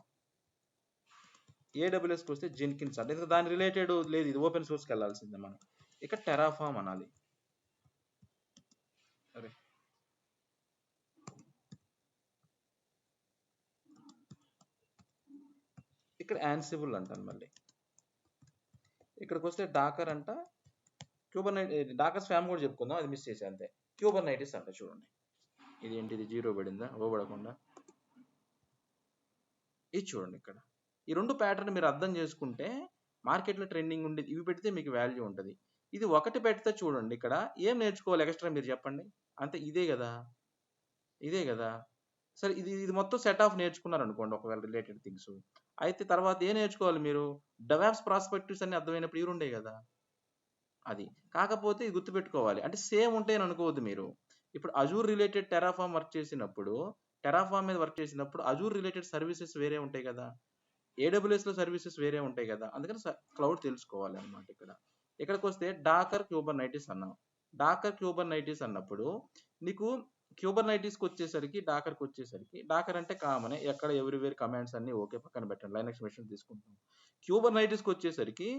ఏడబ్ల్యూఎస్కి వస్తే జెన్కిన్స్ అంటే దాని రిలేటెడ్ లేదు, ఇది ఓపెన్ సోర్స్కి వెళ్ళాల్సిందే మనం. ఇక్కడ టెరాఫామ్ అనాలి. అరే ఇక్కడ యాన్సిబుల్ అంటాను. మళ్ళీ ఇక్కడికి వస్తే డాకర్ అంట, డాకర్ స్పామ్ కూడా చెప్పుకుందాం, అది మిస్ చేసే అంతే. క్యూబర్నైటిస్ అంట. చూడండి ఇది ఏంటిది, 0 పడిందా, పడకుండా ఇది చూడండి. ఇక్కడ ఈ 2 ప్యాటర్న్ మీరు అర్థం చేసుకుంటే మార్కెట్లో ట్రెండింగ్ ఉండేది ఇవి పెడితే మీకు వాల్యూ ఉంటుంది. ఇది ఒకటి పెడితే చూడండి ఇక్కడ ఏం నేర్చుకోవాలి ఎక్స్ట్రా మీరు చెప్పండి, అంతే. ఇదే కదా సరే. ఇది మొత్తం సెట్ ఆఫ్ నేర్చుకున్నారు అనుకోండి, ఒకవేళ రిలేటెడ్ థింగ్స్ అయితే తర్వాత ఏం నేర్చుకోవాలి మీరు, డెవాప్స్ ప్రాస్పెక్టివ్స్ అన్ని అర్థమైనప్పుడు ఇవి ఉండే కదా. అది కాకపోతే ఇది గుర్తుపెట్టుకోవాలి, అంటే సేమ్ ఉంటాయని అనుకోవద్దు మీరు. ఇప్పుడు అజూర్ రిలేటెడ్ టెరాఫామ్ వర్క్ చేసినప్పుడు, టెరాఫామ్ మీద వర్క్ చేసినప్పుడు అజూర్ రిలేటెడ్ సర్వీసెస్ వేరే ఉంటాయి కదా, ఏడబ్ల్యూఎస్ లో సర్వీసెస్ వేరే ఉంటాయి కదా. అందుకని క్లౌడ్ తెలుసుకోవాలి అన్నమాట. ఇక్కడికి వస్తే డాకర్ క్యూబర్నైటిస్ అన్నాం. డాకర్ క్యూబర్నైటిస్ అన్నప్పుడు నీకు క్యూబర్నైటిస్కి వచ్చేసరికి, డాకర్కి వచ్చేసరికి, డాకర్ అంటే కామన్, ఎక్కడ ఎవ్రీవేర్ కమాండ్స్ అన్ని ఓకే పక్కన పెట్టండి, లైనక్స్ మెషిన్ తీసుకుంటాం. క్యూబర్నైటిస్కి వచ్చేసరికి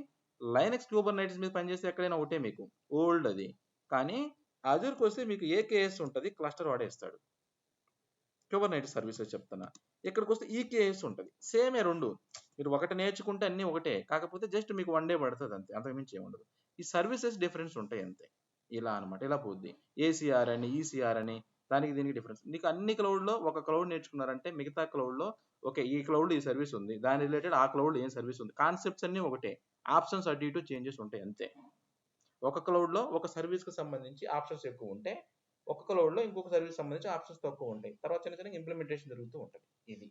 లైనక్స్ క్యూబర్నైటిస్ మీద పనిచేస్తే ఎక్కడైనా ఒకటే మీకు ఓల్డ్ అది. కానీ అజూర్కి వస్తే మీకు ఏకేఎస్ ఉంటుంది, క్లస్టర్ వాడేస్తాడు. క్యూబర్నైటిస్ సర్వీసెస్ చెప్తున్నా. ఇక్కడికి వస్తే ఈకేఎస్ ఉంటుంది. సేమే రెండు. మీరు ఒకటి నేర్చుకుంటే అన్ని ఒకటే, కాకపోతే జస్ట్ మీకు 1 డే పడుతుంది అంతే, అంతకుమించి ఏముండదు. ఈ సర్వీసెస్ డిఫరెన్స్ ఉంటాయి అంతే. ఇలా అనమాట, ఇలా పోద్ది. ఏసీఆర్ అని, ఈసీఆర్ అని, దానికి దీనికి డిఫరెన్స్. నీకు అన్ని క్లౌడ్లో ఒక క్లౌడ్ నేర్చుకున్నారంటే మిగతా క్లౌడ్లో ఓకే, ఈ క్లౌడ్ ఈ సర్వీస్ ఉంది, దాని రిలేటెడ్ ఆ క్లౌడ్ ఏం సర్వీస్ ఉంది, కాన్సెప్ట్స్ అన్ని ఒకటే, ఆప్షన్స్ అటు ఇటు చేంజెస్ ఉంటాయి అంతే. ఒక క్లౌడ్లో ఒక సర్వీస్కి సంబంధించి ఆప్షన్స్ ఎక్కువ ఉంటే, ఒక క్లౌడ్లో ఇంకొక సర్వీస్ సంబంధించి ఆప్షన్స్ తక్కువ ఉంటాయి. తర్వాత చిన్న చిన్న ఇంప్లిమెంటేషన్ జరుగుతూ ఉంటుంది. ఇది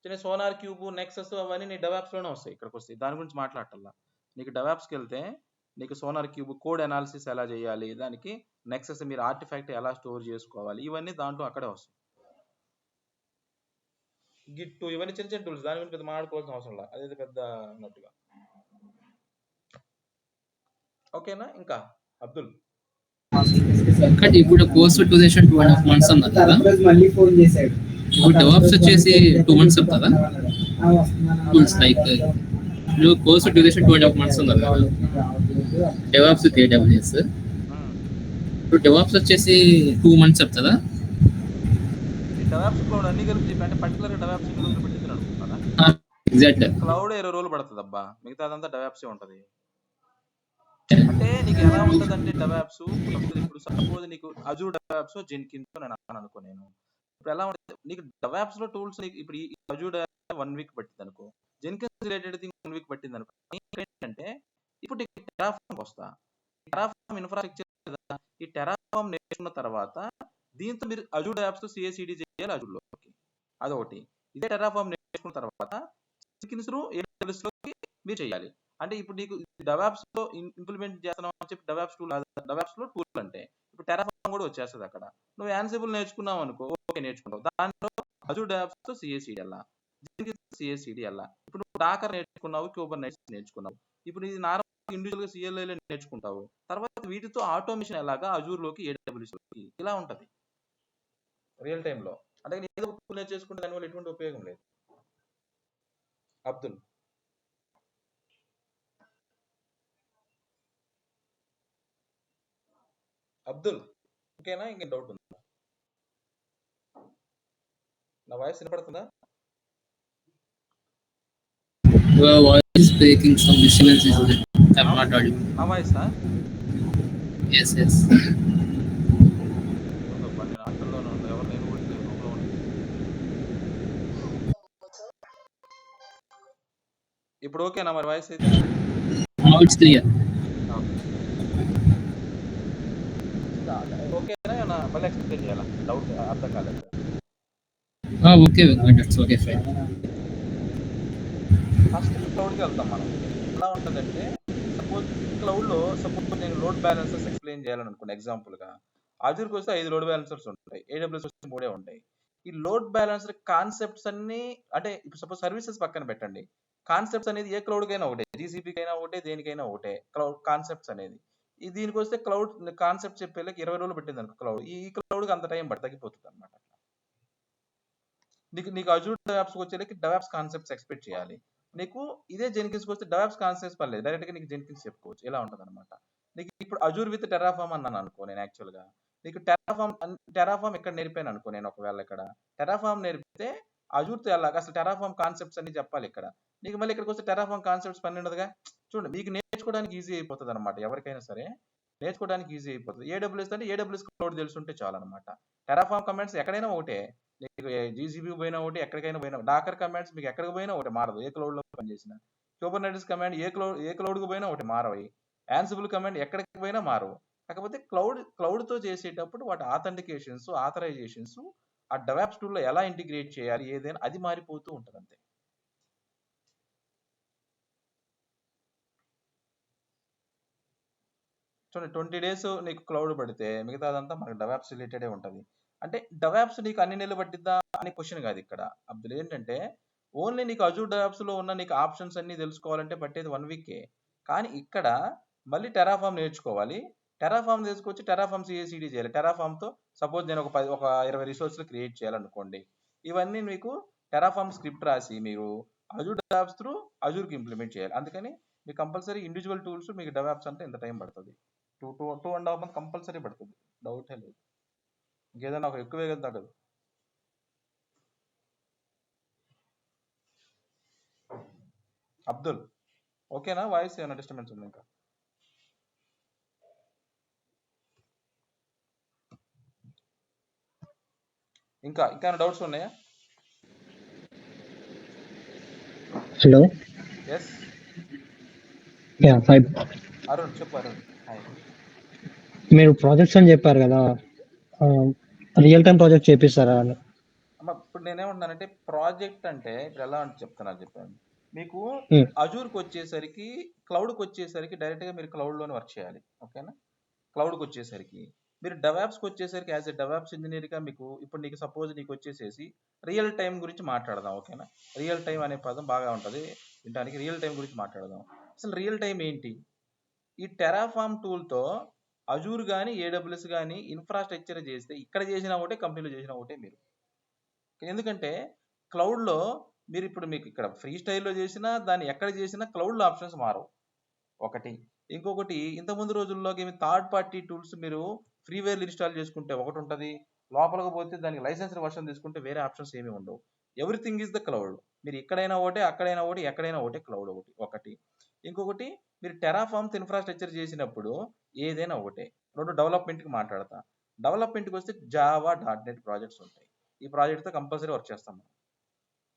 చిన్న సోనార్ క్యూబ్, నెక్సస్ అవన్నీ నీ డెవాప్స్లోనే వస్తాయి. ఇక్కడికి వస్తాయి, దాని గురించి మాట్లాడాలా. నీకు డెవాప్స్కి వెళ్తే నీకు సోనార్ క్యూబ్ కోడ్ అనాలిసిస్ ఎలా చేయాలి, దానికి నెక్సస్ మీరు ఆర్టిఫాక్ట్ ఎలా స్టోర్ చేసుకోవాలి, ఇవన్నీ దాంట్లో అక్కడే వస్తాయి. గిట్ ఇవన్నీ చిన్న చిన్న టూల్స్, దాని గురించి పెద్ద మాట్లాడుకోవాల్సిన అవసరం లేదు, అదే పెద్ద అన్నట్టుగా. ఓకేనా? ఇంకా అబ్దుల్ కానీ ఇప్పుడు కోర్స్ 2.5 months అన్నారు కదా, ఇప్పుడు డెవాప్స్ వచ్చేసి 2 months చెప్తారా? టూల్స్ లైక్ ఇప్పుడు కోర్స్ 2.5 months అన్నారు కదా, డెవాప్స్ విత్ AWS. ఇప్పుడు డెవాప్స్ వచ్చేసి 2 months చెప్తారా? డెవాప్స్ క్లౌడ్ అన్ని కలిపి చెప్పి, అంటే పర్టికులర్ డెవాప్స్ ఎన్ని రోజులు పెట్టింది అనుకుంటున్నారా? ఎగ్జాక్ట్. క్లౌడ్ 20 రోజులు పడుతుంది అబ్బా, మిగతా అదంతా డెవాప్సే ఉంటుంది. అంటే నీకు ఎలా ఉంటుంది అంటే డెవాప్స్ ఇప్పుడు సపోజ్ నీకు అజూర్ డెవాప్స్ జెన్కిన్స్ నేను అనుకో, నేను ఇప్పుడు ఎలా ఉంటుంది నీకు డెవాప్స్ లో టూల్స్, నీకు ఇప్పుడు ఈ అజూర్ 1 week పట్టింది అనుకో, జెన్కిన్స్ రిలేటెడ్ థింగ్ 1 week పట్టింది అనుకో. ఏంటంటే ఇప్పుడు నీకు టెరాఫామ్ వస్తా, టెరాఫామ్ ఇన్ఫ్రాస్ట్రక్చర్, ఈ టెరాఫామ్ నేర్చుకున్న తర్వాత దీంతో మీరు అజూర్ యాప్స్ తో CI/CD చేయాలి అజూర్లోకి, అదొకటి. ఇదే టెరాఫామ్ నేర్చుకున్న తర్వాత జెన్కిన్స్ AWS లోకి మీరు చేయాలి. అంటే ఇప్పుడు నీకు డెవాప్స్ లో ఇంప్లిమెంట్ చేస్తున్నాం అని చెప్పి డెవాప్స్ లో టూల్ అంటే ఇప్పుడు టెరాఫామ్ కూడా వచ్చేస్తుంది అక్కడ. నువ్వు యాన్సిబుల్ నేర్చుకున్నావు అనుకో, ఓకే నేర్చుకుంటావు, దాంట్లో అజూర్ డెవాప్స్ తో CI/CD అలా, CI/CD అలా. ఇప్పుడు నువ్వు డాకర్ నేర్చుకున్నావు, క్యూబర్నైటిస్ నేర్చుకున్నావు, ఇప్పుడు ఇది నార్మల్ ఇండివిజువల్ గా CLI నేర్చుకుంటావు, తర్వాత వీటితో ఆటోమేషన్ ఎలాగా అజూర్ లోకి AWS లోకి, ఇలా ఉంటది రియల్ టైమ్ లో. అంటే ఏదో నేర్చేసుకుంటే దానివల్ల ఎటువంటి ఉపయోగం లేదు. అబ్దుల్ ఓకేనా? ఇంకేం డౌట్ ఉందా? నా వాయిస్ వినపడుతుందా? Voice breaking, some disturbance is there. I am not audible. నా వాయిసా? yes నేను హాస్టల్లోనే ఉన్నా, ఎవరు నేను కూడా రూమ్లో ఉన్నా. ఇప్పుడు ఓకేనా మరి వాయిస్ అయితే? now it's clear. ఓకేనా? ఏమన్నా మళ్ళీ ఎక్స్ప్లెయిన్ చేయాలా? డౌట్ అర్థం కాలేదు. okay that's okay fine. First క్లౌడ్కి వెళ్తాం మనం. ఎలా ఉంటుందంటే సపోజ్ నేను లోడ్ బ్యాలెన్సర్స్ ఎక్స్ప్లెయిన్ చేయాలని అనుకోండి ఎగ్జాంపుల్గా. అజూర్కి వస్తే 5 లోడ్ బ్యాలెన్సర్స్ ఉంటాయి, AWS వస్తే 3 ఉంటాయి. ఈ లోడ్ బ్యాలెన్సర్ కాన్సెప్ట్స్ అన్ని, అంటే ఇప్పుడు సపోజ్ సర్వీసెస్ పక్కన పెట్టండి, కాన్సెప్ట్స్ అనేది ఏ క్లౌడ్కైనా ఒకటే, GCPకి అయినా ఒకటే, దేనికైనా ఒకటే క్లౌడ్ కాన్సెప్ట్స్ అనేది. దీనికి వస్తే క్లౌడ్ కాన్సెప్ట్ చెప్పేళ్ళకి 20 రోజులు పెట్టింది అనుకో క్లౌడ్, ఈ క్లౌడ్కి అంత టైం తగ్గిపోతుంది అనమాట. నీకు అజూర్ డెవాప్స్కి వచ్చేళ్ళకి డెవాప్స్ కాన్సెప్ట్స్ ఎక్స్పెక్ట్ చేయాలి. నీకు ఇదే జెన్కిన్స్కి వస్తే డెవాప్స్ కాన్సెప్ట్స్ పర్లేదు, డైరెక్ట్గా నీకు జెన్కిన్స్ చెప్పుకోవచ్చు, ఇలా ఉంటుంది అనమాట. నీకు ఇప్పుడు అజూర్ విత్ టెరాఫామ్ అన్నాను అనుకో, నేను యాక్చువల్గా నీకు టెరాఫామ్ ఎక్కడ నేర్పాను అనుకో, నేను ఒకవేళ ఇక్కడ టెరాఫామ్ నేర్పితే అజూర్తో ఎలాగా అసలు టెరాఫామ్ కాన్సెప్ట్స్ అన్ని చెప్పాలి ఇక్కడ. నీకు మళ్ళీ ఇక్కడికి వస్తే టెరాఫామ్ కాన్సెప్ట్స్ పని ఉండదుగా. చూడండి, మీకు నేర్చుకోవడానికి ఈజీ అయిపోతుంది అనమాట, ఎవరికైనా సరే నేర్చుకోవడానికి ఈజీ అయిపోతుంది. AWS అంటే AWS క్లౌడ్ తెలుసుంటే చాలు అనమాట. టెరాఫామ్ కమాండ్స్ ఎక్కడైనా ఒకటే, నీకు GCP పోయినా ఒకటి, ఎక్కడికైనా పోయినా. డాకర్ కమాండ్స్ మీకు ఎక్కడికి పోయినా ఒకటి, మారదు ఏ క్లౌడ్లో పనిచేసిన. క్యూబర్నైటిస్ కమాండ్ ఏ క్లౌడ్కి పోయినా ఒకటి, మారవి. యాన్సిబుల్ కమాండ్ ఎక్కడికి పోయినా మారవు. కాకపోతే క్లౌడ్తో చేసేటప్పుడు వాటి ఆథెంటికేషన్స్, ఆథరైజేషన్స్, ఆ డెవాప్స్ టూల్లో ఎలా ఇంటిగ్రేట్ చేయాలి, ఏదైనా అది మారిపోతూ ఉంటుంది అంతే. చూడండి, 20 days నీకు క్లౌడ్ పడితే మిగతాదంతా మనకి డెవాప్స్ రిలేటెడే ఉంటుంది. అంటే డెవాప్స్ నీకు అన్ని నెలలు పట్టిద్దా అనే క్వశ్చన్ కాదు ఇక్కడ. అప్పుడు ఏంటంటే ఓన్లీ నీకు అజూర్ డెవాప్స్లో ఉన్న నీకు ఆప్షన్స్ అన్ని తెలుసుకోవాలంటే పట్టేది 1 week. కానీ ఇక్కడ మళ్ళీ టెరాఫామ్ నేర్చుకోవాలి. టెరాఫామ్ తీసుకొచ్చి టెరాఫామ్ CI/CD చేయాలి. టెరాఫామ్తో సపోజ్ నేను ఒక 20 రిసోర్స్లు క్రియేట్ చేయాలనుకోండి, ఇవన్నీ మీకు టెరాఫామ్ స్క్రిప్ట్ రాసి మీరు అజూర్ డెవాప్స్ త్రూ అజూర్కి ఇంప్లిమెంట్ చేయాలి. అందుకని మీకు కంపల్సరీ ఇండివిజువల్ టూల్స్ మీకు డెవాప్స్ అంటే ఇంత టైం పడుతుంది. 2.5 మంత్ కంపల్సరీ పడుతుంది, డౌటే లేదు. ఇంకేదైనా ఒక ఎక్కువే కదా తగ్గదు. అబ్దుల్ ఓకేనా? వాయిస్ ఏమైనా డిస్టర్బెన్స్ ఉంది? ఇంకా డౌట్స్ ఉన్నాయా? హలో, ఎస్ అరుణ్ చెప్పు. అరుణ్ హాయ్. మీరు ప్రాజెక్ట్స్ అని చెప్పారు కదా, రియల్ టైం ప్రాజెక్ట్ చేపిస్తారా అని? అమ్మ ఇప్పుడు నేనేమంటున్నానంటే ప్రాజెక్ట్ అంటే ఇప్పుడు ఎలా అంటే చెప్పాను మీకు. అజూర్కి వచ్చేసరికి క్లౌడ్కి వచ్చేసరికి డైరెక్ట్గా మీరు క్లౌడ్లోనే వర్క్ చేయాలి, ఓకేనా? క్లౌడ్కి వచ్చేసరికి మీరు డెవాప్స్కి వచ్చేసరికి యాజ్ ఎ డెవాప్స్ ఇంజనీర్గా మీకు ఇప్పుడు నీకు సపోజ్ నీకు వచ్చేసేసి రియల్ టైం గురించి మాట్లాడదాం, ఓకేనా? రియల్ టైం అనే పదం బాగా ఉంటుంది వినడానికి. రియల్ టైం గురించి మాట్లాడదాం. అసలు రియల్ టైం ఏంటి? ఈ టెరాఫామ్ టూల్తో అజూర్ కానీ ఏడబ్ల్యూఎస్ కానీ ఇన్ఫ్రాస్ట్రక్చర్ చేస్తే ఇక్కడ చేసినా ఒకటే, కంపెనీలో చేసినా ఒకటే మీరు. ఎందుకంటే క్లౌడ్లో మీరు ఇప్పుడు మీకు ఇక్కడ ఫ్రీ స్టైల్లో చేసినా దాన్ని ఎక్కడ చేసినా క్లౌడ్లో ఆప్షన్స్ మారవు ఒకటి. ఇంకొకటి ఇంతకుముందు రోజుల్లోకి థర్డ్ పార్టీ టూల్స్ మీరు ఫ్రీవేర్ ఇన్స్టాల్ చేసుకుంటే ఒకటి ఉంటుంది, లోపలికి పోతే దానికి లైసెన్స్ వర్షన్ తీసుకుంటే వేరే ఆప్షన్స్ ఏమీ ఉండవు. Everything is the cloud. మీరు ఇక్కడైనా ఒకటి, అక్కడైనా ఒకటి, ఎక్కడైనా ఒకటి క్లౌడ్ ఒకటి. ఇంకొకటి మీరు టెరాఫామ్స్ ఇన్ఫ్రాస్ట్రక్చర్ చేసినప్పుడు ఏదైనా ఒకటే. రెండు డెవలప్మెంట్కి మాట్లాడతా. డెవలప్మెంట్కి వస్తే జావా .NET ప్రాజెక్ట్స్ ఉంటాయి. ఈ ప్రాజెక్ట్తో కంపల్సరీ వర్క్ చేస్తాం మనం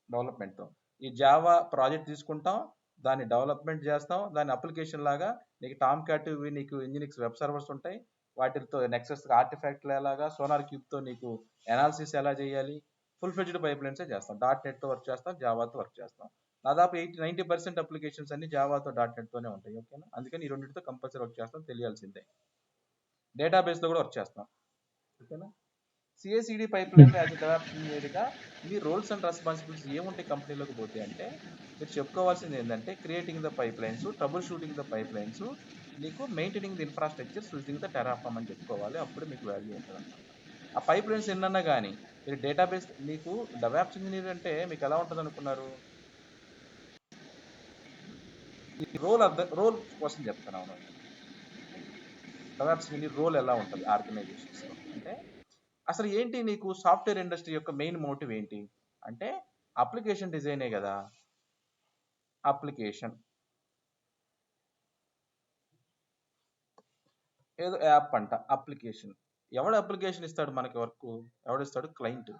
డెవలప్మెంట్తో. ఈ జావా ప్రాజెక్ట్ తీసుకుంటాం, దాన్ని డెవలప్మెంట్ చేస్తాం, దాన్ని అప్లికేషన్ లాగా నీకు టామ్ క్యాట్ నీకు ఇంజినిక్స్ వెబ్ సర్వర్స్ ఉంటాయి, వాటితో నెక్సస్ ఆర్టిఫాక్ట్లు ఎలాగా, సోనార్ క్యూబ్తో నీకు ఎనాలిసిస్ ఎలా చేయాలి, ఫుల్ ఫ్లెడ్జ్డ్ పైప్ లైన్సే చేస్తాం. .NETతో వర్క్ చేస్తాం, జావాతో వర్క్ చేస్తాం. దాదాపు 90% అప్లికేషన్స్ అన్ని జావాతో .NETతోనే ఉంటాయి, ఓకేనా? అందుకని ఈ రెండింటితో కంపల్సరీ వర్క్ చేస్తాం, తెలియాల్సిందే. డేటాబేస్తో కూడా వర్క్ చేస్తాం, ఓకేనా? CI/CD pipe line as develop ఇంజనీర్గా మీ రోల్స్ అండ్ రెస్పాన్సిబిలిటీస్ ఏముంటాయి కంపెనీలోకి పోతే అంటే మీరు చెప్పుకోవాల్సింది ఏంటంటే creating the pipelines, troubleshooting the pipelines, మీకు maintaining the infrastructure using the Terraform అని చెప్పుకోవాలి. అప్పుడు మీకు వాల్యూ ఉంటుంది అనమాట. ఆ పైప్ లైన్స్ ఎన్నన్నా కానీ మీరు డేటాబేస్ మీకు డెవాప్స్ ఇంజనీర్ అంటే మీకు ఎలా ఉంటుంది అనుకున్నారు? ఈ రోల్ కోసం చెప్తున్నాను. డెవాప్స్ ఇంజనీర్ రోల్ ఎలా ఉంటుంది ఆర్గనైజేషన్స్లో అంటే అసలు ఏంటి? నీకు సాఫ్ట్వేర్ ఇండస్ట్రీ యొక్క మెయిన్ మోటివ్ ఏంటి అంటే అప్లికేషన్ డిజైనే కదా. అప్లికేషన్ ఏదో యాప్ అంట, అప్లికేషన్. ఎవడు అప్లికేషన్ ఇస్తాడు మనకి వర్క్? ఎవడిస్తాడు? క్లయింట్.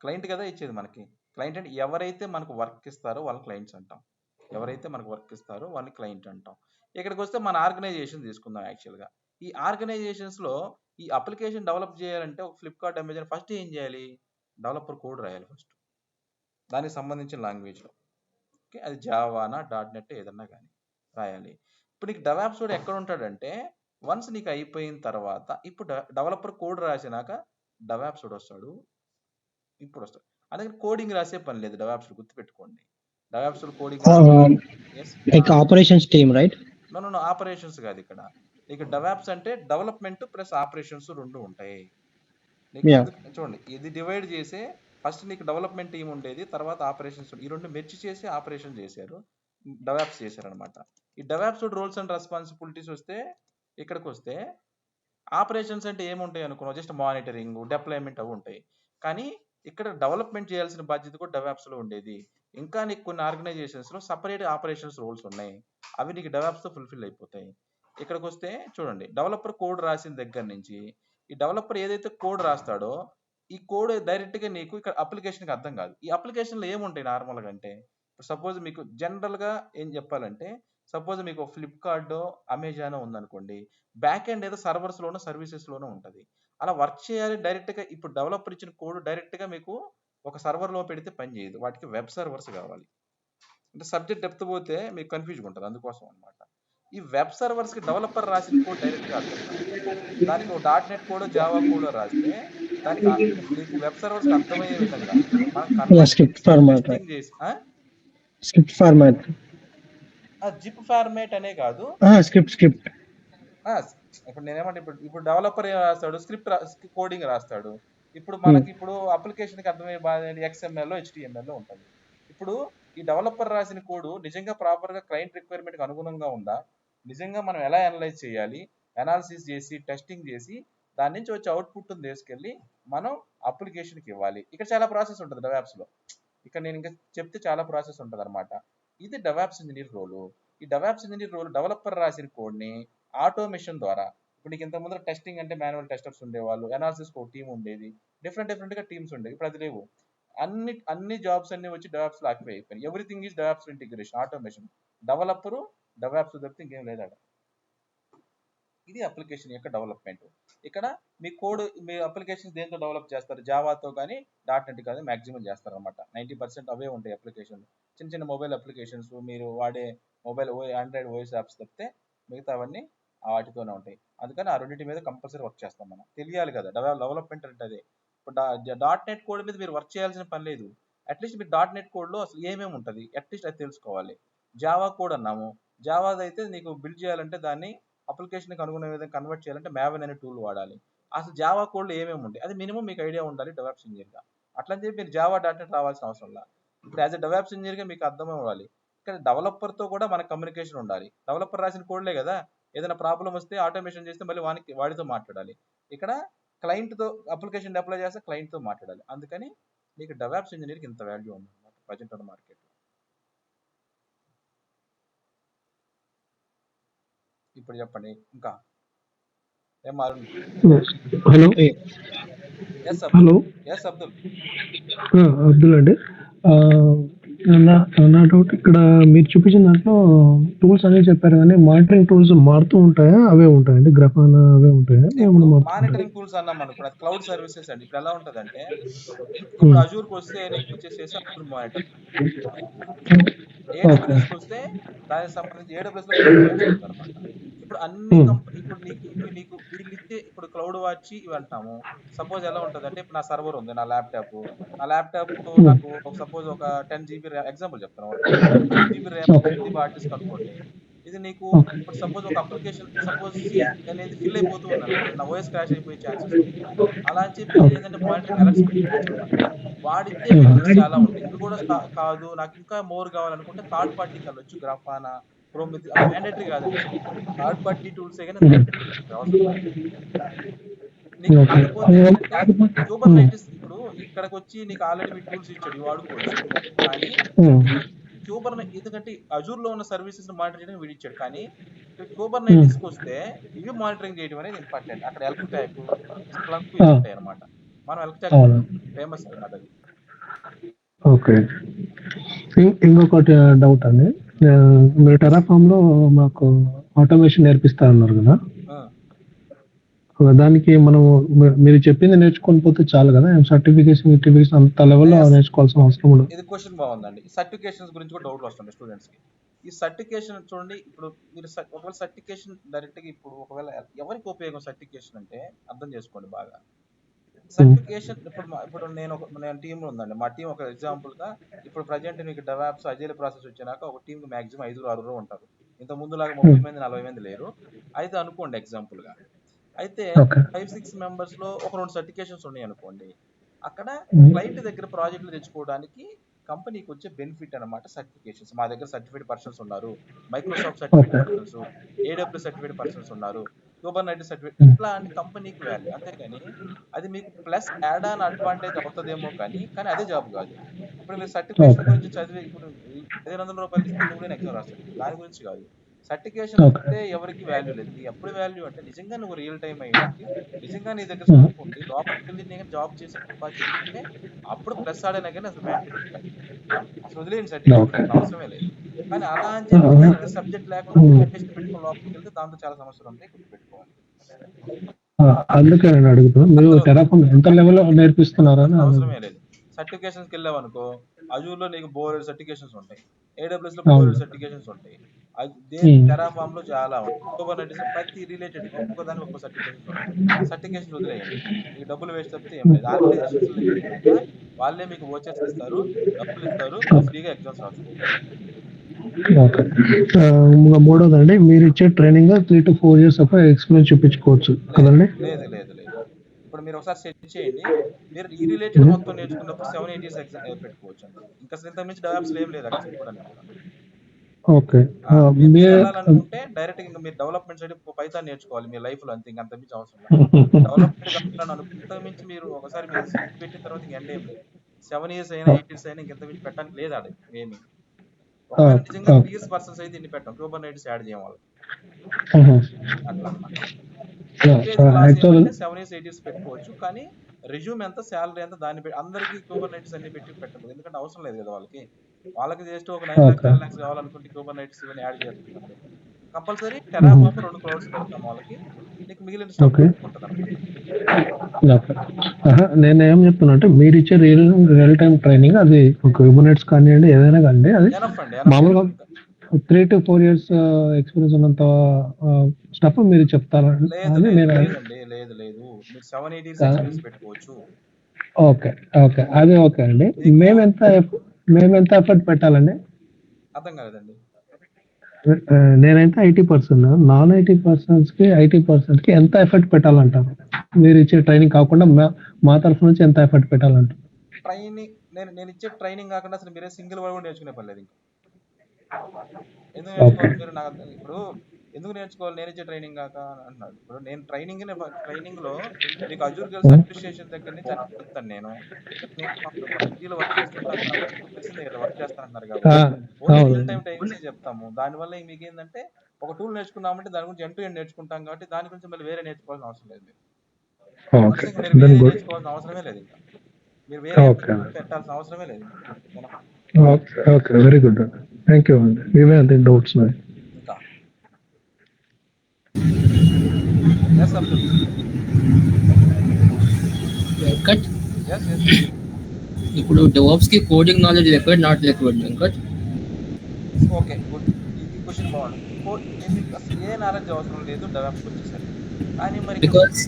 క్లయింట్ కదా ఇచ్చేది మనకి. క్లయింట్ అంటే ఎవరైతే మనకు వర్క్ ఇస్తారో వాళ్ళని క్లయింట్స్ అంటాం. ఎవరైతే మనకు వర్క్ ఇస్తారో వాళ్ళని క్లయింట్ అంటాం. ఇక్కడికి వస్తే మన ఆర్గనైజేషన్ తీసుకుందాం. యాక్చువల్గా ఈ ఆర్గనైజేషన్స్లో ఈ అప్లికేషన్ డెవలప్ చేయాలంటే ఒక ఫ్లిప్కార్ట్, అమెజాన్ ఫస్ట్ ఏం చేయాలి? డెవలపర్ కోడ్ రాయాలి ఫస్ట్, దానికి సంబంధించిన లాంగ్వేజ్లో. ఓకే, అది జావానా .NET ఏదన్నా కానీ రాయాలి. ఇప్పుడు నీకు డెవాప్స్ కూడా ఎక్కడ ఉంటాడంటే వన్స్ నీకు అయిపోయిన తర్వాత ఇప్పుడు డెవలపర్ కోడ్ రాసినాక డెవాప్స్ వస్తాడు, ఇప్పుడు వస్తాడు. అందుకని కోడింగ్ రాసే పని లేదు డెవాప్స్, గుర్తుపెట్టుకోండి. DevOps coding operations team, right? No operations కాదు ఇక్కడ. నీకు డెవాప్స్ అంటే డెవలప్మెంట్ ప్లస్ ఆపరేషన్స్ రెండు ఉంటాయి. నీకు చూడండి, ఇది డివైడ్ చేసే ఫస్ట్ నీకు డెవలప్మెంట్ టీం ఉండేది, తర్వాత ఆపరేషన్స్. ఈ రెండు మెర్చి చేసి ఆపరేషన్ చేశారు, డెవాప్స్ చేశారనమాట. ఈ డెవాప్స్ రోల్స్ అండ్ రెస్పాన్సిబిలిటీస్ వస్తే ఇక్కడికి వస్తే ఆపరేషన్స్ అంటే ఏముంటాయి అనుకున్నావు? జస్ట్ మానిటరింగ్, డిప్లాయ్మెంట్ అవి ఉంటాయి. కానీ ఇక్కడ డెవలప్మెంట్ చేయాల్సిన బాధ్యత కూడా డెవాప్స్లో ఉండేది. ఇంకా నీకు కొన్ని ఆర్గనైజేషన్స్లో సపరేట్ ఆపరేషన్స్ రోల్స్ ఉన్నాయి, అవి నీకు డెవాప్స్తో ఫుల్ఫిల్ అయిపోతాయి. ఇక్కడికి వస్తే చూడండి, డెవలపర్ కోడ్ రాసిన దగ్గర నుంచి ఈ డెవలపర్ ఏదైతే కోడ్ రాస్తాడో ఈ కోడ్ డైరెక్ట్గా నీకు ఇక్కడ అప్లికేషన్కి అర్థం కాదు. ఈ అప్లికేషన్లో ఏముంటాయి నార్మల్గా అంటే సపోజ్ మీకు జనరల్గా ఏం చెప్పాలంటే సపోజ్ మీకు ఫ్లిప్కార్ట్, అమెజాన్ ఉందనుకోండి, బ్యాక్ ఎండ్ ఏదో సర్వర్స్లోనో సర్వీసెస్లోనో ఉంటుంది. అలా వర్క్ చేయాలి డైరెక్ట్గా. ఇప్పుడు డెవలపర్ ఇచ్చిన కోడ్ డైరెక్ట్గా మీకు ఒక సర్వర్లో పెడితే పని చేయదు, వాటికి వెబ్ సర్వర్స్ కావాలి. అంటే సబ్జెక్ట్ డెప్త్ పోతే మీకు కన్ఫ్యూజ్గా ఉంటుంది, అందుకోసం అనమాట. ఈ వెబ్ సర్వర్స్కి డెవలపర్ రాసిన కోడ్ డైరెక్ట్గా అర్థం కాదు. దానికి ఒక .NET కోడ్, జావా కోడ్ రాస్తే దానికి మీకు వెబ్ సర్వర్స్కి అర్థమయ్యే విధంగా మనం స్క్రిప్ట్ ఫార్మాట్ జిప్ ఫార్మాట్ అనే కాదు, స్క్రిప్ట్. ఇప్పుడు నేనేమంటే ఇప్పుడు డెవలపర్ రాస్తాడు, స్క్రిప్ట్ కోడింగ్ రాస్తాడు. ఇప్పుడు మనకి ఇప్పుడు అప్లికేషన్కి అర్థమయ్యే బాధ XML HTML ఉంటుంది. ఇప్పుడు ఈ డెవలపర్ రాసిన కోడ్ నిజంగా ప్రాపర్గా క్లయింట్ రిక్వైర్మెంట్కి అనుగుణంగా ఉందా, నిజంగా మనం ఎలా అనలైజ్ చేయాలి, అనాలిసిస్ చేసి టెస్టింగ్ చేసి దాని నుంచి వచ్చే అవుట్పుట్ తీసుకెళ్ళి మనం అప్లికేషన్కి ఇవ్వాలి. ఇక్కడ చాలా ప్రాసెస్ ఉంటుంది డెవాప్స్లో. ఇక్కడ నేను ఇంకా చెప్తే చాలా ప్రాసెస్ ఉంటుంది అనమాట. ఇది డెవాప్స్ ఇంజనీర్ రోలు. ఈ డెవాప్స్ ఇంజనీర్ రోల్ డెవలపర్ రాసిన కోడ్ని ఆటోమేషన్ ద్వారా, ఇప్పుడు నీకు ఇంత ముందు టెస్టింగ్ అంటే మాన్యువల్ టెస్టర్స్ ఉండేవాళ్ళు, అనాలిసిస్ ఒక టీం ఉండేది, డిఫరెంట్గా టీమ్స్ ఉండేవి. ఇప్పుడు అది లేవు. అన్ని జాబ్స్ అన్ని వచ్చి డెవాప్స్లో ఆక్యుపై అయిపోయినాయి. Everything is DevOps integration, automation. Developer DevOps తప్పితే ఇంకేం లేదు అక్కడ. ఇది అప్లికేషన్ యొక్క డెవలప్మెంట్. ఇక్కడ మీ కోడ్, మీ అప్లికేషన్స్ దేంతో డెవలప్ చేస్తారు? జావాతో కానీ .NET కానీ మ్యాక్సిమం చేస్తారు అనమాట. 90% అవే ఉంటాయి అప్లికేషన్లు. చిన్న మొబైల్ అప్లికేషన్స్, మీరు వాడే మొబైల్ ఆండ్రాయిడ్ ఓఎస్ యాప్స్ తప్పితే మిగతావన్నీ వాటితోనే ఉంటాయి. అందుకని ఆ రెండింటి మీద కంపల్సరీ వర్క్ చేస్తాం మనం. తెలియాలి కదా డెవలప్మెంట్ అంటే అదే. ఇప్పుడు .NET కోడ్ మీద మీరు వర్క్ చేయాల్సిన పని లేదు. అట్లీస్ట్ మీరు .NET కోడ్లో అసలు ఏమేమి ఉంటుంది అట్లీస్ట్ అది తెలుసుకోవాలి. జావా కోడ్ అన్నాము, జావాది అయితే నీకు బిల్డ్ చేయాలంటే దాన్ని అప్లికేషన్కి అనుగుణ విధంగా కన్వర్ట్ చేయాలంటే మ్యావెన్ అనే టూల్ వాడాలి. అసలు జావా కోడ్లో ఏమేమి ఉంటాయి అది మినిమం మీకు ఐడియా ఉండాలి డెవాప్స్ ఇంజనీర్గా. అట్లని చెప్పి మీరు జావా .NET రావాల్సిన అవసరం లేదు. ఇప్పుడు యాజ్ ఎ డెవాప్స్ ఇంజనీర్గా మీకు అర్థం అవ్వాలి. ఇక్కడ డెవలపర్తో కూడా మనకు కమ్యూనికేషన్ ఉండాలి. డెవలపర్ రాసిన కోడ్లే కదా, ఏదైనా ప్రాబ్లం వస్తే ఆటోమేషన్ చేస్తే మళ్ళీ వాడితో మాట్లాడాలి. ఇక్కడ క్లయింట్తో అప్లికేషన్ అప్లై చేస్తే క్లయింట్తో మాట్లాడాలి. అందుకని మీకు డెవాప్స్ ఇంజనీర్కి ఇంత వాల్యూ ఉంది అనమాట ప్రజెంట్ ఉన్న మార్కెట్. ఇప్పుడు చెప్పండి ఇంకా ఏం మారు. Hello hello Abdul. అబ్దుల్ అండి. నా డౌట్, ఇక్కడ మీరు చూపించిన దాంట్లో టూల్స్ అనేవి చెప్పారు కానీ మానిటరింగ్ టూల్స్ మారుతూ ఉంటాయా, అవే ఉంటాయండి? గ్రాఫానా అవే ఉంటాయా? మానిటరింగ్ టూల్స్ అన్నాం అనుకో, అది క్లౌడ్ సర్వీసెస్ అండి. ఇప్పుడు ఎలా ఉంటుంది అంటే, ఇప్పుడు అజూర్కి వస్తే వచ్చేసేసి అజూర్ మానిటర్, AWSకి వస్తే దానికి సంబంధించి AWS లో అనమాట. ఇప్పుడు అన్ని ఇప్పుడు నీకు వీళ్ళు ఇచ్చే ఇప్పుడు క్లౌడ్ వాచ్ ఇవి అంటాము. సపోజ్ ఎలా ఉంటుంది అంటే, ఇప్పుడు నా సర్వర్ ఉంది, నా ల్యాప్టాప్ నాకు సపోజ్ ఒక 10 GB ఎగ్జాంపుల్ చెప్తాను, 10 GB ర్యామ్ హార్డ్ డిస్క్ అనుకోండి. ఇది నీకు ఇప్పుడు సపోజ్ ఒక అప్లికేషన్ సపోజ్ అనేది ఫిల్ అయిపోతూ ఉంది అనుకోండి, నా ఓఎస్ క్రాష్ అయిపోయే ఛాన్సెస్ ఉంది. అలా అని చెప్పి ఏంటంటే మానిటరింగ్ అలర్ట్స్ పెట్టుకోవచ్చు అనమాట. వాడితే బెనిఫిట్స్ చాలా ఉంటాయి. ఇవి కూడా కాదు నాకు ఇంకా మోర్ కావాలనుకుంటే థర్డ్ పార్టీకి వెళ్ళొచ్చు. గ్రాఫానా, ప్రోమిథి మ్యాండేటరీ కాదండి, థర్డ్ పార్టీ టూల్స్ క్యూబర్నైటిస్. ఇప్పుడు ఇక్కడికి వచ్చి నీకు ఆల్రెడీ టూల్స్ ఇచ్చాడు, వాడుకోవచ్చు. కానీ ఎందుకంటే అజూర్ లో ఉన్న సర్వీసెస్ మానిటర్ చేయడం వీడి ఇచ్చాడు. కానీ క్యూబర్నైటిస్ కి వస్తే ఇవి మానిటరింగ్ చేయడం అనేది ఇంపార్టెంట్. అక్కడ ఎల్క్ ట్యాక్, స్ప్లంక్ ఉంటాయి అనమాట. మనం ఎల్క్ ట్యాక్ ఫేమస్ అనమాట అది. ఓకే, ఇంకొకటి డౌట్ అండి. మీరు టెరాఫామ్ లో మాకు ఆటోమేషన్ నేర్పిస్తా అన్నారు కదా, దానికి మనం మీరు చెప్పింది నేర్చుకొని పోతే చాలు కదా? సర్టిఫికేషన్ అంత లెవెల్లో నేర్చుకోవాల్సిన అవసరం ఉండదు. ఇది క్వశ్చన్ బాగుందండి. సర్టిఫికేషన్స్ గురించి కూడా డౌట్లు వస్తుంది స్టూడెంట్స్ కి. ఈ సర్టిఫికేషన్ చూడండి, ఇప్పుడు మీరు ఒకవేళ సర్టిఫికేషన్ డైరెక్ట్ గా ఇప్పుడు ఒకవేళ ఎవరికి ఉపయోగం సర్టిఫికేషన్ అంటే అర్థం చేసుకోండి బాగా. సర్టిఫికేషన్ ఇప్పుడు నేను టీంలో ఉందండి, మా టీం ఒక ఎగ్జాంపుల్ గా ఇప్పుడు ప్రజెంట్ మీకు డెవాప్స్ అజైల్ ప్రాసెస్ వచ్చినాక ఒక టీం మాక్సిమం 5-6 ఉంటారు. ఇంత ముందులాగా 30 మంది 40 మంది లేరు. అయితే అనుకోండి ఎగ్జాంపుల్ గా, అయితే 5-6 మెంబర్స్ లో ఒక 2 సర్టిఫికేషన్స్ ఉన్నాయి అనుకోండి. అక్కడ క్లయింట్ దగ్గర ప్రాజెక్టులు తెచ్చుకోవడానికి కంపెనీకి వచ్చే బెనిఫిట్ అనమాట సర్టిఫికేషన్స్. మా దగ్గర సర్టిఫైడ్ పర్సన్స్ ఉన్నారు, Microsoft certified persons, AWS certified persons ఉన్నారు, కుబర్నెటిస్ సర్టిఫైడ్, ఇట్లా అని కంపెనీకి వాల్యూ. అంతేకాని అది మీకు ప్లస్ యాడ్ ఆన్ అడ్వాంటేజ్ అవుతుందేమో కానీ అదే జాబ్ కాదు. ఇప్పుడు మీరు సర్టిఫికేషన్ గురించి చదివి ఇప్పుడు 500 రూపాయలు ఇస్తే ఎగ్జామ్ రాస్తారు, దాని గురించి కాదు. సర్టిఫికేషన్ అంటే ఎవరికి వాల్యూ లేదు. ఎప్పుడు వాల్యూ అంటే నిజంగా నువ్వు రియల్ టైం అయ్యి నిజంగా నీ దగ్గర స్కోప్ ఉంది, లోపలికి వెళ్ళి నేను జాబ్ చేసే ఉంటే అప్పుడు ప్లస్ ఆడైనా కానీ అసలు అసలు వదిలేని సర్టిఫికేషన్ అవసరమే లేదు. కానీ అలా అని చెప్పి సబ్జెక్ట్ లేకుండా టెస్ట్ పెట్టుకుని లోపలికి వెళ్తే దాంతో చాలా సమస్యలు ఉంటాయి, గుర్తుపెట్టుకోవాలి. అందుకే నేను అడుగుతాను, ఎంత లెవెల్లో నేర్పిస్తున్నారా? అవసరమే లేదు. సర్టిఫికేషన్స్కి వెళ్ళావు అనుకో, అజూర్ లో నీకు బోర్డ్ సర్టిఫికేషన్స్ ఉంటాయి, AWS లో బోర్డ్ సర్టిఫికేషన్స్ ఉంటాయి, టెరాఫామ్ లో చాలా ఉంటాయి, కుబర్నెటిస్ ప్రతి రిలేటెడ్ ఒక్కొక్కదానికి ఒక్కొక్క సర్టిఫికేషన్స్ ఉంటాయి. సర్టిఫికేషన్ వదిలేయండి, మీకు డబ్బులు వేస్ట్ తప్పితే ఏం లేదు. ఆర్గనైజేషన్స్ వాళ్ళే మీకు వోచర్స్ ఇస్తారు, డబ్బులు ఇస్తారు, ఫ్రీగా ఎగ్జామ్స్ రాస్తారు. మూడోదండి, మీరు ఇచ్చే ట్రైనింగ్ 3 to 4 years ఎక్స్పీరియన్స్ చూపించుకోవచ్చు కదండి? లేదు. ఇప్పుడు మీరు ఒకసారి సెట్ చేయండి. మీరు ఈ రిలేటెడ్ మొత్తం నేర్చుకున్నప్పుడు 780s ఎగ్జామ్ పెట్టుకోవచ్చు అంతే. ఇంకా అసలు ఇంతకు మించి డెవలప్స్ ఏం లేదు అక్కడ చెప్పుకోవడానికి కూడా. ఓకే. మీరు మీరు వెళ్ళాలనుకుంటే డైరెక్ట్ ఇంకా మీరు డెవలప్మెంట్ సైడ్ పైథాన్ నేర్చుకోవాలి మీ లైఫ్ లో అంతే, ఇంకా అంత మించి అవసరం లేదు. డెవలప్మెంట్ కావాలని అనుకుంటే మించి మీరు ఒకసారి మీరు ఇది పెట్టిన తర్వాత ఇంక ఎండ్ ఏం లేదు. 7 years అయినా 8 years అయినా ఇంకెంత మించి పెట్టడానికి లేదు ఆడ ఏమి. ఒకవేళ నిజంగా 3 years పర్సన్స్ అయితే ఇన్ని పెట్టాం, కుబర్నెటిస్ యాడ్ చేయం వాళ్ళు అట్లా అనమాట. చెప్పేది క్లాస్ యాక్చువల్ ఏమంటే 7 years 8 years పెట్టుకోవచ్చు, కానీ రెజ్యూమ్ ఎంత శాలరీ ఎంత దాన్ని అందరికీ కుబర్నెటిస్ అన్ని పెట్టి పెట్టదు, ఎందుకంటే అవసరం లేదు కదా వాళ్ళకి జస్ట్ ఒక 9 lakhs ఓకే. 10 lakhs కావాలనుకుంటే కుబర్నెటిస్ ఇవన్నీ యాడ్ చేస్తుంటారు. కంపల్సరీ టెరాఫామ్ 2 clouds పెడతాం వాళ్ళకి, నీకు మిగిలిన స్టఫ్ ఓకే. ఉంటుంది అనమాట. ఓకే. నేను ఏం చెప్తున్నా అంటే మీరు ఇచ్చే రియల్ టైం ట్రైనింగ్ అది కుబర్నెట్స్ కానివ్వండి ఏదైనా కానివ్వండి అది ఎనఫ్ అండి, ఎనఫ్. మామూలుగా 3 to 4 years ఎక్స్పీరియన్స్ ఉన్నంత స్టఫ్ మీరు చెప్తారా లేదు అని లేదు నేను లేదండి, లేదు లేదు, మీరు 7-8 years ఎక్స్పీరియన్స్ పెట్టుకోవచ్చు. ఓకే. ఓకే. అది ఓకే అండి. మీకు మేమెంత ఎఫర్ట్ పెట్టాలండి? అర్థం కాలేదండి. నేనైతే ఐటీ పర్సన్. నాన్ ఐటీ పర్సన్స్‌కి, ఐటీ పర్సన్స్‌కి ఎంత ఎఫర్ట్ పెట్టాలంటారు? మీరిచ్చే ట్రైనింగ్ కాకుండా మా తరఫు నుంచి ఎంత ఎఫర్ట్ పెట్టాలంటారు? ట్రైనింగ్ నేను ఇచ్చే ట్రైనింగ్ కాకుండా అసలు మీరే సింగిల్ వర్డ్ కూడా నేర్చుకునే పని లేదు ఇంకా. ఎందుకు ఓకే. నేర్చుకోవాలి మీరు? నాకు ఇప్పుడు ఎందుకు నేర్చుకోవాలి నేను ఇచ్చే ట్రైనింగ్ కాక అంటున్నాడు. ఇప్పుడు నేను ట్రైనింగ్ లో మీకు అజూర్ గర్ల్స్ అడ్మినిస్ట్రేషన్ దగ్గర నుంచి అన్ని చెప్తాను నేను. నేను ఐటీలో వర్క్ చేస్తుంటాను కాబట్టి మీకు తెలిసిందే కదా, వర్క్ చేస్తానంటున్నారు కాబట్టి ఓన్లీ అవును. రియల్ టైం టైమింగ్స్ చెప్తాము. దానివల్ల మీకు ఏంటంటే ఒక టూల్ నేర్చుకున్నామంటే దాని గురించి ఎండ్ టు ఎండ్ నేర్చుకుంటాం కాబట్టి దాని గురించి మళ్ళీ వేరే నేర్చుకోవాల్సిన అవసరం లేదు. మీరు ఓకే. వన్స్ మీరు దెన్ వేరే గుడ్. నేర్చుకోవాల్సిన అవసరమే లేదు ఇంకా. మీరు వేరే ఓకే. పెట్టాల్సిన అవసరమే లేదు ఇంకా. ఓకే. ఓకే. వెరీ గుడ్ అండి. థ్యాంక్ యూ అండి. ఇవే అంతే డౌట్స్ నాయి. ఇంకా yes Abdul, Venkat, yes yes. ఇప్పుడు డెవాప్స్ కి coding knowledge required not required Venkat? Okay good, ఈ క్వశ్చన్ బాగుంది. మీకు అసలు ఏ నాలెడ్జ్ అవసరం లేదు డెవలప్స్కి వచ్చేసరికి, కానీ మరి because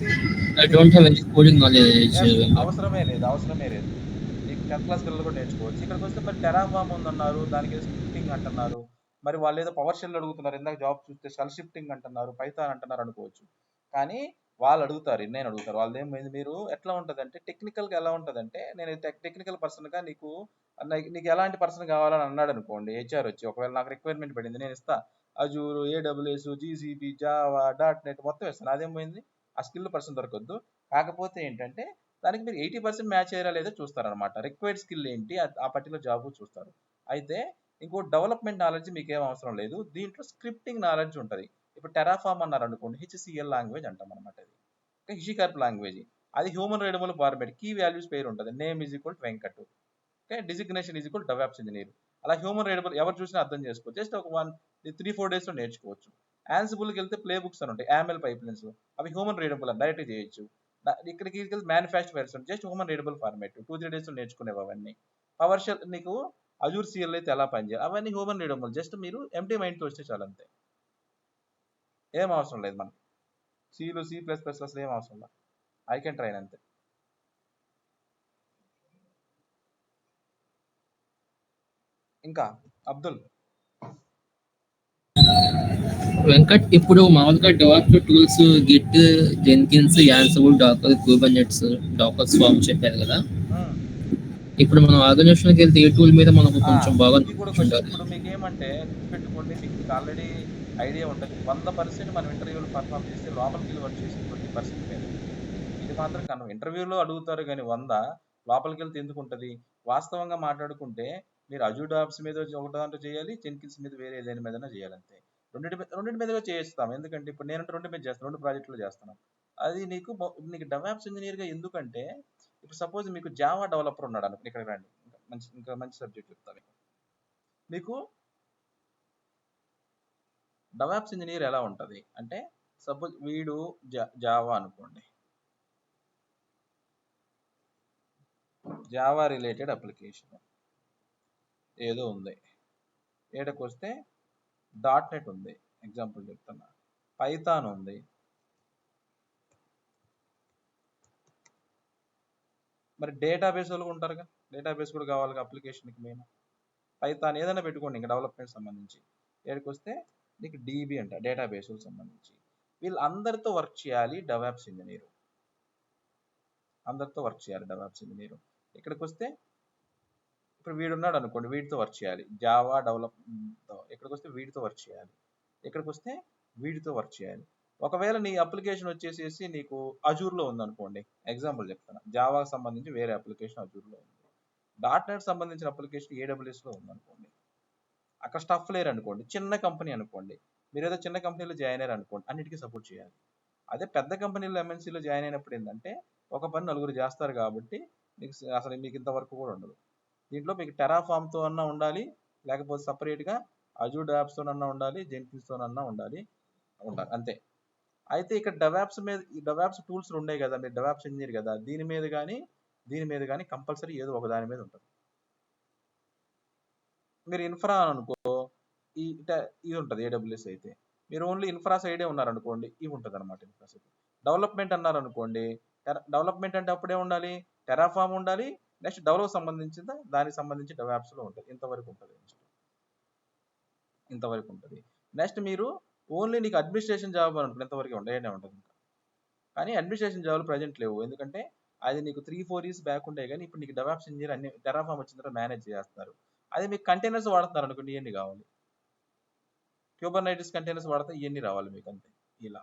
I don't have any coding knowledge Venkat. అవసరమే లేదు. మీకు 10th క్లాస్ పిల్లలు కూడా నేర్చుకోవచ్చు. ఇక్కడికి వస్తే మరి టెరాఫామ్ ఉందన్నారు, దానికి స్క్రిప్టింగ్ అంటున్నారు, మరి వాళ్ళు ఏదో పవర్ షెల్ అడుగుతున్నారు, ఇందాక జాబ్ చూస్తే షెల్ షిఫ్టింగ్ అంటున్నారు, పైథాన్ అంటున్నారు అనుకోవచ్చు. కానీ వాళ్ళు అడుగుతారు, నేను అడుగుతారు. వాళ్ళు ఏమైంది, మీరు ఎట్లా ఉంటుందంటే టెక్నికల్గా ఎలా ఉంటుందంటే, నేను టెక్నికల్ పర్సన్గా నీకు ఎలాంటి పర్సన్ కావాలని అన్నాడు అనుకోండి, హెచ్ఆర్ వచ్చి ఒకవేళ నాకు రిక్వైర్మెంట్ పడింది, నేను ఇస్తా Azure, AWS, GCB, Java, .NET మొత్తం ఇస్తాను. అదేమైంది, ఆ స్కిల్ పర్సన్ దొరకద్దు. కాకపోతే ఏంటంటే దానికి మీరు 80% మ్యాచ్ అయ్యారా లేదో చూస్తారనమాట. రిక్వైర్డ్ స్కిల్ ఏంటి ఆ పర్టికులర్ జాబ్ చూస్తారు. అయితే ఇంకో డెవలప్మెంట్ నాలెడ్జ్ మీకు ఏం అవసరం లేదు, దీంట్లో స్క్రిప్టింగ్ నాలెడ్జ్ ఉంటుంది. ఇప్పుడు టెరాఫామ్ అన్నారు అనుకోండి, HCL లాంగ్వేజ్ అంటాం అనమాట. అది హిషికార్ప్ లాంగ్వేజ్, అది human readable format, key values పేరు ఉంటుంది, name is equal Venkat, okay, designation is equal DevOps engineer. అలా హ్యూమన్ రీడబుల్ ఎవరు చూసినా అర్థం చేసుకోవచ్చు. జస్ట్ ఒక 3-4 days లో నేర్చుకోవచ్చు. యాన్సిబుల్కి వెళ్తే ప్లే బుక్స్ అని ఉంటాయి, యామెల్ పైప్లైన్స్, అవి హ్యూమన్ రీడబుల్ అని డైరెక్ట్ చేయొచ్చు. ఇక్కడికి manufacture version just human readable format 2-3 days లో నేర్చుకునేవి అవన్నీ. పవర్ షెల్ నీకు అజూర్ సిఎల్ అయితే ఎలా పనిచేయాలి అవన్నీ హ్యూమన్ రీడబుల్, జస్ట్ మీరు ఎంటీ మైండ్తో వస్తే చాలు అంతే, ఏం అవసరం లేదు మనకి. C++ అసలు ఏం అవసరం లేదు, ఐ కెన్ ట్రైన్ అంతే. ఇంకా అబ్దుల్, వెంకట్, ఇప్పుడు మామూలుగా DevOps tools Git, Jenkins, Ansible, Docker, Kubernetes, Docker Swarm చెప్పారు కదా. ఇప్పుడు మనం ఆర్గనైజేషన్కి వెళ్తే ఏ టూల్ మీద మనకు కొంచెం బాగా ఇప్పుడు మీకు ఏమంటే గుర్తుపెట్టుకోండి, మీకు ఆల్రెడీ ఐడియా ఉంటుంది, 100% మనం ఇంటర్వ్యూలు పర్ఫామ్ చేస్తే లోపలికి వెళ్ళి వర్క్ చేసి 20% మీద. ఇది మాత్రం కనుక ఇంటర్వ్యూలో అడుగుతారు కానీ 100 లోపలికి వెళ్తే ఎందుకు ఉంటుంది. వాస్తవంగా మాట్లాడుకుంటే మీరు అజూర్ డాబ్స్ మీద ఒక దాంట్లో చేయాలి, జెన్కిన్స్ మీద వేరే దేని మీదైనా చేయాలంతే. రెండింటి మీదగా చేస్తాం, ఎందుకంటే ఇప్పుడు నేను 2 మీద చేస్తాను, 2 ప్రాజెక్టులు చేస్తున్నాను. అది నీకు డెవాప్స్ ఇంజనీర్గా ఎందుకంటే, ఇప్పుడు సపోజ్ మీకు జావా డెవలపర్ ఉన్నాడు అనుకో, ఇక్కడ రండి, ఇంకా మంచి సబ్జెక్ట్ చెప్తాను మీకు. డెవాప్స్ ఇంజనీర్ ఎలా ఉంటుంది అంటే, సపోజ్ వీడు జావా అనుకోండి, జావా రిలేటెడ్ అప్లికేషన్ ఏదో ఉంది, ఏడకు వస్తే .NET ఉంది, ఎగ్జాంపుల్ చెప్తున్నా, పైథాన్ ఉంది, మరి డేటాబేస్ వాళ్ళు ఉంటారుగా, డేటాబేస్ కూడా కావాలి అప్లికేషన్కి మెయిన్. పైథాన్ ఏదైనా పెట్టుకోండి ఇంకా డెవలప్మెంట్ సంబంధించి, ఏడకి వస్తే నీకు డీబీ అంట, డేటాబేస్ సంబంధించి. వీళ్ళందరితో వర్క్ చేయాలి డెవాప్స్ ఇంజనీర్. అందరితో వర్క్ చేయాలి డెవలప్స్ ఇంజనీర్. ఇక్కడికి వస్తే ఇప్పుడు వీడున్నాడు అనుకోండి, వీడితో వర్క్ చేయాలి. జావా డెవలప్ ఇక్కడికి వస్తే వీడితో వర్క్ చేయాలి. ఇక్కడికి వస్తే వీడితో వర్క్ చేయాలి. ఒకవేళ నీ అప్లికేషన్ వచ్చేసేసి నీకు అజూర్లో ఉందనుకోండి, ఎగ్జాంపుల్ చెప్తాను, జావాకి సంబంధించి వేరే అప్లికేషన్ అజూర్లో ఉంది, .NET సంబంధించిన అప్లికేషన్ AWSలో ఉందనుకోండి, అక్కడ స్టఫ్ లేరు అనుకోండి, చిన్న కంపెనీ అనుకోండి, మీరు ఏదో చిన్న కంపెనీలో జాయిన్ అయ్యారు అనుకోండి, అన్నిటికీ సపోర్ట్ చేయాలి. అదే పెద్ద కంపెనీలో MNCలో జాయిన్ అయినప్పుడు ఏంటంటే ఒక పని నలుగురు చేస్తారు కాబట్టి అసలు మీకు ఇంతవరకు కూడా ఉండదు. దీంట్లో మీకు టెరాఫామ్తో అన్నా ఉండాలి, లేకపోతే సపరేట్గా అజూర్ డెవాప్స్తో అన్నా ఉండాలి, జెన్కిన్స్తో అన్నా ఉండాలి అంతే. అయితే ఇక్కడ డెవాప్స్ మీద ఈ డెవాప్స్ టూల్స్ ఉన్నాయి కదా, మీరు డెవాప్స్ ఇంజనీర్ కదా, దీని మీద కానీ కంపల్సరీ ఏదో ఒక దాని మీద ఉంటుంది. మీరు ఇన్ఫ్రా అనుకో, ఇది ఉంటుంది AWS అయితే. మీరు ఓన్లీ ఇన్ఫ్రా సైడే ఉన్నారనుకోండి, ఇవి ఉంటుంది అనమాట ఇన్ఫ్రా సైడ్. డెవలప్మెంట్ అన్నారనుకోండి, డెవలప్మెంట్ అంటే అప్పుడే ఉండాలి, టెరాఫామ్ ఉండాలి, నెక్స్ట్ డెవలప్ సంబంధించిన దానికి సంబంధించి డెవాప్స్లో ఉంటుంది. ఇంతవరకు ఉంటుంది. నెక్స్ట్ మీరు ఓన్లీ నీకు అడ్మినిస్ట్రేషన్ జాబ్ అనుకుంటే ఇంతవరకు ఉండేనే ఉంటుంది. కానీ అడ్మినిస్ట్రేషన్ జాబ్లు ప్రజెంట్ లేవు, ఎందుకంటే అది నీకు 3-4 years బ్యాక్ ఉండే. కానీ ఇప్పుడు నీకు డెవాప్స్ ఇంజనీర్ అన్ని టెరాఫామ్ వచ్చిన తర్వాత మేనేజ్ చేస్తారు. అదే మీకు కంటైనర్స్ వాడుతున్నారు అనుకోండి, ఇవన్నీ కావాలి, క్యూబర్నైటిస్ కంటైనర్స్ వాడితే ఇవన్నీ రావాలి మీకు, అంతే. ఇలా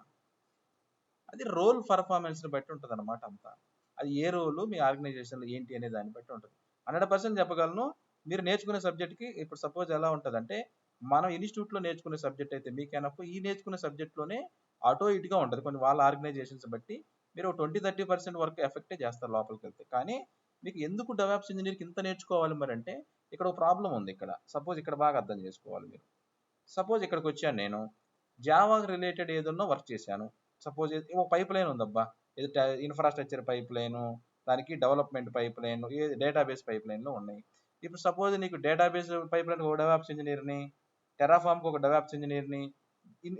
అది రోల్ పర్ఫార్మెన్స్ని బట్టి ఉంటుంది అనమాట అంతా. అది ఏ రోల్ మీ ఆర్గనైజేషన్లో ఏంటి అనే దాన్ని బట్టి ఉంటుంది. 100% చెప్పగలను. మీరు నేర్చుకునే సబ్జెక్ట్కి ఇప్పుడు సపోజ్ ఎలా ఉంటుందంటే, మనం ఇన్స్టిట్యూట్లో నేర్చుకునే సబ్జెక్ట్ అయితే మీకైనప్పుడు ఈ నేర్చుకునే సబ్జెక్ట్లోనే అటో ఇటుగా ఉంటుంది. కొన్ని వాళ్ళ ఆర్గనైజేషన్స్ బట్టి మీరు 20-30% వరకు ఎఫెక్టే చేస్తారు లోపలికి వెళ్తే. కానీ మీకు ఎందుకు డెవాప్స్ ఇంజనీర్కి ఇంత నేర్చుకోవాలి మరి అంటే, ఇక్కడ ఒక ప్రాబ్లం ఉంది. ఇక్కడ సపోజ్ ఇక్కడ బాగా అర్థం చేసుకోవాలి మీరు. సపోజ్ ఇక్కడికి వచ్చాను నేను, జావా రిలేటెడ్ ఏదన్నా వర్క్ చేశాను. సపోజ్ ఒక పైప్ లైన్ ఉందబ్బా, ఇది ఇన్ఫ్రాస్ట్రక్చర్ పైప్ లైను, దానికి development pipe line, database pipe లైన్లో ఉన్నాయి. ఇప్పుడు సపోజ్ నీకు డేటాబేస్ పైప్ లైన్ ఒక డెవాప్స్ ఇంజనీర్ని, టెరాఫామ్కి ఒక డెవాప్స్ ఇంజనీర్ని,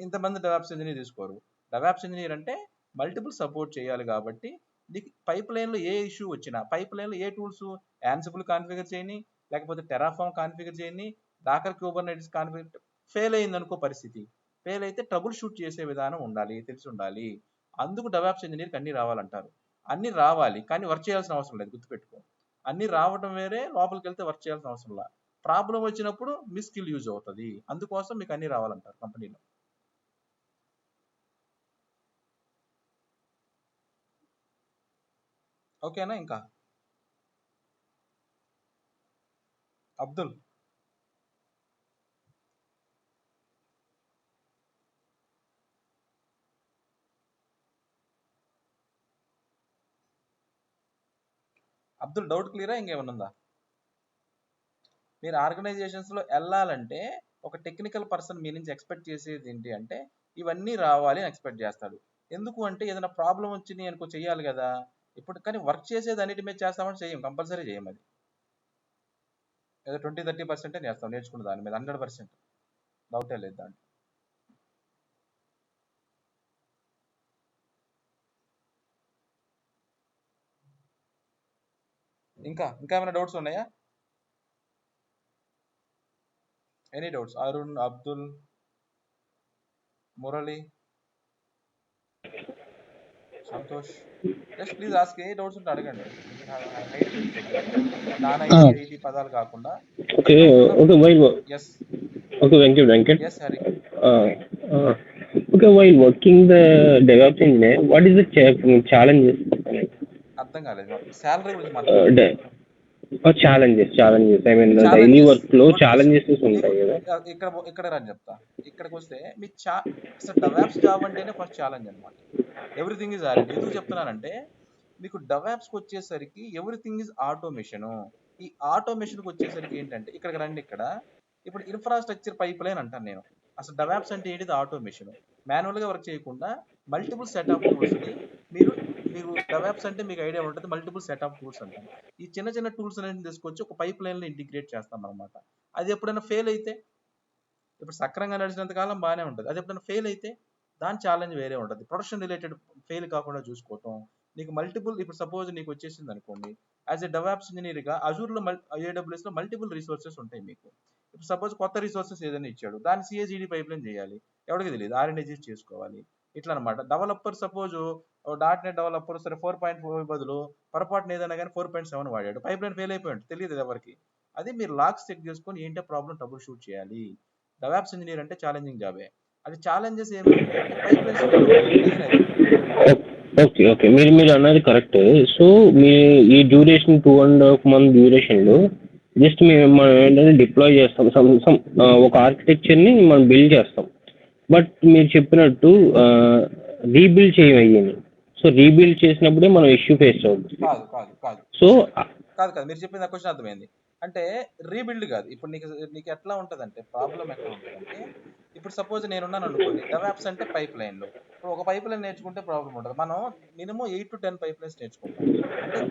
ఇంతమంది డెవాప్స్ ఇంజనీర్ తీసుకోరు. డెవాప్స్ ఇంజనీర్ అంటే మల్టిపుల్ సపోర్ట్ చేయాలి కాబట్టి నీకు పైప్ లైన్లో ఏ ఇష్యూ వచ్చినా, పైప్ లైన్లో ఏ టూల్స్, యాన్సిబుల్ కాన్ఫిగర్ చేయని, లేకపోతే టెరాఫామ్ కాన్ఫిగర్ చేయని, డాకర్ క్యూబర్నైటిస్ కాన్ఫిగర్, ఫెయిల్ అయిందనుకో పరిస్థితి, ఫెయిల్ అయితే ట్రబుల్ షూట్ చేసే విధానం ఉండాలి, తెలిసి ఉండాలి. అందుకు డెవాప్స్ ఇంజనీర్కి అన్నీ రావాలంటారు. అన్నీ రావాలి, కానీ వర్క్ చేయాల్సిన అవసరం లేదు, గుర్తుపెట్టుకో. అన్నీ రావడం వేరే, లోపలికి వెళ్తే వర్క్ చేయాల్సిన అవసరం లేదు. ప్రాబ్లం వచ్చినప్పుడు మీ స్కిల్ యూజ్ అవుతుంది, అందుకోసం మీకు అన్నీ రావాలంటారు కంపెనీలో. ఓకేనా? ఇంకా అబ్దుల్, డౌట్ క్లియరా? ఇంకేమైనా ఉందా? మీరు ఆర్గనైజేషన్స్లో వెళ్ళాలంటే ఒక టెక్నికల్ పర్సన్ మీ నుంచి ఎక్స్పెక్ట్ చేసేది ఏంటి అంటే, ఇవన్నీ రావాలి అని ఎక్స్పెక్ట్ చేస్తాడు. ఎందుకు అంటే ఏదైనా ప్రాబ్లం వచ్చింది అనుకో, చెయ్యాలి కదా ఇప్పుడు. కానీ వర్క్ చేసేది అన్నిటి మీద చేస్తామని చేయం, కంపల్సరీ చేయం. అది ఏదో 20-30% చేస్తాం నేర్చుకున్న దాని మీద, 100% డౌటే లేదు దాంట్లో. ఇంకా ఏమైనా డౌట్స్ ఉన్నాయా? Any doubts? Arun, Abdul, Murali, Santosh, just please ask. ఏ డౌట్స్ ఉంటే అడగండి. నాన్ ఐటీ పదాలు కాకుండా. Okay while yes okay Venkat yes Hari. Okay, while working the DevOps engineer, what is the challenges? అర్థం కాలేదు. శాలరీ గురించి మాట్లాడుతున్నాం. Challenges I mean daily work లో ఛాలెంజెస్ ఉంటాయి కదా. ఇక్కడ రాని చెప్తా. ఇక్కడికి వస్తే మీ అసలు డెవాప్స్ జాబ్ అంటేనే ఫస్ట్ ఛాలెంజ్ అనమాట. Everything is RMD. ఎందుకు చెప్తున్నానంటే, మీకు డెవాప్స్కి వచ్చేసరికి ఎవ్రీథింగ్ ఈజ్ ఆటోమేషన్. ఈ ఆటోమేషన్కి వచ్చేసరికి ఏంటంటే, ఇక్కడికి రండి. ఇక్కడ ఇప్పుడు ఇన్ఫ్రాస్ట్రక్చర్ పైప్ లైన్ అంటాను నేను. అసలు డెవాప్స్ అంటే ఏంటిది? ఆటోమేషన్. మాన్యువల్గా వర్క్ చేయకుండా మల్టిపుల్ సెట్ ఆఫ్ టూల్స్ని మీకు డెవాప్స్ అంటే మీకు ఐడియా ఉంటుంది, మల్టిపుల్ సెట్ ఆఫ్ టూల్స్ అంటాను. ఈ చిన్న టూల్స్ అనేది తీసుకొచ్చి ఒక పైప్ లైన్లో ఇంటిగ్రేట్ చేస్తాం అనమాట. అది ఎప్పుడైనా ఫెయిల్ అయితే, ఇప్పుడు సక్రంగా నడిచినంత కాలం బాగానే ఉంటుంది, అది ఎప్పుడైనా ఫెయిల్ అయితే దాని ఛాలెంజ్ వేరే ఉంటుంది. ప్రొడక్షన్ రిలేటెడ్ ఫెయిల్ కాకుండా చూసుకోవటం. నీకు మల్టిపుల్, ఇప్పుడు సపోజ్ నీకు వచ్చేసింది అనుకోండి, యాజ్ ఎ డెవాప్స్ ఇంజనీర్గా అజూర్లో AWSలో మల్టిపుల్ రిసోర్సెస్ ఉంటాయి మీకు. ఇప్పుడు సపోజ్ కొత్త రిసోర్సెస్ ఏదైనా ఇచ్చాడు, దాన్ని CI/CD పైప్ లైన్ చేయాలి, ఎవరికి తెలియదు, R&D చేసుకోవాలి. ఇట్లా అనమాట. Developer suppose dot net developer సరే 4.4 బదులు పొరపాటున ఏదైనా కానీ 4.7 వాడాడు, పైప్ లైన్ ఫెయిల్ అయిపోయాడు, తెలియదు ఎవరికి. అది మీరు లాగ్స్ చెక్ చేసుకొని ఏంటో ప్రాబ్లం ట్రబుల్ షూట్ చేయాలి. డెవాప్స్ ఇంజనీర్ అంటే ఛాలెంజింగ్ జాబే. అది ఛాలెంజెస్ ఏమైనా ఉంటాయంటే పైప్ లైన్స్ మెయిన్ అది. ఓకే ఓకే మీరు అన్నది కరెక్ట్. సో మీ ఈ డ్యూరేషన్ 2.5 month డ్యూరేషన్లో జస్ట్ మనం ఏంటంటే డిప్లాయ్ చేస్తాం, ఒక ఆర్కిటెక్చర్ని మనం బిల్డ్ చేస్తాం. బట్ మీరు చెప్పినట్టు రీబిల్డ్ చేయమయ్యింది. సో రీబిల్డ్ చేసినప్పుడే మనం ఇష్యూ ఫేస్ అవుతుంది. కాదు కాదు కాదు సో కాదు కాదు మీరు చెప్పింది క్వశ్చన్ అర్థమైంది. అంటే రీబిల్డ్ కాదు. ఇప్పుడు నీకు ఎట్లా ఉంటుందంటే ప్రాబ్లం ఎట్లా ఉంటుందంటే, ఇప్పుడు సపోజ్ నేనున్నాను అనుకోండి, డెవాప్స్ అంటే పైప్ లైన్లో. ఇప్పుడు ఒక పైప్ లైన్ నేర్చుకుంటే ప్రాబ్లం ఉంటుంది. మనం మినిమం 8 to 10 పైప్ లైన్స్ నేర్చుకుంటాం. అంటే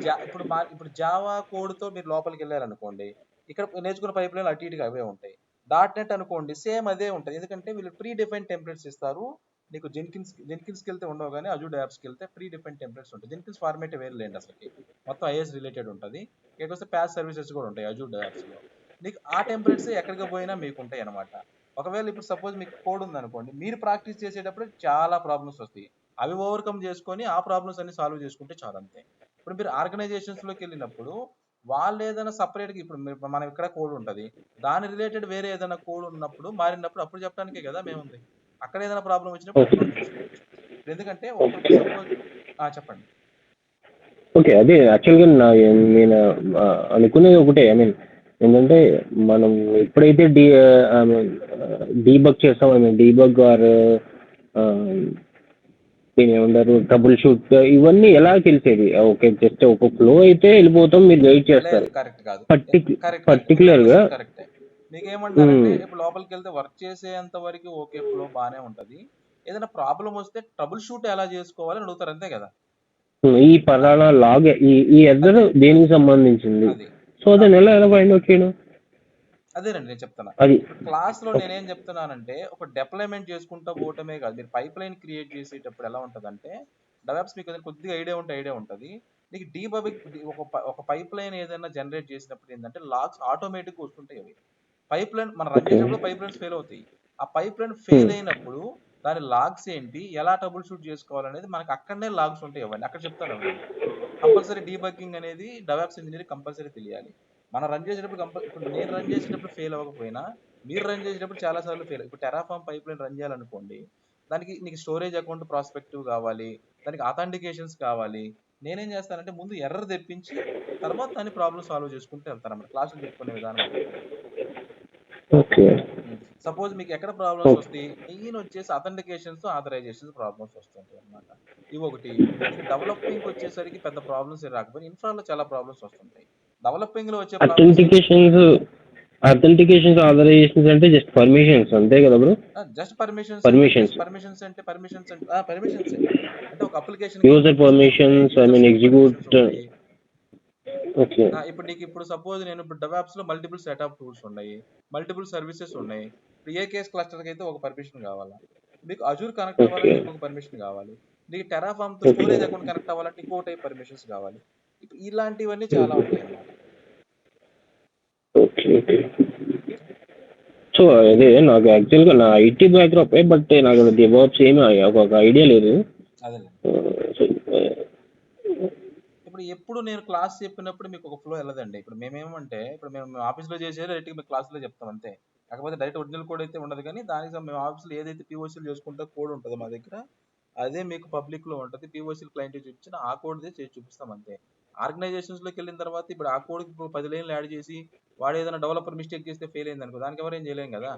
ఇప్పుడు జావా కోడ్తో మీరు లోపలికి వెళ్ళారనుకోండి, ఇక్కడ నేర్చుకున్న పైప్ లైన్ అటు ఇటుగా అవే ఉంటాయి. డాట్ నెట్ అనుకోండి సేమ్ అదే ఉంటుంది. ఎందుకంటే వీళ్ళు ప్రీ డిఫైన్ టెంప్లెట్స్ ఇస్తారు. నీకు జెన్కిన్స్కి వెళ్తే ఉండవు, కానీ అజూర్ డెవాప్స్కి వెళ్తే ప్రీ డిఫైన్ టెంప్లెట్స్ ఉంటాయి. జెన్కిన్స్ ఫార్మేట్ వేరే లేండి అసలుకి, మొత్తం ఐఎస్ రిలేటెడ్ ఉంటుంది. ఇక్కడికి ప్యాస్ సర్వీసెస్ కూడా ఉంటాయి అజూర్ డెవాప్స్లో. నీకు ఆ టెంప్లెట్స్ ఎక్కడికి పోయినా మీకు ఉంటాయి అనమాట. ఒకవేళ ఇప్పుడు సపోజ్ మీకు కోడ్ ఉందనుకోండి, మీరు ప్రాక్టీస్ చేసేటప్పుడు చాలా ప్రాబ్లమ్స్ వస్తాయి. అవి ఓవర్కమ్ చేసుకొని ఆ ప్రాబ్లమ్స్ అన్ని సాల్వ్ చేసుకుంటే చాలా అంతే. ఇప్పుడు మీరు ఆర్గనైజేషన్స్లోకి వెళ్ళినప్పుడు వాళ్ళు ఏదైనా సపరేట్గా, ఇప్పుడు మనం ఇక్కడ కోడ్ ఉంటుంది, దాని రిలేటెడ్ వేరే ఏదైనా కోడ్ ఉన్నప్పుడు మారినప్పుడు అప్పుడు చెప్పడానికే కదా మేము ఉంది. అక్కడ ఏదైనా ప్రాబ్లం వచ్చినప్పుడు అప్లోడ్ చేసుకోవచ్చు. ఎందుకంటే సపోజ్ చెప్పండి. ఓకే, అదే యాక్చువల్గా నేను అనుకునేది ఒకటే. ఐ మీన్ ఏంటంటే మనం ఎప్పుడైతే డీబగ్ చేస్తాం, ఐ మీన్ డీబగ్ ఆర్ దీని ఏమంటారు ట్రబుల్ షూట్, ఇవన్నీ ఎలా తెలిసేది? ఓకే, జస్ట్ ఒక ఫ్లో అయితే వెళ్ళిపోతాం, మీరు గైడ్ చేస్తారు. కరెక్ట్ కాదు, పర్టికులర్గా కరెక్టే. మీకు ఏమంటారంటే ఇప్పుడు లోపలికి వెళ్తే వర్క్ చేసేంత వరకు ఓకే ఫ్లో బాగానే ఉంటది. ఏదైనా ప్రాబ్లం వస్తే ట్రబుల్ షూట్ ఎలా చేసుకోవాలని అడుగుతారు, అంతే కదా. ఈ పలానా లాగ్ ఈ ఎర్రర్ దేనికి సంబంధించింది, సో దాన్ని ఎలా ఫైండ్ అవుట్ చేయడం? అదేనండి నేను చెప్తున్నా. అది క్లాస్ లో నేనేం చెప్తున్నానంటే, ఒక డిప్లాయ్మెంట్ చేసుకుంటూ పోవటమే కాదు, మీరు పైప్ లైన్ క్రియేట్ చేసేటప్పుడు ఎలా ఉంటుందంటే, డెవాప్స్ మీకు కొద్దిగా ఐడియా ఉంటుంది. నీకు ఒక పైప్ లైన్ ఏదైనా జనరేట్ చేసినప్పుడు ఏంటంటే లాగ్స్ ఆటోమేటిక్గా వస్తుంటాయి. అవి పైప్ లైన్ మనం రన్ చేసినప్పుడు పైప్ లైన్స్ ఫెయిల్ అవుతాయి. ఆ పైప్ లైన్ ఫెయిల్ అయినప్పుడు దాని లాగ్స్ ఏంటి, ఎలా ట్రబుల్ షూట్ చేసుకోవాలనేది మనకు అక్కడనే లాగ్స్ ఉంటాయి. అవన్నీ అక్కడ చెప్తాను. కంపల్సరీ డీబగ్గింగ్ అనేది డెవాప్స్ ఇంజనీర్ కంపల్సరీ తెలియాలి. మనం రన్ చేసేటప్పుడు ఇప్పుడు నేను రన్ చేసేటప్పుడు ఫెయిల్ అవ్వకపోయినా మీరు రన్ చేసేటప్పుడు చాలా సార్లు ఫెయిల్. ఇప్పుడు టెరాఫామ్ పైప్ లైన్ రన్ చేయాలనుకోండి, దానికి నీకు స్టోరేజ్ అకౌంట్ ప్రాస్పెక్టివ్ కావాలి, దానికి అథెంటికేషన్స్ కావాలి. నేనేం చేస్తానంటే ముందు ఎర్రర్ తెప్పించి తర్వాత దాన్ని ప్రాబ్లమ్ సాల్వ్ చేసుకుంటూ వెళ్తాను అన్నమాట. క్లాసులు చెప్పుకునే విధానం. సపోజ్ మీకు ఎక్కడ ప్రాబ్లమ్స్ వస్తాయి, మెయిన్ వచ్చేసి అథెంటికేషన్స్ ఆథరైజేషన్స్ ప్రాబ్లమ్స్ వస్తుంటాయి అనమాట. ఇవి ఒకటి. మీకు డెవలపింగ్ వచ్చేసరికి పెద్ద ప్రాబ్లమ్స్ రాకపోయినా ఇన్ఫ్రాలో చాలా ప్రాబ్లమ్స్ వస్తుంటాయి. డెవలపింగ్ లో వచ్చే అథెంటికేషన్స్ ఆథరైజేషన్స్ అంటే జస్ట్ పర్మిషన్స్ అంతే కదా బ్రో? జస్ట్ పర్మిషన్స్ అంటే ఒక application user permissions, I mean execute. Okay, ఇప్పుడు సపోజ్ నేను ఇప్పుడు డెవాప్స్ లో మల్టిపుల్ సెట్ ఆఫ్ టూల్స్ ఉన్నాయి, మల్టిపుల్ సర్వీసెస్ ఉన్నాయి. ఇప్పుడు ఏ కేస్ క్లస్టర్ అయితే ఒక పర్మిషన్ కావాలా, మీకు అజూర్ కనెక్ట్ అవ్వాలంటే ఇంకొక పర్మిషన్ కావాలి, మీకు టెరాఫామ్ తో స్టోరేజ్ అకౌంట్ కనెక్ట్ అవ్వాలంటే ఇంకో టైప్ పర్మిషన్స్ కావాలి. ఇలాంటివన్నీ చాలా ఉంటాయి అన్నమాట. సో అదే నాకు యాక్చువల్గా నా ఐటీ బ్యాక్గ్రౌండ్, బట్ నాకు డెవాప్స్ ఏమీ ఒక ఐడియా లేదు. ఇప్పుడు ఎప్పుడు నేను క్లాస్ చెప్పినప్పుడు మీకు ఒక ఫ్లో వెళ్ళదండి. ఇప్పుడు మేమేమంటే ఇప్పుడు మేము ఆఫీస్లో చేసేది డైరెక్ట్గా మీకు క్లాస్లో చెప్తాం అంతే. కాకపోతే డైరెక్ట్ ఒరిజినల్ కోడ్ అయితే ఉండదు, కానీ దానికి మేము ఆఫీస్లో ఏదైతే పీఓసీలు చేసుకుంటే కోడ్ ఉంటుందో మా దగ్గర, అదే మీకు పబ్లిక్లో ఉంటుంది. పీఓసీలు క్లయింట్ చూపించిన ఆ కోడ్దే చేసి చూపిస్తాం అంతే. ఆర్గనైజేషన్స్లోకి వెళ్ళిన తర్వాత ఇప్పుడు ఆ కోడ్కి ఇప్పుడు 10 లైన్లు యాడ్ చేసి వాడు ఏదైనా డెవలపర్ మిస్టేక్ చేస్తే ఫెయిల్ అయింది అనుకో, దానికి ఎవరేం చేయలేం కదా.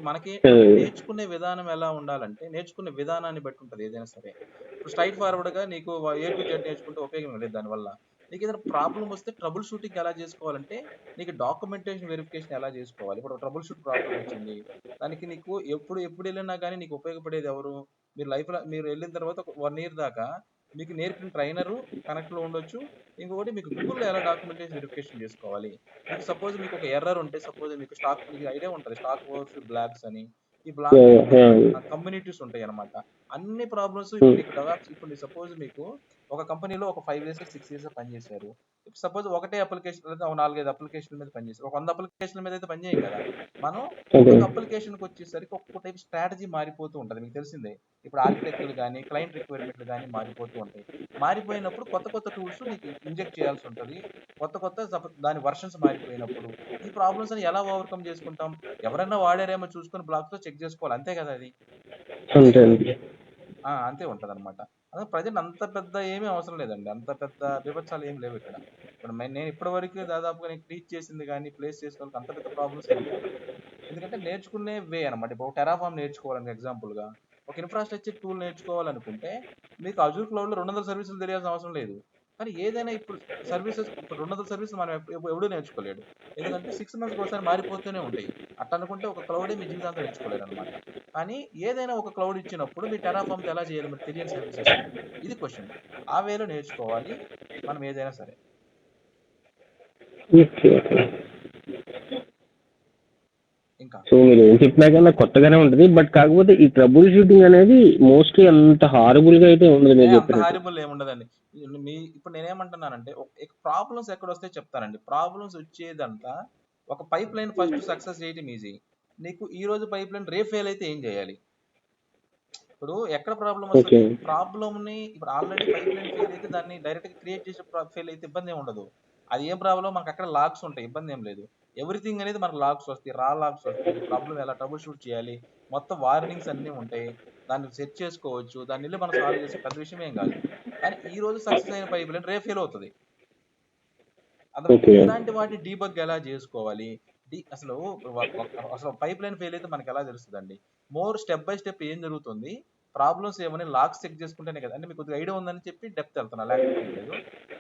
మనకి నేర్చుకునే విధానం ఎలా ఉండాలంటే, నేర్చుకునే విధానాన్ని బట్టి ఉంటుంది ఏదైనా సరే. ఇప్పుడు స్ట్రైట్ ఫార్వర్డ్గా నీకు A to Z నేర్చుకుంటే ఉపయోగం లేదు. దానివల్ల నీకు ఏదైనా ప్రాబ్లం వస్తే ట్రబుల్ షూటింగ్ ఎలా చేసుకోవాలంటే, నీకు డాక్యుమెంటేషన్ వెరిఫికేషన్ ఎలా చేసుకోవాలి. ఇప్పుడు ట్రబుల్ షూట్ ప్రాబ్లం వచ్చింది, దానికి నీకు ఎప్పుడు వెళ్ళినా కానీ నీకు ఉపయోగపడేది ఎవరు? మీరు లైఫ్లో మీరు వెళ్ళిన తర్వాత 1 year దాకా మీకు నేర్పిన ట్రైనరు కనెక్ట్లో ఉండొచ్చు. ఇంకొకటి మీకు గూగుల్లో ఎలా డాక్యుమెంటేషన్ వెరిఫికేషన్ చేసుకోవాలి. మీకు సపోజ్ మీకు ఒక ఎర్రర్ ఉంటే, సపోజ్ మీకు మీకు ఐడియా ఉంటుంది స్టాక్ ఓవర్ఫ్లో బ్లాగ్స్ అని, ఈ బ్లాగ్ కమ్యూనిటీస్ ఉంటాయి అనమాట. అన్ని ప్రాబ్లమ్స్ ఇప్పుడు నీకు డెవాప్స్ ఇప్పుడు సపోజ్ మీకు ఒక కంపెనీలో ఒక 5 ఇయర్స్ 6 ఇయర్స్ పనిచేశారు. ఇప్పుడు సపోజ్ ఒకటే అప్లికేషన్ లేదా ఒక 4, 5 అప్లికేషన్ల మీద పనిచేశారు. ఒక 100 అప్లికేషన్ల మీద అయితే పనిచేయం కదా. మనం ఓకే. ఒక్కొక్క అప్లికేషన్కి వచ్చేసరికి ఒక్కొక్క టైప్ స్ట్రాటజీ మారిపోతూ ఉంటుంది. మీకు తెలిసిందే. ఇప్పుడు ఆర్కిటెక్చర్ కానీ క్లయింట్ రిక్వైర్మెంట్లు కానీ మారిపోతూ ఉంటాయి. మారిపోయినప్పుడు కొత్త కొత్త టూల్స్ నీకు ఇంజెక్ట్ చేయాల్సి ఉంటుంది. కొత్త కొత్త దాని వర్షన్స్ మారిపోయినప్పుడు ఈ ప్రాబ్లమ్స్ అని ఎలా ఓవర్కమ్ చేసుకుంటాం? ఎవరైనా వాడారేమో చూసుకొని బ్లాగ్స్లో చెక్ చేసుకోవాలి, అంతే కదా అది. అంతే అంతే. అంతే ఉంటది అనమాట. అదే ప్రజెంట్ అంత పెద్ద ఏమీ అవసరం లేదండి. అంత పెద్ద బీభత్సాలు ఏమి లేవు ఇక్కడ. ఇప్పుడు నేను ఇప్పటి వరకు దాదాపుగా నేను టీచ్ చేసింది కానీ ప్లేస్ చేసిన వాళ్ళకి అంత పెద్ద ప్రాబ్లమ్స్ ఏమి లేవు. ఎందుకంటే నేర్చుకునే వే అనమాట. ఇప్పుడు టెరాఫామ్ నేర్చుకోవాలని ఎగ్జాంపుల్గా ఒక ఇన్ఫ్రాస్ట్రక్చర్ టూల్ నేర్చుకోవాలనుకుంటే మీకు అజూర్ క్లౌడ్లో 200 సర్వీసులు తెలియాల్సిన అవసరం లేదు. కానీ ఏదైనా ఇప్పుడు సర్వీసెస్ ఇప్పుడు 200 సర్వీసులు మనం ఎవడూ నేర్చుకోలేడు. ఎందుకంటే 6 మంత్స్కి ఒకసారి మారిపోతూనే ఉంటాయి. అట్లా అనుకుంటే ఒక క్లౌడే మీ జీవితాంతం నేర్చుకోలేరు అనమాట. కానీ ఏదైనా ఒక క్లౌడ్ ఇచ్చినప్పుడు మీ టెరాఫామ్తో ఎలా చేయాలి, మరి తెలియని సర్వీసెస్ ఇది క్వశ్చన్. ఆ వేలో నేర్చుకోవాలి మనం ఏదైనా సరే. Okay okay. ఇంకా సో మీరు ఏం చెప్పినా కానీ నాకు కొత్తగానే ఉంటుంది. బట్ కాకపోతే ఈ ట్రబుల్ షూటింగ్ అనేది మోస్ట్లీ అంత హారబుల్ గా అయితే ఉండదు మీరు అంత చెప్పినట్టు. హారిబుల్ ఏముండదండి. ఇప్పుడు నేనేమంటున్నానంటే ప్రాబ్లమ్స్ ఎక్కడ వస్తే చెప్తానండి. ప్రాబ్లమ్స్ వచ్చేదంతా ఒక పైప్ లైన్ ఫస్ట్ సక్సెస్ చేయడం ఈజీ. నీకు ఈ రోజు పైప్ లైన్ రేపు ఫెయిల్ అయితే ఏం చేయాలి? ఇప్పుడు ఎక్కడ ప్రాబ్లం వస్తుంది? ప్రాబ్లమ్ని ఇప్పుడు ఆల్రెడీ పైప్ లైన్ ఫెయిల్ అయితే దాన్ని డైరెక్ట్గా క్రియేట్ చేసి ఫెయిల్ అయితే ఇబ్బంది ఏమి ఉండదు. అది ఏం ప్రాబ్లం, మనకు అక్కడ లాగ్స్ ఉంటాయి, ఇబ్బంది ఏం లేదు. ఎవ్రీథింగ్ అనేది మనకు లాగ్స్ వస్తాయి, రా లాగ్స్ వస్తాయి. ప్రాబ్లం ఎలా ట్రబుల్ షూట్ చేయాలి, మొత్తం వార్నింగ్స్ అన్నీ ఉంటాయి. దాన్ని సెట్ చేసుకోవచ్చు, దాన్ని వెళ్ళి మనం సాల్వ్ చేసే పెద్ద విషయం ఏం కాదు. కానీ ఈ రోజు సక్సెస్ అయిన పైప్ లైన్ రేపు ఫెయిల్ అవుతుంది. ఇలాంటి వాటిని డీబగ్ ఎలా చేసుకోవాలి? అసలు అసలు పైప్ లైన్ ఫెయిల్ అయితే మనకి ఎలా తెలుస్తుందండి? మోర్ స్టెప్ బై స్టెప్ ఏం జరుగుతుంది, ప్రాబ్లమ్స్ ఏమని లాగ్స్ చెక్ చేసుకుంటేనే కదా. అంటే మీకు కొద్దిగా ఐడియా ఉందని చెప్పి డెప్త్ వెళ్తున్నా, లేకపోతే ఏం లేదు.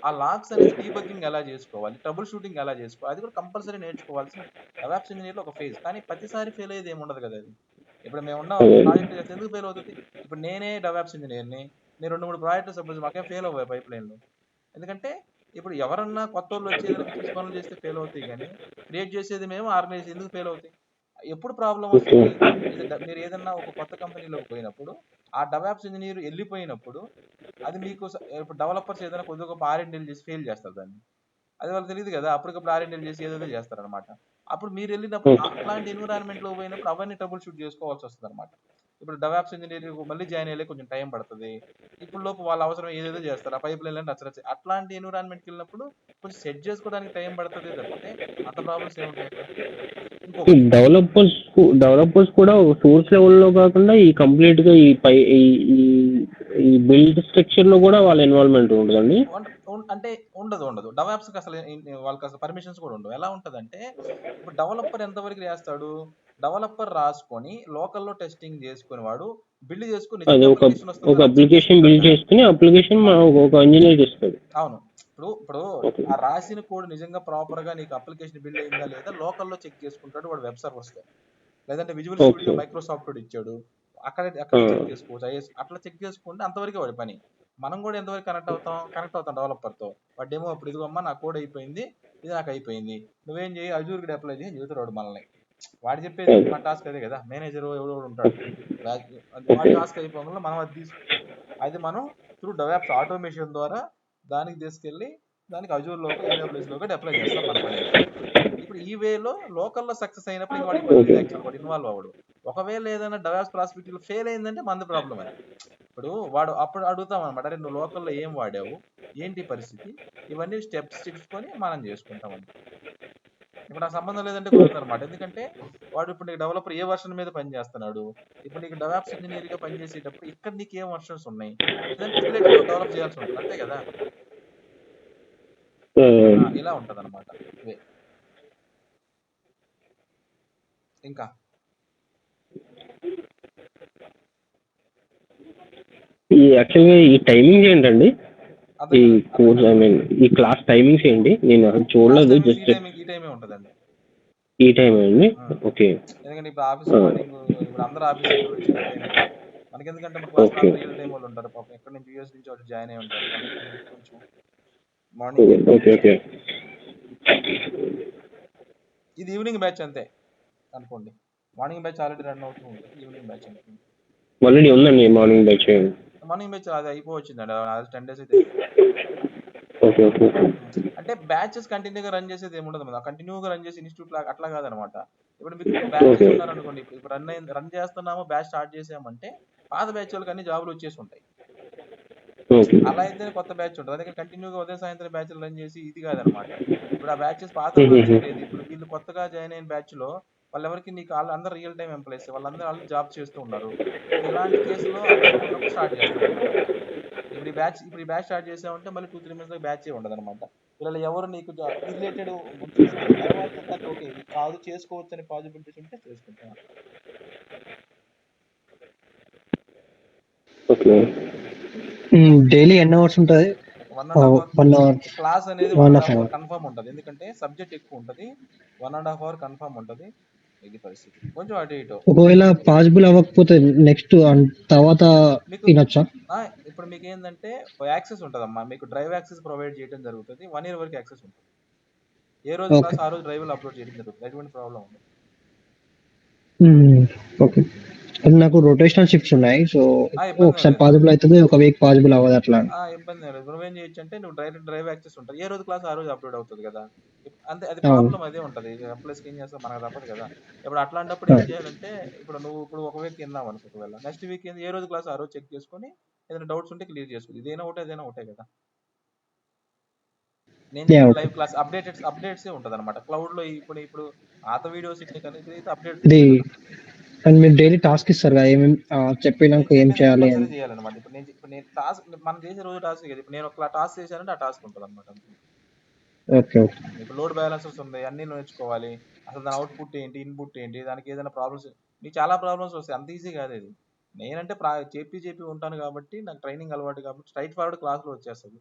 ఆ లాగ్స్ అనేది డీబగ్గింగ్ ఎలా చేసుకోవాలి, ట్రబుల్ షూటింగ్ ఎలా చేసుకోవాలి, అది కూడా కంపల్సరీ నేర్చుకోవాల్సిన డెవలప్స్ ఇంజనీర్లో ఒక ఫేజ్. కానీ ప్రతిసారి ఫెయిల్ అయ్యేది ఏమి ఉండదు కదా అది. ఇప్పుడు మేము ఉన్న ప్రాజెక్ట్ చేస్తే ఎందుకు ఫెయిల్ అవుతుంది? ఇప్పుడు నేనే డెవలప్స్ ఇంజనీర్ని, నేను 2-3 ప్రాజెక్టులు సపోజ్ మాకేం ఫెయిల్ అవ్వాలి పైప్ లైన్లో. ఎందుకంటే ఇప్పుడు ఎవరన్నా కొత్త వాళ్ళు వచ్చి ఏదైనా పిచ్చి పనులు చేస్తే ఫెయిల్ అవుతాయి, కానీ క్రియేట్ చేసేది మేము ఆర్గనైజ్ ఎందుకు ఫెయిల్ అవుతాయి? ఎప్పుడు ప్రాబ్లం వస్తుంది? మీరు ఏదన్నా ఒక కొత్త కంపెనీలోకి పోయినప్పుడు ఆ డెవలప్స్ ఇంజనీర్ వెళ్ళిపోయినప్పుడు అది మీకు ఇప్పుడు డెవలపర్స్ ఏదైనా కొద్దిగా గొప్ప R&D చేసి ఫెయిల్ చేస్తారు దాన్ని. అది వాళ్ళకి తెలియదు కదా, అప్పటికప్పుడు R&D చేసి ఏదేదో చేస్తారనమాట. అప్పుడు మీరు వెళ్ళినప్పుడు అట్లాంటి ఎన్విరాన్మెంట్లో పోయినప్పుడు అవన్నీ ట్రబుల్ షూట్ చేసుకోవాల్సి వస్తుంది అనమాట. ఇప్పుడు డెవలప్స్ ఇంజనీర్ మళ్ళీ జాయిన్ అయ్యే కొంచెం టైం పడుతుంది. ఇప్పుడు లోపు వాళ్ళ అవసరం ఏదేదో చేస్తారు, ఆ పైప్ లైన్ రచ్చరచ్చ. అట్లాంటి ఎన్విరాన్మెంట్కి వెళ్ళినప్పుడు కొంచెం సెట్ చేసుకోవడానికి టైం పడుతుంది తప్పితే అంత ప్రాబ్లమ్స్ ఏముంటాయి అక్కడ. ఇంకొకటి డెవలపర్స్ కూడా సోర్స్ లెవెల్లో కాకుండా ఈ కంప్లీట్ గా ఈ బిల్డ్ స్ట్రక్చర్ లో కూడా వాళ్ళ ఇన్వాల్వ్మెంట్ ఉంటుందండి. అంటే ఉండదు. డెవలప్స్ కి అసలు వాళ్ళకి అసలు పర్మిషన్స్ కూడా ఉండవు. ఎలా ఉంటదంటే ఇప్పుడు డెవలపర్ ఎంతవరకు చేస్తాడు, డెవలపర్ రాసుకొని లోకల్లో టెస్టింగ్ చేసుకుని వాడు బిల్డ్ చేసుకుని ఒక అప్లికేషన్ బిల్డ్ చేసుకుని అప్లికేషన్ ఒక ఇంజనీర్ చేస్తాడు. అవును. ఇప్పుడు ఆ రాసిన కోడ్ నిజంగా ప్రాపర్ గా నీకు అప్లికేషన్ బిల్డ్ అయిందా లేదా లోకల్లో చెక్ చేసుకుంటాడు వాడు వెబ్ సర్వర్స్ లో. లేదంటే విజువల్ స్టూడియో మైక్రోసాఫ్ట్ ఇచ్చాడు, అక్కడ చెక్ చేసుకోవచ్చు. అట్లా చెక్ చేసుకుంటే అంతవరకు వాడి పని. మనం కూడా ఎంతవరకు కనెక్ట్ అవుతాం డెవలపర్ తో. వాడేమో ఇప్పుడు ఇదిగోమ్మా నా కోడ్ అయిపోయింది, ఇది నాకు అయిపోయింది, నువ్వేం చేయి అజూర్కి అప్లై చేసి చెబుతాడు వాడు మనల్ని. వాడు చెప్పేది మన టాస్క్ అదే కదా. మేనేజర్ ఎవడో ఉంటాడు, వాడి టాస్క్ అయిపోవడంలో మనం అది మనం త్రూ డెవలప్స్ ఆటోమేషన్ ద్వారా దానికి తీసుకెళ్ళి దానికి అజూర్లోకి AWS లోకి అప్లై చేస్తాం మన పని. ఇప్పుడు ఈ వేలో లోకల్లో సక్సెస్ అయినప్పుడు ఇంక వాడికి పని లేదు, యాక్చువల్ వాడు ఇన్వాల్వ్ అవ్వడు. ఒకవేళ ఏదైనా డెవలప్స్ ప్రాస్పెక్టివ్ ఫెయిల్ అయిందంటే మంది ప్రాబ్లం అది. ఇప్పుడు వాడు అప్పుడు అడుగుతాం అనమాట, అరే నువ్వు లోకల్లో ఏం వాడావు, ఏంటి పరిస్థితి, ఇవన్నీ స్టెప్స్ తీసుకొని మనం చేసుకుంటామని. ఇప్పుడు ఆ సంబంధం లేదంటే కుదరదు అనమాట. ఎందుకంటే వాడు ఇప్పుడు నీకు డెవలపర్ ఏ వర్షన్ మీద పని చేస్తున్నాడు, ఇప్పుడు నీకు డెవలప్స్ ఇంజనీర్ గా పనిచేసేటప్పుడు ఇక్కడ నీకు ఏం వర్షన్స్ ఉన్నాయి, డెవలప్ చేయాల్సి ఉంటుంది, అంతే కదా. ఇలా ఉంటది అనమాట. ఇంకా యాక్చువల్గా ఈ టైమింగ్స్ ఏంటండి, ఈ కోర్స్ ఈ క్లాస్ టైమింగ్స్ ఏంటి? నేను చూడలేదు, జస్ట్ ఈ టైమే ఉంటదండి. ఈ టైం అండి. ఓకే. ఎందుకంటే ఇప్పుడు ఆఫీస్ మార్నింగ్, ఇప్పుడు అందరూ ఆఫీస్ వచ్చే టైమే. మనకి ఎందుకంటే మన క్లాస్ రియల్ టైం వాళ్ళు ఉంటారు పాపం, ఎక్కడ నుంచి US నుంచి వాళ్ళు జాయిన్ అయి ఉంటారు. అందుకని కొంచెం మార్నింగ్. ఓకే. ఇది ఈవినింగ్ బ్యాచ్ అంతే అనుకోండి. మార్నింగ్ బ్యాచ్ ఆల్రెడీ రన్ అవుతూ ఉంటుంది, ఈవినింగ్ బ్యాచ్ అనుకోండి. ఆల్రెడీ ఉందండి మార్నింగ్ బ్యాచ్. మార్నింగ్ బ్యాచ్ అది అయిపోవచ్చిందండి, అది 10 days అయితే ఓకే ఓకే అంటే బ్యాచెస్ కంటిన్యూగా రన్ చేసేది ఏమి ఉండదు, కంటిన్యూగా రన్ చేసి ఇన్స్టిట్యూట్ లాగా అట్లా కాదనమాట. ఇప్పుడు మీకు బ్యాచెస్ ఓకే ఉన్నారనుకోండి, ఇప్పుడు రన్ చేస్తున్నాము, బ్యాచ్ స్టార్ట్ చేసామంటే పాత బ్యాచ్ వాళ్ళకి అన్ని జాబులు వచ్చేసి ఉంటాయి. ఓకే అలా అయితే కొత్త బ్యాచ్ ఉంటుంది, అందుకే కంటిన్యూగా ఉదయం సాయంత్రం బ్యాచ్లు రన్ చేసి ఇది కాదనమాట. ఇప్పుడు ఆ బ్యాచెస్ పాత బ్యాచెస్ లేదు, ఇప్పుడు వీళ్ళు కొత్తగా జాయిన్ అయిన బ్యాచ్ లో వాళ్ళెవరికి నీకు అందరూ రియల్ టైం ఎంప్లాయీస్, వాళ్ళందరూ వాళ్ళు జాబ్ చేస్తూ ఉన్నారు. ఇప్పుడు ఇలాంటి కేసులో అందరూ ఉన్నప్పుడు స్టార్ట్ చేస్తారనమాట. ఇప్పుడు ఈ బ్యాచ్ స్టార్ట్ చేసామంటే మళ్ళీ 2-3 మంత్స్ బ్యాచ్ ఉండదు అనమాట. వీళ్ళు ఎవరు నీకు రిలేటెడ్ ఉంచేసిన తర్వాత దాన్ని ఓకే ఇది కాదు చేసుకోవచ్చు అనే పాసిబిలిటీస్ ఉంటే చేసుకుంటా. ఓకే డైలీ ఎన్ని అవర్స్ ఉంటుంది? 1.5 అవర్ 1 అవర్, క్లాస్ అనేది 1.5 1.5 అవర్ అవర్. కన్ఫర్మ్ ఉంటుంది, ఎందుకంటే సబ్జెక్ట్ ఎక్కువ ఉంటుంది. 1.5 అవర్ కన్ఫర్మ్ ఉంటుంది. ఇది పరిస్థితి, కొంచెం అటు ఇటు. ఒకవేళ పాసిబుల్ అవ్వకపోతే నెక్స్ట్ తర్వాత మీకు వినొచ్చా? ఇప్పుడు మీకు ఏంటంటే యాక్సెస్ ఉంటుందమ్మా, మీకు డ్రైవ్ యాక్సెస్ ప్రొవైడ్ చేయడం జరుగుతుంది. 1 year వరకు యాక్సెస్ ఉంటుంది. ఏ రోజు ఓకే. క్లాస్ ఆ రోజు డ్రైవ్లో అప్లోడ్ చేయడం జరుగుతుంది, ఎటువంటి ప్రాబ్లం ఉండదు. ఓకే. నాకు రొటేషనల్ షిఫ్ట్స్ ఉన్నాయి, సో ఇబ్బంది ఒకసారి లేదు, పాసిబుల్ అవుతుంది, ఒక వీక్ పాసిబుల్ అవ్వదు అట్లా. ఇబ్బంది లేదు. నువ్వేం చేయొచ్చు అంటే నువ్వు డైరెక్ట్ డ్రైవ్ యాక్సెస్ ఉంటుంది, ఏ రోజు క్లాస్ ఆ రోజు అప్లోడ్ అవుతుంది కదా. అంతే, అది అవును. ప్రాబ్లం అదే ఉంటుంది. ఎంప్లాయీస్కి ఏం చేస్తాం, మనకు తప్పదు కదా. ఇప్పుడు అట్లాంటప్పుడు ఏం చేయాలంటే, ఇప్పుడు ఒక వీక్ విన్నాం అనుకో, ఒకవేళ నెక్స్ట్ వీక్ ఏ రోజు క్లాస్ ఆ రోజు చెక్ చేసుకొని ఏదైనా డౌట్స్ ఉంటే క్లియర్ చేసుకోవాలి. ఇదేనా ఒకటే కదా. నేను చెప్పిన ఓకే. లైవ్ క్లాస్ అప్డేట్సే ఉంటుంది అనమాట క్లౌడ్ లో. ఇప్పుడు పాత వీడియోస్ ఇట్టే కానీ ఇదైతే అప్డేట్స్ ఇది అండ్ మీరు డైలీ టాస్క్ ఇస్తారు కదా, ఏమేమి చెప్పినాక ఏం చెప్పింది చేయాలి కంపల్సరీ అని. చేయాలన్నమాట. ఇప్పుడు నేను టాస్క్ మనం చేసే రోజు టాస్క్ కదా. ఇప్పుడు నేను ఒక టాస్క్ చేశానంటే ఆ టాస్క్ ఉంటుంది అనమాట. Okay okay. ఇప్పుడు లోడ్ బ్యాలెన్సెస్ ఉన్నాయి, అన్ని నేర్చుకోవాలి. అసలు దాని అవుట్పుట్ ఏంటి, ఇన్పుట్ ఏంటి, దానికి ఏదైనా ప్రాబ్లమ్స్, మీకు చాలా ప్రాబ్లమ్స్ వస్తాయి. అంత ఈజీ కాదు ఇది. నేనంటే చెప్పి ఉంటాను కాబట్టి, నాకు ట్రైనింగ్ అలవాటు కాబట్టి స్ట్రైట్ ఫార్వర్డ్ క్లాస్లో వచ్చేస్తుంది.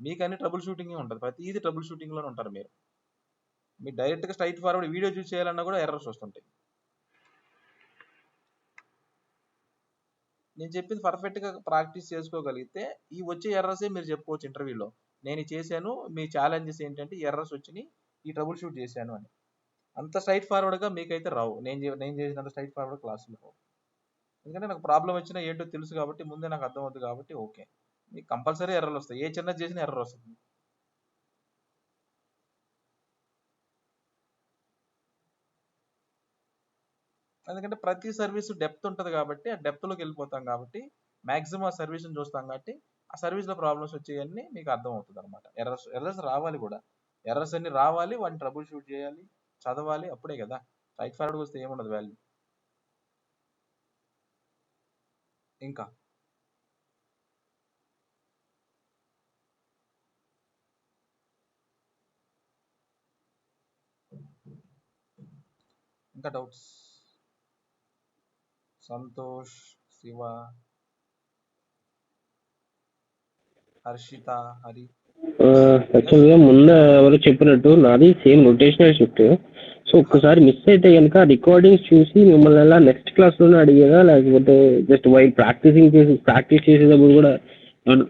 మీకు అన్ని ట్రబుల్ షూటింగ్ ఉంటుంది, ప్రతిదీ ట్రబుల్ షూటింగ్ లోనే ఉంటారు మీరు డైరెక్ట్ గా స్ట్రైట్ ఫార్వర్డ్ వీడియో చూసి చేయాలన్నా కూడా ఎర్రర్స్ వస్తుంటాయి. నేను చెప్పింది పర్ఫెక్ట్ గా ప్రాక్టీస్ చేసుకోగలిగితే ఈ వచ్చే ఎర్రర్సే మీరు చెప్పుకోవచ్చు ఇంటర్వ్యూలో, నేను చేశాను, మీ ఛాలెంజెస్ ఏంటంటే ఎర్రర్స్ వచ్చినాయి, ఈ ట్రబుల్ షూట్ చేశాను అని. అంత స్ట్రైట్ ఫార్వర్డ్ గా మీకైతే రావు, నేను చేసినంత స్ట్రైట్ ఫార్వర్డ్ క్లాసులు రావు. ఎందుకంటే నాకు ప్రాబ్లం వచ్చినా ఏంటో తెలుసు కాబట్టి, ముందే నాకు అర్థం అవుతుంది కాబట్టి ఓకే. మీకు కంపల్సరీ ఎర్రర్లు వస్తాయి, ఏ చిన్నది చేసినా ఎర్రర్ వస్తుంది. ఎందుకంటే ప్రతి సర్వీస్ డెప్త్ ఉంటుంది కాబట్టి, ఆ డెప్త్లోకి వెళ్ళిపోతాం కాబట్టి మాక్సిమం ఆ సర్వీస్ని చూస్తాం కాబట్టి, ఆ సర్వీస్లో ప్రాబ్లమ్స్ వచ్చేవన్నీ మీకు అర్థం అవుతుంది అనమాట. ఎర్రర్స్ రావాలి కూడా, ఎర్రర్స్ అన్ని రావాలి, వాటిని ట్రబుల్ షూట్ చేయాలి, చదవాలి, అప్పుడే కదా. స్ట్రైట్ ఫార్వర్డ్ వస్తే ఏముండదు వాల్యూ. ఇంకా డౌట్స్? సంతోష్, శివ, హర్షిత, హరి. యాక్చువల్గా ముందు ఎవరు చెప్పినట్టు నాది సేమ్ రొటేషనల్ షిఫ్ట్. సో ఒక్కసారి మిస్ అయితే కనుక రికార్డింగ్స్ చూసి మిమ్మల్ని ఎలా నెక్స్ట్ క్లాస్లోనే అడిగేదా, లేకపోతే జస్ట్ ప్రాక్టీస్ చేసేటప్పుడు కూడా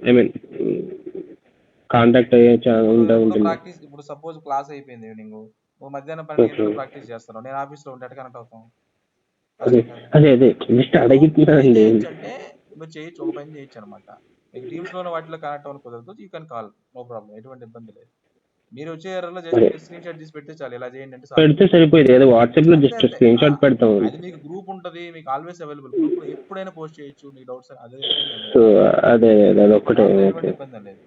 ఐ మీన్ కాంటాక్ట్ అయ్యే ఉంటుంది? ప్రాక్టీస్ ఇప్పుడు సపోజ్ క్లాస్ అయిపోయింది ఈవినింగ్, నువ్వు మధ్యాహ్నం 12 గంటలకు ప్రాక్టీస్ చేస్తున్నావు, నేను ఆఫీస్లో ఉంటే కనెక్ట్ అవుతాం. అదే జస్ట్ అడుగుతున్నానండి. అంటే మీరు చేయొచ్చు, ఒక పని చేయొచ్చు అనమాట. మీకు టీమ్స్ లోనే వాటిలో కనెక్ట్ అవ్వని కుదరదు, you can call, no problem, ఎటువంటి ఇబ్బంది లేదు. మీరు వచ్చే ఎర్రర్లో జస్ట్ స్క్రీన్ షాట్ తీసి పెడితే చాలు, ఇలా చేయండి అంటే పెడితే సరిపోయింది, ఏదో వాట్సాప్ లో జస్ట్ స్క్రీన్ షాట్ పెడతాం. అది మీకు గ్రూప్ ఉంటుంది, మీకు ఆల్వేస్ అవైలబుల్, గ్రూప్ లో ఎప్పుడైనా పోస్ట్ చేయొచ్చు మీ డౌట్స్, అదే ఇబ్బంది లేదు. సో అదే అదొక్కటే. ఎటువంటి ఇబ్బంది లేదు.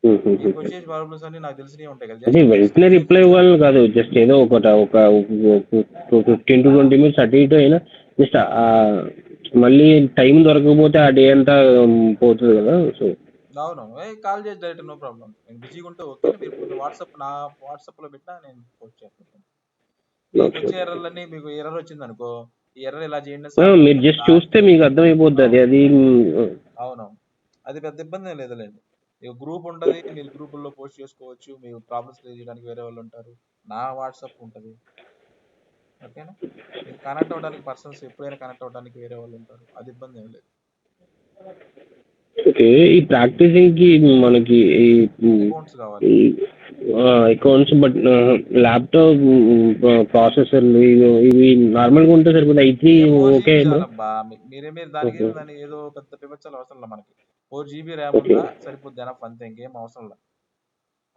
మీకు వచ్చే ప్రాబ్లమ్స్ అన్ని నాకు తెలిసినవి ఉంటాయి కదా. అదే వెంటనే రిప్లై ఇవ్వాలని కాదు, జస్ట్ ఏదో ఒక 15 to 20 minutes అటు ఇటు అయినా జస్ట్ మళ్ళీ టైం దొరకకపోతే ఆ డే అంతా పోతుంది కదా. సో అవును, కాల్ చేసి డైరెక్ట్, నో ప్రాబ్లం. నేను బిజీగా ఉంటే ఓకే, మీరు నా వాట్సాప్లో పెట్టినా నేను పోస్ట్ చేస్తాను. మీకు వచ్చే ఎర్రర్లన్నీ, మీకు ఎర్రర్ వచ్చింది అనుకో, ఈ ఎర్రర్ ఇలా చేయండి మీరు జస్ట్ చూస్తే మీకు అర్థమైపోతుంది అది. అవును, అది పెద్ద ఇబ్బంది లేదులేండి. గ్రూప్ ఉంటుంది, మీరు గ్రూపుల్లో పోస్ట్ చేసుకోవచ్చు, మీరు ప్రాబ్లమ్స్ క్లియర్ చేయడానికి వేరే వాళ్ళు ఉంటారు, నా వాట్సాప్ ఉంటుంది, ఓకేనా. మీరు కనెక్ట్ అవ్వడానికి పర్సన్స్ ఎప్పుడైనా కనెక్ట్ అవ్వడానికి వేరే వాళ్ళు ఉంటారు, అది ఇబ్బంది ఏం లేదు. ఓకే, ఈ ప్రాక్టీసింగ్ కి మనకి అకౌంట్స్ కావాలి. అకౌంట్స్ బట్ ల్యాప్టాప్ ప్రాసెసర్లు ఇవి నార్మల్గా ఉంటే సరిపోతుంది. ఐటీ ఏ 4 ఓకే జీబీ బ్రో. చాలబ్బా. మీరు దానికి ఓకే దాన్ని ఏదో పెద్ద పిపచ్చలు అవసరం లేదు మనకి. 4 జీబీ ర్యామ్ ఓకే ఉందా సరిపోద్ది ఎనఫ్ అంతే, ఇంకేం అవసరం లేదు.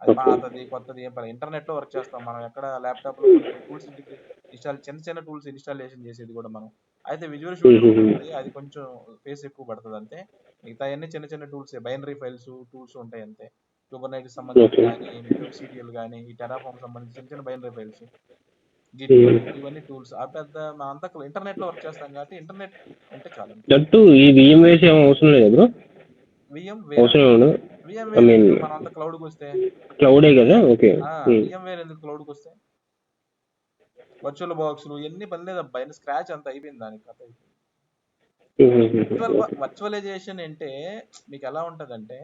అది ఓకే పాతది కొత్తది ఏం పని, ఇంటర్నెట్ లో వర్క్ చేస్తాం మనం. ఎక్కడ ల్యాప్టాప్ లో కొన్ని కొన్ని టూల్స్ చిన్న చిన్న టూల్స్ ఇన్స్టాలేషన్ చేసేది కూడా మనం. అయితే విజువల్ స్టూడియో ఉంటుంది, అది కొంచెం ఫేస్ ఎక్కువ పడుతుంది అంతే. మిగతా అన్ని చిన్న చిన్న టూల్స్, బైనరీ ఫైల్స్ టూల్స్ ఉంటాయి అంతే. కుబర్నైట్స్ సంబంధించి ఓకే కానీ, మీకు kubectl కానీ, ఈ టెరాఫామ్ సంబంధించి చిన్న చిన్న బైనరీ ఫైల్స్, జిటిఓ, ఇవన్నీ టూల్స్. ఆ పెద్ద అంతా ఇంటర్నెట్ లో వర్క్ చేస్తాం కాబట్టి ఇంటర్నెట్ ఉంటే చాలు అంతే. దట్టు ఈ VMవేస్ ఏం అవసరం లేదు బ్రో. విఎం వేర్ అవసరం ఉండదు. విఎం ఐ వేర్ మీన్ ఎందుకు, మనం అంతా క్లౌడ్కి వస్తే క్లౌడే కదా. ఓకే విఎం వేర్ ఎందుకు క్లౌడ్కి వస్తే, వర్చువల్ బాక్సులు ఇవన్నీ పని లేదబ్బా. ఇన్ని స్క్రాచ్ అంత అయిపోయింది దానికి కథ. వర్చువలైజేషన్ అంటే మీకు ఎలా ఉంటదంటే,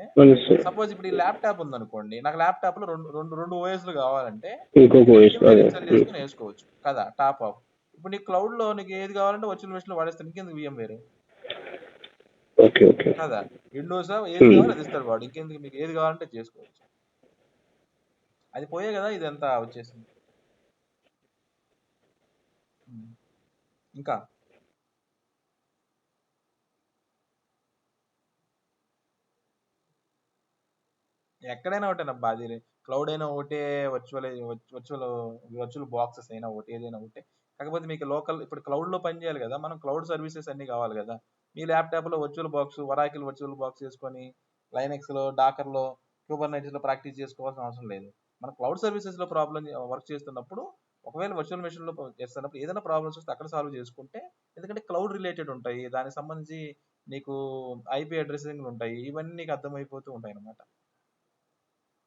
సపోజ్ ఇప్పుడు ఈ ల్యాప్టాప్ ఉందనుకోండి, నాకు ల్యాప్టాప్ లో రెండు రెండు రెండు ఓఎస్లు కావాలంటే ఇంకొక నేను వాయిస్ విఎం వేర్ అదే. ఇన్స్టాల్ చేసుకుని వేసుకోవచ్చు కదా, టాప్ ఆఫ్. ఇప్పుడు నీ క్లౌడ్ లో నీకు ఏది కావాలంటే వర్చువల్ మెషిన్ లో వాడేస్తాను, ఇంకెందుకు విఎం వేర్ ఓకే ఓకే కదా. విండోస్ ఏది కావాలో అది ఇస్తాడు వాడు, ఇంకెందుకు, మీకు ఏది కావాలంటే చేసుకోవచ్చు. అది పోయే కదా ఇదంతా వచ్చేసింది. ఇంకా ఎక్కడైనా ఒకటేనబ్బా, అది క్లౌడ్ అయినా ఒకటే, వర్చువల్ బాక్సెస్ అయినా ఒకటి, ఏదైనా ఒకటే. కాకపోతే మీకు లోకల్ ఇప్పుడు క్లౌడ్ లో పని చేయాలి కదా, మనం క్లౌడ్ సర్వీసెస్ అన్ని కావాలి కదా. మీ ల్యాప్టాప్ లో వర్చువల్ బాక్స్, వరాకిల్ వర్చువల్ బాక్స్ చేసుకొని లైనెక్స్ లో, డాకర్ లో, కుబర్నైట్స్ లో ప్రాక్టీస్ చేసుకోవాల్సిన అవసరం లేదు. మన క్లౌడ్ సర్వీసెస్ లో వర్క్ చేస్తున్నప్పుడు, ఒకవేళ వర్చువల్ మెషిన్ లో చేస్తున్నప్పుడు ఏదైనా ప్రాబ్లమ్స్ వస్తే అక్కడ సాల్వ్ చేసుకుంటే, ఎందుకంటే క్లౌడ్ రిలేటెడ్ ఉంటాయి, దానికి సంబంధించి నీకు ఐపీ అడ్రసింగ్ ఉంటాయి, ఇవన్నీ నీకు అర్థమైపోతూ ఉంటాయి అనమాట.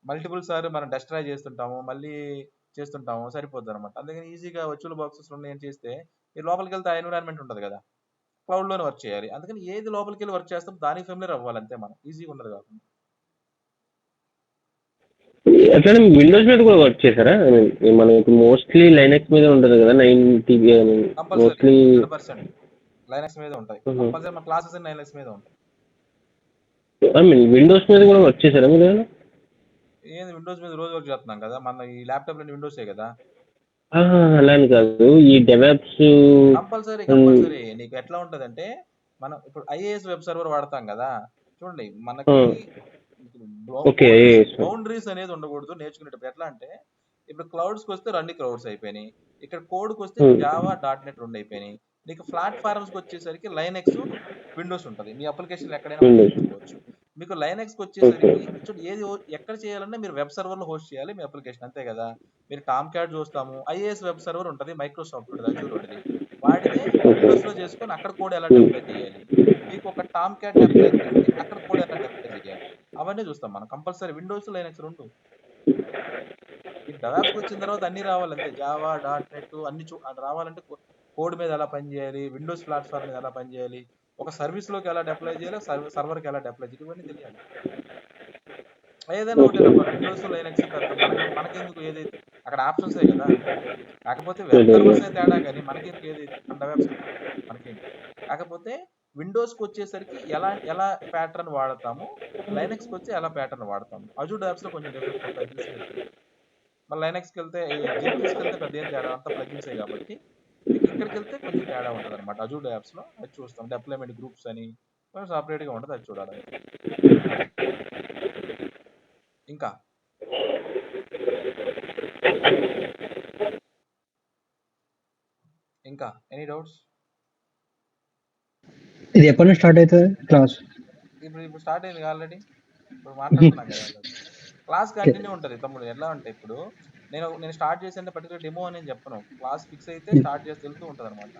మల్టిపుల్ సార్ మనం డెస్ట్రాయ్ చేస్తుంటాము, మళ్ళీ చేస్తుంటాము, సరిపోద్ది అనమాట. అందుకని ఈజీగా వర్చువల్ బాక్సెస్ ఉన్నాయని చేస్తే, మీరు లోపలికి వెళ్తే ఆ ఎన్విరాన్మెంట్ ఉంటుంది కదా, క్లౌడ్ లోనే వర్క్ చేయాలి. అందుకని ఏది లోపలికి వెళ్ళి వర్క్ చేస్తాం దానికి ఫెమిలియర్ అవ్వాలి అంతే, మనం ఈజీగా ఉండదు కాకుండా. అట్లనే విండోస్ మీద కూడా వర్క్ చేశారా? I mean, మనకి మోస్ట్లీ లైనక్స్ మీద ఉంటుంది కదా 90. కంపల్సరీ మోస్ట్లీ 100% లైనక్స్ మీద ఉంటాయి, కంపల్సరీ మన క్లాసెస్ అన్ని లైనక్స్ మీద ఉంటాయి. ఐ మీన్ విండోస్ మీద కూడా వర్క్ చేశారా మీరు? ఏంది విండోస్ మీద రోజు వర్క్ చేస్తున్నాం కదా, మన ఈ ల్యాప్టాప్ లో విండోసే కదా. అలా అని కాదు, ఈ డెవాప్స్. కంపల్సరీ నీకు ఎట్లా ఉంటదంటే, మనం ఇప్పుడు ఐఏఎస్ వెబ్ సర్వర్ వాడతాం కదా, చూడండి మనకి ఓకే బౌండరీస్ అనేది ఉండకూడదు నేర్చుకునేటప్పుడు. ఎట్లా అంటే, ఇప్పుడు క్లౌడ్స్ కి వస్తే రెండు క్లౌడ్స్ అయిపోయినాయి, ఇక్కడ కోడ్ కి వస్తే జావా .NET రెండు అయిపోయినాయి. నీకు ప్లాట్ఫామ్స్ కి వచ్చేసరికి లైనెక్స్, విండోస్ ఉంటుంది, మీ అప్లికేషన్ ఎక్కడైనా ఉపయోగించుకోవచ్చు. మీకు లైనెక్స్ కి వచ్చేసరికి చూడు, ఎక్కడ చేయాలన్నా మీరు వెబ్ సర్వర్ లో హోస్ట్ చేయాలి మీ అప్లికేషన్, అంతే కదా. మీరు టామ్ క్యాట్ చూస్తాము, ఐఏఎస్ వెబ్ సర్వర్ ఉంటుంది, మైక్రోసాఫ్ట్ ఉంటుంది, అజూర్ ఉంటుంది, వాడితే విండోస్ లో చేసుకొని అక్కడ కోడ్ ఎలా డిప్లై చేయాలి, మీకు ఒక టామ్ క్యాట్ అప్లై చేస్తే అక్కడ కోడ్ ఎలా డిప్లై చేయాలి, అవన్నీ చూస్తాం మనం. కంపల్సరీ విండోస్ లైనెక్స్ రెండు. మీకు డెవాప్స్కి వచ్చిన తర్వాత అన్ని రావాలంతే, జావా .NET అన్ని అది రావాలంటే కోడ్ మీద ఎలా పనిచేయాలి, విండోస్ ప్లాట్ఫామ్ మీద ఎలా పనిచేయాలి, ఒక సర్వీస్ లోకి ఎలా డిప్లై చేయాలి, సర్వర్కి ఎలా డిప్లై చేయాలి, ఇవన్నీ తెలియాలి. ఏదైనా ఒకటేనబ్బా, విండోస్ లైనెక్స్ పెద్ద మనకెందుకు, ఏదైతే అక్కడ ఆప్షన్సే కదా. కాకపోతే వెబ్ సర్వర్స్ తేడా కానీ మనకెందుకు, ఏదైతే మన డెవాప్స్ మనకేంటి. కాకపోతే విండోస్కి వచ్చేసరికి ఎలా ఎలా ప్యాటర్న్ వాడతాము, లైనెక్స్కి వచ్చి ఎలా ప్యాటర్న్ వాడతాము. అజూర్ డెవాప్స్ లో కొంచెం డిఫరెన్స్ ఉంటుంది, తెలిసినట్టు. మళ్ళీ లైనెక్స్కి వెళ్తే, జెన్కిన్స్కి వెళ్తే పెద్ద ఏం తేడా, అంత ప్లగిన్సే కాబట్టి. మీకు ఇక్కడికి వెళ్తే కొంచెం తేడా ఉంటుంది అనమాట. అజూర్ యాప్స్ లో అది చూస్తాం, డిప్లాయ్మెంట్ గ్రూప్స్ అని కొంచెం సపరేట్ గా ఉంటుంది, అది చూడాలి అంతే. ఇంకా ఎనీ డౌట్స్? ఇది ఎప్పటి నుంచి స్టార్ట్ అవుతుంది క్లాస్? ఇప్పుడు స్టార్ట్ అయింది ఆల్రెడీ, ఇప్పుడు మాట్లాడుతున్నాం కదా. క్లాస్ కంటిన్యూ ఉంటుంది తమ్ముడు. ఎలా అంటే, ఇప్పుడు నేను స్టార్ట్ చేసే పర్టికులర్ డెమో అని చెప్పను, క్లాస్ ఫిక్స్ అయితే స్టార్ట్ చేసి వెళ్తూ ఉంటుంది అనమాట.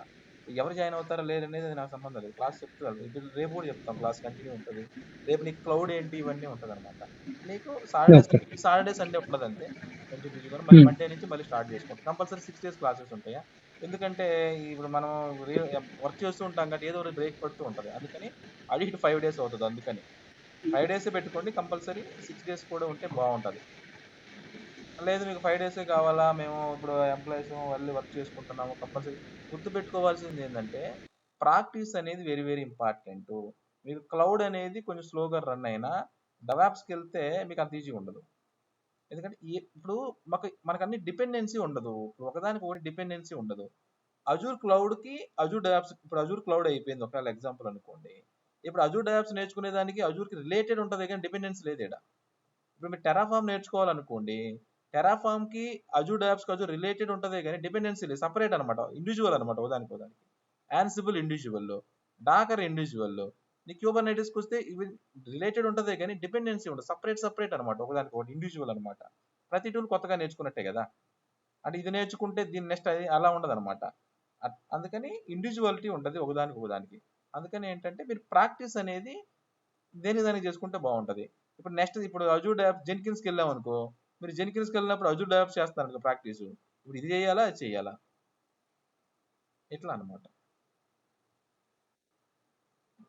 ఎవరు జాయిన్ అవుతారా లేదనేది నాకు సంబంధం లేదు, క్లాస్ చెప్తారు. ఇప్పుడు రేపు కూడా చెప్తాం, క్లాస్ కంటిన్యూ ఉంటుంది. రేపు నీకు క్లౌడ్ ఏంటి ఇవన్నీ ఉంటుంది అనమాట. నీకు సాటర్డే సండే ఉండదు అంతే, కొంచెం బిజీగా. మళ్ళీ మండే నుంచి మళ్ళీ స్టార్ట్ చేసుకుంటాం. కంపల్సరీ 6 days క్లాసెస్ ఉంటాయా, ఎందుకంటే ఇప్పుడు మనం వర్క్ చేస్తూ ఉంటాం కాబట్టి ఏదో ఒక బ్రేక్ పడుతూ ఉంటుంది. అందుకని అది ఇటు 5 days అవుతుంది. అందుకని 5 days పెట్టుకోండి, కంపల్సరీ 6 days కూడా ఉంటే బాగుంటుంది. లేదు మీకు 5 days కావాలా, మేము ఇప్పుడు ఎంప్లాయీస్ మళ్ళీ వర్క్ చేసుకుంటున్నాము, కంపల్సరీ గుర్తు పెట్టుకోవాల్సింది ఏంటంటే, ప్రాక్టీస్ అనేది వెరీ వెరీ ఇంపార్టెంట్. మీకు క్లౌడ్ అనేది కొంచెం స్లోగా రన్ అయినా, డెవాప్స్కి వెళ్తే మీకు అంత ఈజీగా ఉండదు. ఎందుకంటే ఇప్పుడు మనకు అన్ని డిపెండెన్సీ ఉండదు. ఇప్పుడు ఒకదానికి ఒకటి డిపెండెన్సీ ఉండదు. అజూర్ క్లౌడ్‌కి అజూర్ డయాప్స్ ఇప్పుడు అజూర్ క్లౌడ్ అయిపోయింది ఒకవేళ ఎగ్జాంపుల్ అనుకోండి. ఇప్పుడు అజూర్ డయాప్స్ నేర్చుకునే దానికి అజూర్‌కి రిలేటెడ్ ఉంటది గానీ డిపెండెన్సీ లేదు ఈడ. ఇప్పుడు మీరు టెరాఫార్మ్ నేర్చుకోవాలనుకోండి. టెరాఫార్మ్‌కి అజూర్ డయాప్స్‌కి అజూర్ రిలేటెడ్ ఉంటదే గానీ డిపెండెన్సీ లేదు. సెపరేట్ అనమాట. ఇండివిడ్యువల్ అనమాట ఒకదానికి. Ansible individual, Docker individual. నీ క్యూబర్నైటిస్‌కొస్తే ఇవి రిలేటెడ్ ఉంటదే గానీ డిపెండెన్సీ ఉండదు. సెపరేట్ అనమాట. ఒకదానికొకటి ఇండివిడ్యువల్ అనమాట. ప్రతి టూల్ కొత్తగా నేర్చుకున్నట్టే గదా! అంటే ఇది నేర్చుకుంటే దీని నెక్స్ట్ అది అలా ఉండదనమాట. అందుకని ఇండివిడ్యువాలిటీ ఉంటది ఒకదానికి. అందుకని ఏంటంటే మీరు ప్రాక్టీస్ అనేది దేనికి దానికి చేసుకుంటే బాగుంటది. ఇప్పుడు అజూర్ డయాప్స్ జెన్కిన్స్‌కి వెళ్ళామనుకో, మీరు జెన్కిన్స్‌కి వెళ్ళినప్పుడు అజూర్ డయాప్స్ చేస్తున్నారనుకో ప్రాక్టీస్. ఇప్పుడు ఇది చేయాలా? అది చేయాలా? ఇట్లా అనమాట.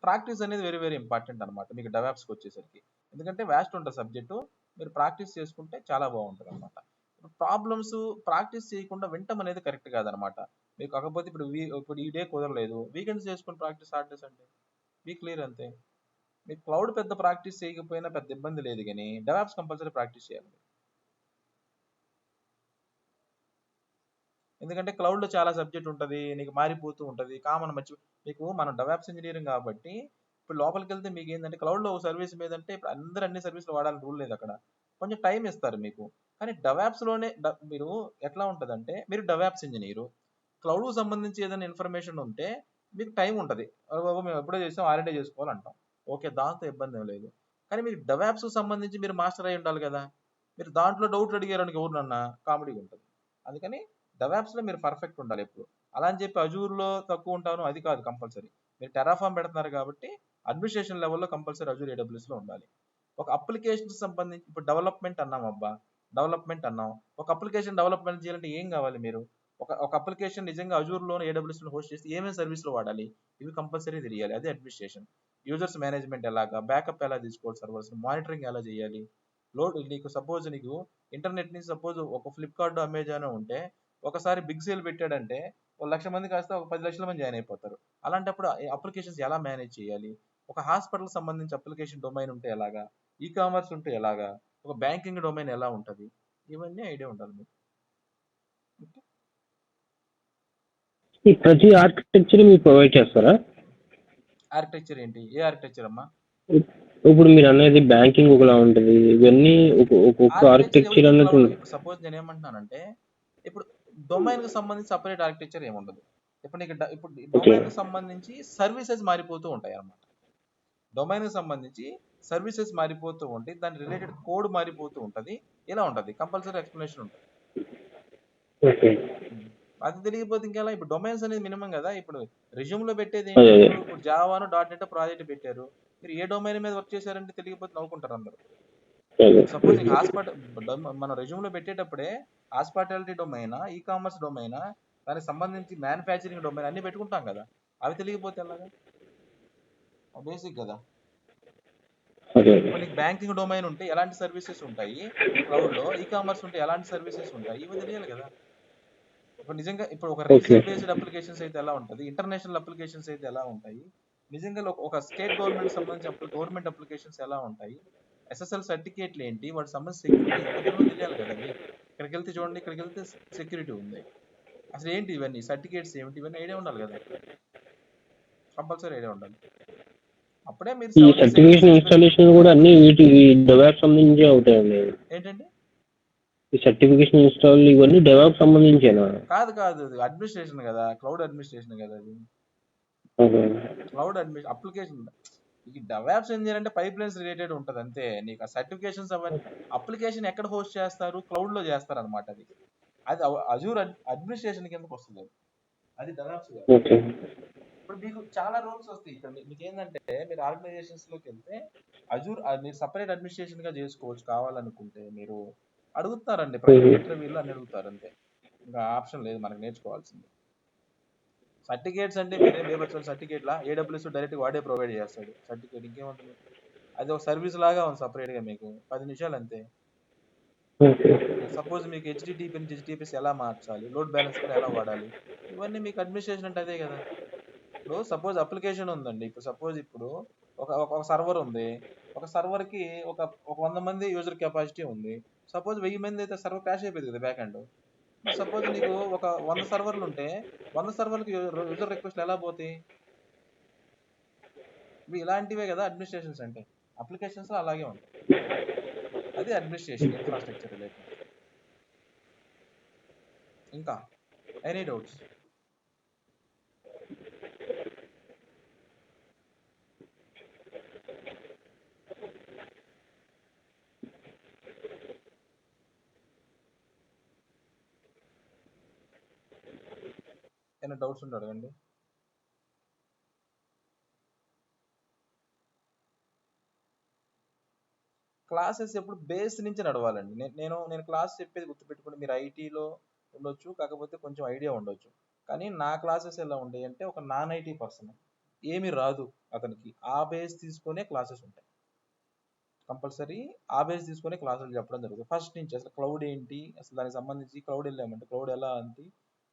ప్రాక్టీస్ అనేది వెరీ వెరీ ఇంపార్టెంట్ అనమాట మీకు డెవాప్స్కి వచ్చేసరికి. ఎందుకంటే వ్యాస్ట్ ఉంటుంది సబ్జెక్టు. మీరు ప్రాక్టీస్ చేసుకుంటే చాలా బాగుంటుంది అనమాట. ప్రాబ్లమ్స్ ప్రాక్టీస్ చేయకుండా వింటం అనేది కరెక్ట్ కాదనమాట. మీకు కాకపోతే ఇప్పుడు ఈ డే కుదరలేదు, వీకెండ్స్ చేసుకుని ప్రాక్టీస్ స్టార్ట్ చేసండి. బీ క్లియర్ అంతే. మీకు క్లౌడ్ పెద్ద ప్రాక్టీస్ చేయకపోయినా పెద్ద ఇబ్బంది లేదు కానీ డెవాప్స్ కంపల్సరీ ప్రాక్టీస్ చేయాలి. ఎందుకంటే క్లౌడ్లో చాలా సబ్జెక్ట్ ఉంటుంది, నీకు మారిపోతూ ఉంటుంది కామన్ మీకు మనం డెవాప్స్ ఇంజనీరింగ్ కాబట్టి ఇప్పుడు లోపలికి వెళ్తే మీకు ఏంటంటే క్లౌడ్లో ఒక సర్వీస్ మీద అంటే ఇప్పుడు అందరూ అన్ని సర్వీసులు వాడాలని రూల్ లేదు అక్కడ. కొంచెం టైం ఇస్తారు మీకు. కానీ డెవాప్స్లోనే మీరు ఎట్లా ఉంటుందంటే మీరు డెవాప్స్ ఇంజనీరు, క్లౌడ్కు సంబంధించి ఏదైనా ఇన్ఫర్మేషన్ ఉంటే మీకు టైం ఉంటుంది. మేము ఎప్పుడో చేసాం ఆల్రెడీ చేసుకోవాలంటాం. ఓకే, దాంతో ఇబ్బంది ఏం లేదు. కానీ మీకు డెవాప్స్కి సంబంధించి మీరు మాస్టర్ అయి ఉండాలి కదా. మీరు దాంట్లో డౌట్లు అడిగారని ఎవరినన్నా కామెడీగా ఉంటుంది. అందుకని డెవాప్స్లో మీరు పర్ఫెక్ట్ ఉండాలి ఎప్పుడు. అలా అని చెప్పి అజూర్లో తక్కువ ఉంటాను అది కాదు కంపల్సరీ. మీరు టెరాఫార్మ్ పెడుతున్నారు కాబట్టి అడ్మినిస్ట్రేషన్ లెవెల్లో కంపల్సరీ అజూర్ ఏడబ్ల్యూఎస్లో ఉండాలి. ఒక అప్లికేషన్ సంబంధించి ఇప్పుడు డెవలప్మెంట్ అన్నాం. ఒక అప్లికేషన్ డెవలప్మెంట్ చేయాలంటే ఏం కావాలి? మీరు ఒక అప్లికేషన్ నిజంగా అజూర్లోనే ఏడబ్ల్యూఎస్లో హోస్ట్ చేసి ఏమేమి సర్వీస్లో వాడాలి ఇవి కంపల్సరీ తెలియాలి. అదే అడ్మినిస్ట్రేషన్. యూజర్స్ మేనేజ్మెంట్ ఎలాగా, బ్యాకప్ ఎలా తీసుకోవాలి, సర్వర్స్ మానిటరింగ్ ఎలా చేయాలి, నీకు సపోజ్ నీకు ఇంటర్నెట్ నుంచి సపోజ్ ఒక ఫ్లిప్కార్ట్ అమెజాన్ ఉంటే ఒకసారి బిగ్ సేల్ పెట్టాడంటే 1,00,000 మంది కాస్త ఒక 10 లక్షల మంది జాయిన్ అయిపోతారు. అలాంటప్పుడు అప్లికేషన్స్ ఎలా మేనేజ్ చేయాలి, ఒక హాస్పిటల్ సంబంధించి అప్లికేషన్ డొమైన్ ఉంటే ఎలాగా, ఈ కామర్స్ ఉంటే ఎలాగా, ఒక బ్యాంకింగ్ డొమైన్ ఎలా ఉంటుంది, ఇవన్నీ ఐడియా ఉండాలి మీకు. ఈ ప్రతి ఆర్కిటెక్చర్ మీరు ప్రొవైడ్ చేస్తారా? ఆర్కిటెక్చర్ ఏంటి? ఏ ఆర్కిటెక్చర్ అమ్మా? ఇప్పుడు మీరు అనేది బ్యాంకింగ్ ఒకలా ఉంటుంది, ఇవన్నీ ఒక్కొక్క ఆర్కిటెక్చర్ అన్నట్టు. ఇప్పుడు సపోజ్ నేను ఏమంటున్నానంటే ఇప్పుడు డొమైన్ కి సంబంధించి సపరేట్ ఆర్కిటెక్చర్ ఏముండదు. ఇప్పుడు నీకు ఇప్పుడు డొమైన్ కి సంబంధించి సర్వీసెస్ మారిపోతూ ఉంటాయి అన్నమాట. డొమైన్ కి సంబంధించి సర్వీసెస్ మారిపోతూ ఉంటాయి, దాని రిలేటెడ్ కోడ్ మారిపోతూ ఉంటది, ఇలా ఉంటది. కంపల్సరీ ఎక్స్ప్లెనేషన్ ఉంటుంది. అది తెలియకపోతే ఇంకెలా? ఇప్పుడు డొమైన్స్ అనేది మినిమం కదా. ఇప్పుడు రెజ్యూమ్ లో పెట్టేది ఏంటి? ఇప్పుడు జావాను .NET ప్రాజెక్ట్ పెట్టారు, మీరు ఏ డొమైన్ మీద వర్క్ చేశారంటే తెలియకపోతే నవ్వుకుంటారు అందరు. సపోజ్ నీకు మన రెజ్యూమ్ లో పెట్టేటప్పుడే హాస్పిటాలిటీ డొమైనా, ఈ కామర్స్ డొమైనా, దానికి సంబంధించి మ్యానుఫ్యాక్చరింగ్ డొమైన్ అన్ని పెట్టుకుంటాం కదా. అవి తెలియకపోతే ఎలాగా? బేసిక్ కదా. నీకు బ్యాంకింగ్ డొమైన్ ఉంటే ఎలాంటి సర్వీసెస్ ఉంటాయి క్లౌడ్ లో, ఈ కామర్స్ ఉంటే ఎలాంటి సర్వీసెస్ ఉంటాయి, ఇవి తెలియాలి కదా. ఇప్పుడు నిజంగా ఇప్పుడు ఒక రీజనల్ బేస్డ్ అప్లికేషన్స్ అయితే ఎలా ఉంటుంది, ఇంటర్నేషనల్ అప్లికేషన్స్ అయితే ఎలా ఉంటాయి, నిజంగా ఒక స్టేట్ గవర్నమెంట్ సంబంధించిన గవర్నమెంట్ అప్లికేషన్స్ ఎలా ఉంటాయి, SSL సర్టిఫికేట్లు ఏంటి, వాటి సంబంధించి సెక్యూరిటీ ఎంత తెలియాలి కదా. ఇక్కడికి వెళ్తే చూడండి, ఇక్కడికి వెళ్తే సెక్యూరిటీ ఉంది, అసలు ఏంటి ఇవన్నీ సర్టిఫికేట్స్ ఏమిటి, ఇవన్నీ ఐడియా ఉండాలి కదా. కంపల్సరీ ఐడియా ఉండాలి. అప్పుడే మీరు సర్టిఫికేషన్ ఇన్స్టాలేషన్ కూడా అన్ని వీటి డెవాప్స్ సంబంధించి అవుతాయండి. ఏంటండి ఈ సర్టిఫికేషన్ ఇన్స్టాల్ ఇవన్నీ డెవాప్స్ సంబంధించేనా? కాదు, అడ్మినిస్ట్రేషన్ కదా, క్లౌడ్ అడ్మినిస్ట్రేషన్ కదా అది. క్లౌడ్ అప్లికేషన్ ఈ డెవాప్స్ ఇంజనీర్ అంటే పైప్ లైన్స్ రిలేటెడ్ ఉంటుంది అంతే. నీకు ఆ సర్టిఫికేషన్స్ అవన్నీ అప్లికేషన్ ఎక్కడ హోస్ట్ చేస్తారు, క్లౌడ్ లో చేస్తారు అనమాట. అది అజూర్ అడ్మినిస్ట్రేషన్ కిందకి వస్తుంది, అది డెవాప్స్. ఇప్పుడు మీకు చాలా రూల్స్ వస్తాయి ఇక్కడ. మీకు ఏంటంటే మీరు ఆర్గనైజేషన్స్ లోకి వెళ్తే అజూర్ మీరు సపరేట్ అడ్మినిస్ట్రేషన్ గా చేసుకోవచ్చు కావాలనుకుంటే. మీరు అడుగుతారండి ప్రతి ఇంటర్వ్యూలో అని అడుగుతారు అంతే, ఇంకా ఆప్షన్ లేదు మనకు నేర్చుకోవాల్సింది. సర్టిఫికేట్స్ అంటే మీరేం వేయవచ్చు సర్టిఫికేట్లా, AWS డైరెక్ట్ వాడే ప్రొవైడ్ చేస్తాడు సర్టిఫికేట్. ఇంకేముంటుంది, అది ఒక సర్వీస్ లాగా ఉంది సపరేట్ గా, మీకు 10 నిమిషాలు అంతే. సపోజ్ మీకు HTTP నుంచి HTTPS ఎలా మార్చాలి, లోడ్ బ్యాలెన్సర్ ఎలా వాడాలి, ఇవన్నీ మీకు అడ్మినిస్ట్రేషన్ అంటే అదే కదా. ఇప్పుడు సపోజ్ అప్లికేషన్ ఉందండి, ఇప్పుడు సపోజ్ ఇప్పుడు ఒక సర్వర్ ఉంది, ఒక సర్వర్కి ఒక 100 మంది యూజర్ కెపాసిటీ ఉంది. సపోజ్ 1000 మంది అయితే సర్వర్ క్రాష్ అయిపోయింది కదా బ్యాక్ ఎండ్. మరి సపోజ్ నీకు ఒక 100 సర్వర్లు ఉంటే 100 సర్వర్లకి యూజర్ రిక్వెస్ట్లు ఎలా పోతాయి? ఇవి ఇలాంటివే కదా అడ్మినిస్ట్రేషన్స్ అంటే. అప్లికేషన్స్ అలాగే ఉంటాయి. అది అడ్మినిస్ట్రేషన్ ఇన్ఫ్రాస్ట్రక్చర్ రిలేటెడ్. ఇంకా ఎనీ డౌట్స్? ఏమైనా డౌట్స్ ఉంటే అడగండి. క్లాసెస్ ఎప్పుడు బేస్ నుంచి నడవాలండి. నేను క్లాస్ చెప్పేది గుర్తుపెట్టుకోండి. మీరు ఐటీలో ఉండొచ్చు, కాకపోతే కొంచెం ఐడియా ఉండొచ్చు. కానీ నా క్లాసెస్ ఎలా ఉంటాయి అంటే ఒక నాన్ ఐటీ పర్సన్ ఏమి రాదు అతనికి ఆ బేస్ తీసుకునే క్లాసెస్ ఉంటాయి. కంపల్సరీ ఆ బేస్ తీసుకునే క్లాసులు చెప్పడం జరుగుతుంది. ఫస్ట్ నుంచి అసలు క్లౌడ్ ఏంటి, అసలు దానికి సంబంధించి క్లౌడ్ వెళ్ళామంటే క్లౌడ్ ఎలా అంటే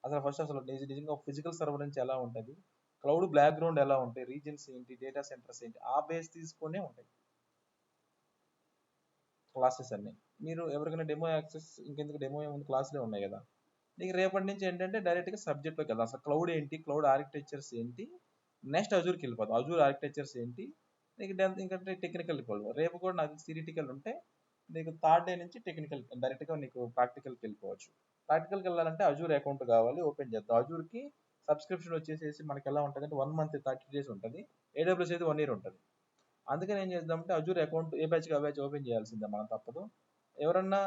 అసలు ఫస్ట్ అసలు నిజంగా ఫిజికల్ సర్వర్ నుంచి ఎలా ఉంటుంది, క్లౌడ్ బ్యాక్గ్రౌండ్ ఎలా ఉంటాయి, రీజన్స్ ఏంటి, డేటా సెంటర్స్ ఏంటి, ఆ బేస్ తీసుకునే ఉంటాయి క్లాసెస్ అన్ని. మీరు ఎవరికైనా డెమో యాక్సెస్ ఇంకెందుకు డెమో ఏముంది, క్లాసులే ఉన్నాయి కదా. నీకు రేపటి నుంచి ఏంటంటే డైరెక్ట్గా సబ్జెక్ట్లోకి వెళ్దాం. అసలు క్లౌడ్ ఏంటి, క్లౌడ్ ఆర్కిటెక్చర్స్ ఏంటి, నెక్స్ట్ అజూర్కి వెళ్ళిపోతాం. అజూర్ ఆర్కిటెక్చర్స్ ఏంటి, నీకు ఇంకంటే టెక్నికల్ వెళ్ళిపోవాలి. రేపు కూడా నాకు థియరిటికల్ ఉంటే నీకు థర్డ్ డే నుంచి టెక్నికల్ డైరెక్ట్గా నీకు ప్రాక్టికల్కి వెళ్ళిపోవచ్చు. ప్రాక్టికల్కి వెళ్ళాలంటే అజూర్ అకౌంట్ కావాలి, ఓపెన్ చేద్దాం. అజూర్కి సబ్స్క్రిప్షన్ వచ్చేసేసి మనకి ఎలా ఉంటుంది అంటే 1 month 30 days ఉంటుంది. AWS అయితే 1 year ఉంటుంది. అందుకని ఏం చేద్దామంటే అజూర్ అకౌంట్ ఏ బ్యాచ్కి ఆ బ్యాచ్ ఓపెన్ చేయాల్సిందే, మనం తప్పదు. ఎవరన్నా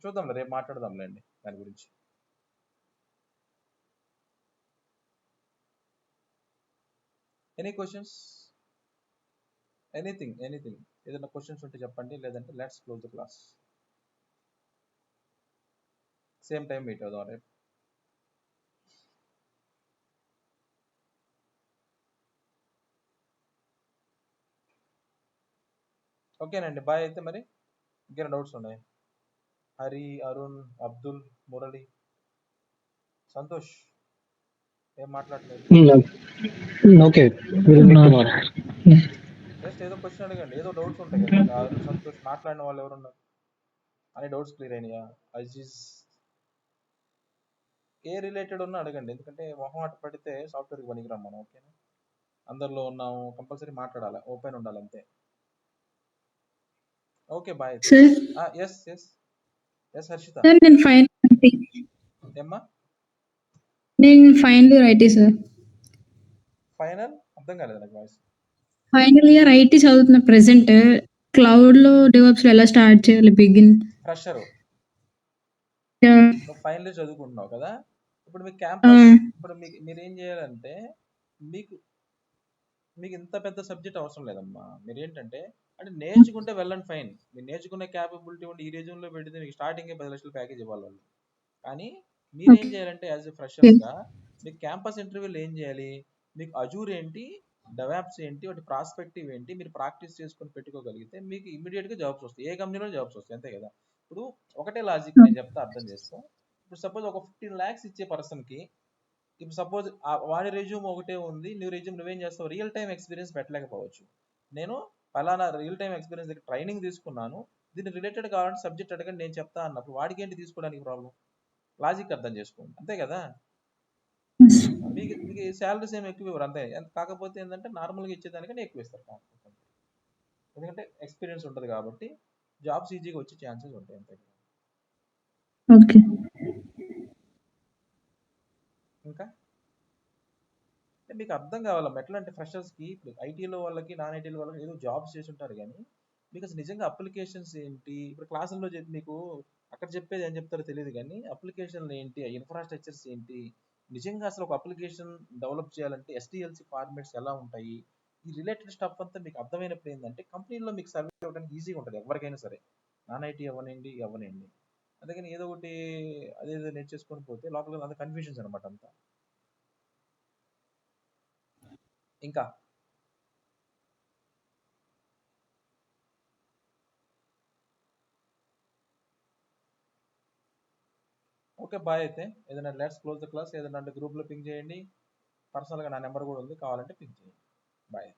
చూద్దాంలే, రేపు మాట్లాడదాంలేండి దాని గురించి. ఎనీ క్వశ్చన్స్, ఎనీథింగ్ ఏదైనా క్వశ్చన్స్ ఉంటే చెప్పండి, లేదంటే let's close the class. Same time meet అవుదాం రేపు. ఓకేనండి, బాయ్. అయితే మరి ఇంకేమైనా డౌట్స్ ఉన్నాయి? హరి, అరుణ్, అబ్దుల్, మురళి, సంతోష్ ఏం మాట్లాడలేదు. Okay, will meet tomorrow. Just ఏదో క్వశ్చన్ అడగండి, ఏదో డౌట్స్ ఉంటాయి కదా. ఇంకా అరుణ్, సంతోష్ మాట్లాడిన వాళ్ళు ఎవరున్నారు? అనే డౌట్స్ క్లియర్ అయినాయా? అజీజ్ ఏ రిలేటెడ్ ఉన్నా అడగండి, ఎందుకంటే మొహమాట పడితే సాఫ్ట్వేర్కి పనికిరాం మనం. ఓకేనా, అందరిలో ఉన్నాము, కంపల్సరీ మాట్లాడాలి, ఓపెన్ ఉండాలి అంతే. Okay, bye. Sir yes yes yes Harshitha. Sir నేను ఏమ్మా final year IT sir. Final అర్థం కాలేదు నాకు వాయిస్. ఫైనల్ ఇయర్ ఐటీ చదువుతున్న ప్రెసెంట్. క్లౌడ్ లో డెవలప్స్ ఎలా స్టార్ట్ చేయాలి? బిగిన్ ఫ్రెషర్, నువ్వు ఫైనల్ ఇయర్ చదువుకుంటున్నావు కదా. ఇప్పుడు మీ క్యాంపస్, ఇప్పుడు మీరు ఏం చేయాలంటే మీకు ఇంత పెద్ద సబ్జెక్ట్ అవసరం లేదమ్మా. మీరు ఏంటంటే అంటే నేర్చుకుంటే వెళ్ళండి, ఫైన్. మీరు నేర్చుకునే క్యాపబిలిటీ ఉండి ఈ రీజన్లో పెడితే మీకు స్టార్టింగ్ 10 లక్షల ప్యాకేజ్ ఇవ్వాలి వాళ్ళు. కానీ మీరేం చేయాలంటే యాజ్ ఎ ఫ్రెషర్స్గా మీకు క్యాంపస్ ఇంటర్వ్యూలో ఏం చేయాలి, మీకు అజూర్ ఏంటి, డెవాప్స్ ఏంటి, వాటి ప్రాస్పెక్టివ్ ఏంటి, మీరు ప్రాక్టీస్ చేసుకొని పెట్టుకోగలిగితే మీకు ఇమీడియట్గా జాబ్స్ వస్తాయి. ఏ కంపెనీలో జాబ్స్ వస్తాయి, అంతే కదా. ఇప్పుడు ఒకటే లాజిక్ నేను చెప్తా, అర్థం చేసుకో. ఇప్పుడు సపోజ్ ఒక 15 lakhs ఇచ్చే పర్సన్కి, ఇప్పుడు సపోజ్ వాడి రెజ్యూమ్ ఒకటే ఉంది, నువ్వేం చేస్తావు, రియల్ టైం ఎక్స్పీరియన్స్ పెట్టలేకపోవచ్చు. నేను ఫలానా రియల్ టైం ఎక్స్పీరియన్స్ దగ్గర ట్రైనింగ్ తీసుకున్నాను, దీన్ని రిలేటెడ్ కావాలంటే సబ్జెక్ట్ అడగండి నేను చెప్తా అన్నప్పుడు వాడికి ఏంటి తీసుకోవడానికి ప్రాబ్లం? లాజిక్ అర్థం చేసుకోండి, అంతే కదా. మీకు శాలరీస్ ఏమి ఎక్కువ ఇవ్వరు, అంతే. కాకపోతే ఏంటంటే నార్మల్గా ఇచ్చేదానికని ఎక్కువ ఇస్తారు, ఎందుకంటే ఎక్స్పీరియన్స్ ఉంటుంది కాబట్టి జాబ్స్ ఈజీగా వచ్చే ఛాన్సెస్ ఉంటాయి, అంతే. ఓకే. ఇంకా మీకు అర్థం కావాలమ్మా, ఎట్లా అంటే ఫ్రెషర్స్కి, ఇప్పుడు ఐటీలో వాళ్ళకి, నాన్ ఐటీలో వాళ్ళకి ఏదో జాబ్స్ చేసి ఉంటారు, కానీ మీకు అసలు నిజంగా అప్లికేషన్స్ ఏంటి, ఇప్పుడు క్లాసుల్లో చెప్పి మీకు అక్కడ చెప్పేది ఏం చెప్తారో తెలియదు, కానీ అప్లికేషన్లు ఏంటి, ఇన్ఫ్రాస్ట్రక్చర్స్ ఏంటి, నిజంగా అసలు ఒక అప్లికేషన్ డెవలప్ చేయాలంటే SDLC ఫార్మాట్స్ ఎలా ఉంటాయి, ఈ రిలేటెడ్ స్టఫ్ అంతా మీకు అర్థమైనప్పుడు ఏంటంటే కంపెనీలో మీకు సర్వీస్ ఇవ్వడానికి ఈజీగా ఉంటుంది, ఎవరికైనా సరే, నాన్ ఐటీ అవ్వనండి. అందుకని ఏదో ఒకటి అదేదో నేర్చేసుకొని పోతే లోపల అంత కన్ఫ్యూజన్స్ అనమాట అంతా. ఇంకా ఓకే, బాయ్. అయితే ఏదైనా లెట్స్ క్లోజ్ ద క్లాస్, ఏదైనా అంటే గ్రూప్లో పింగ్ చేయండి, పర్సనల్గా నా నెంబర్ కూడా ఉంది, కావాలంటే పింగ్ చేయండి. బాయ్.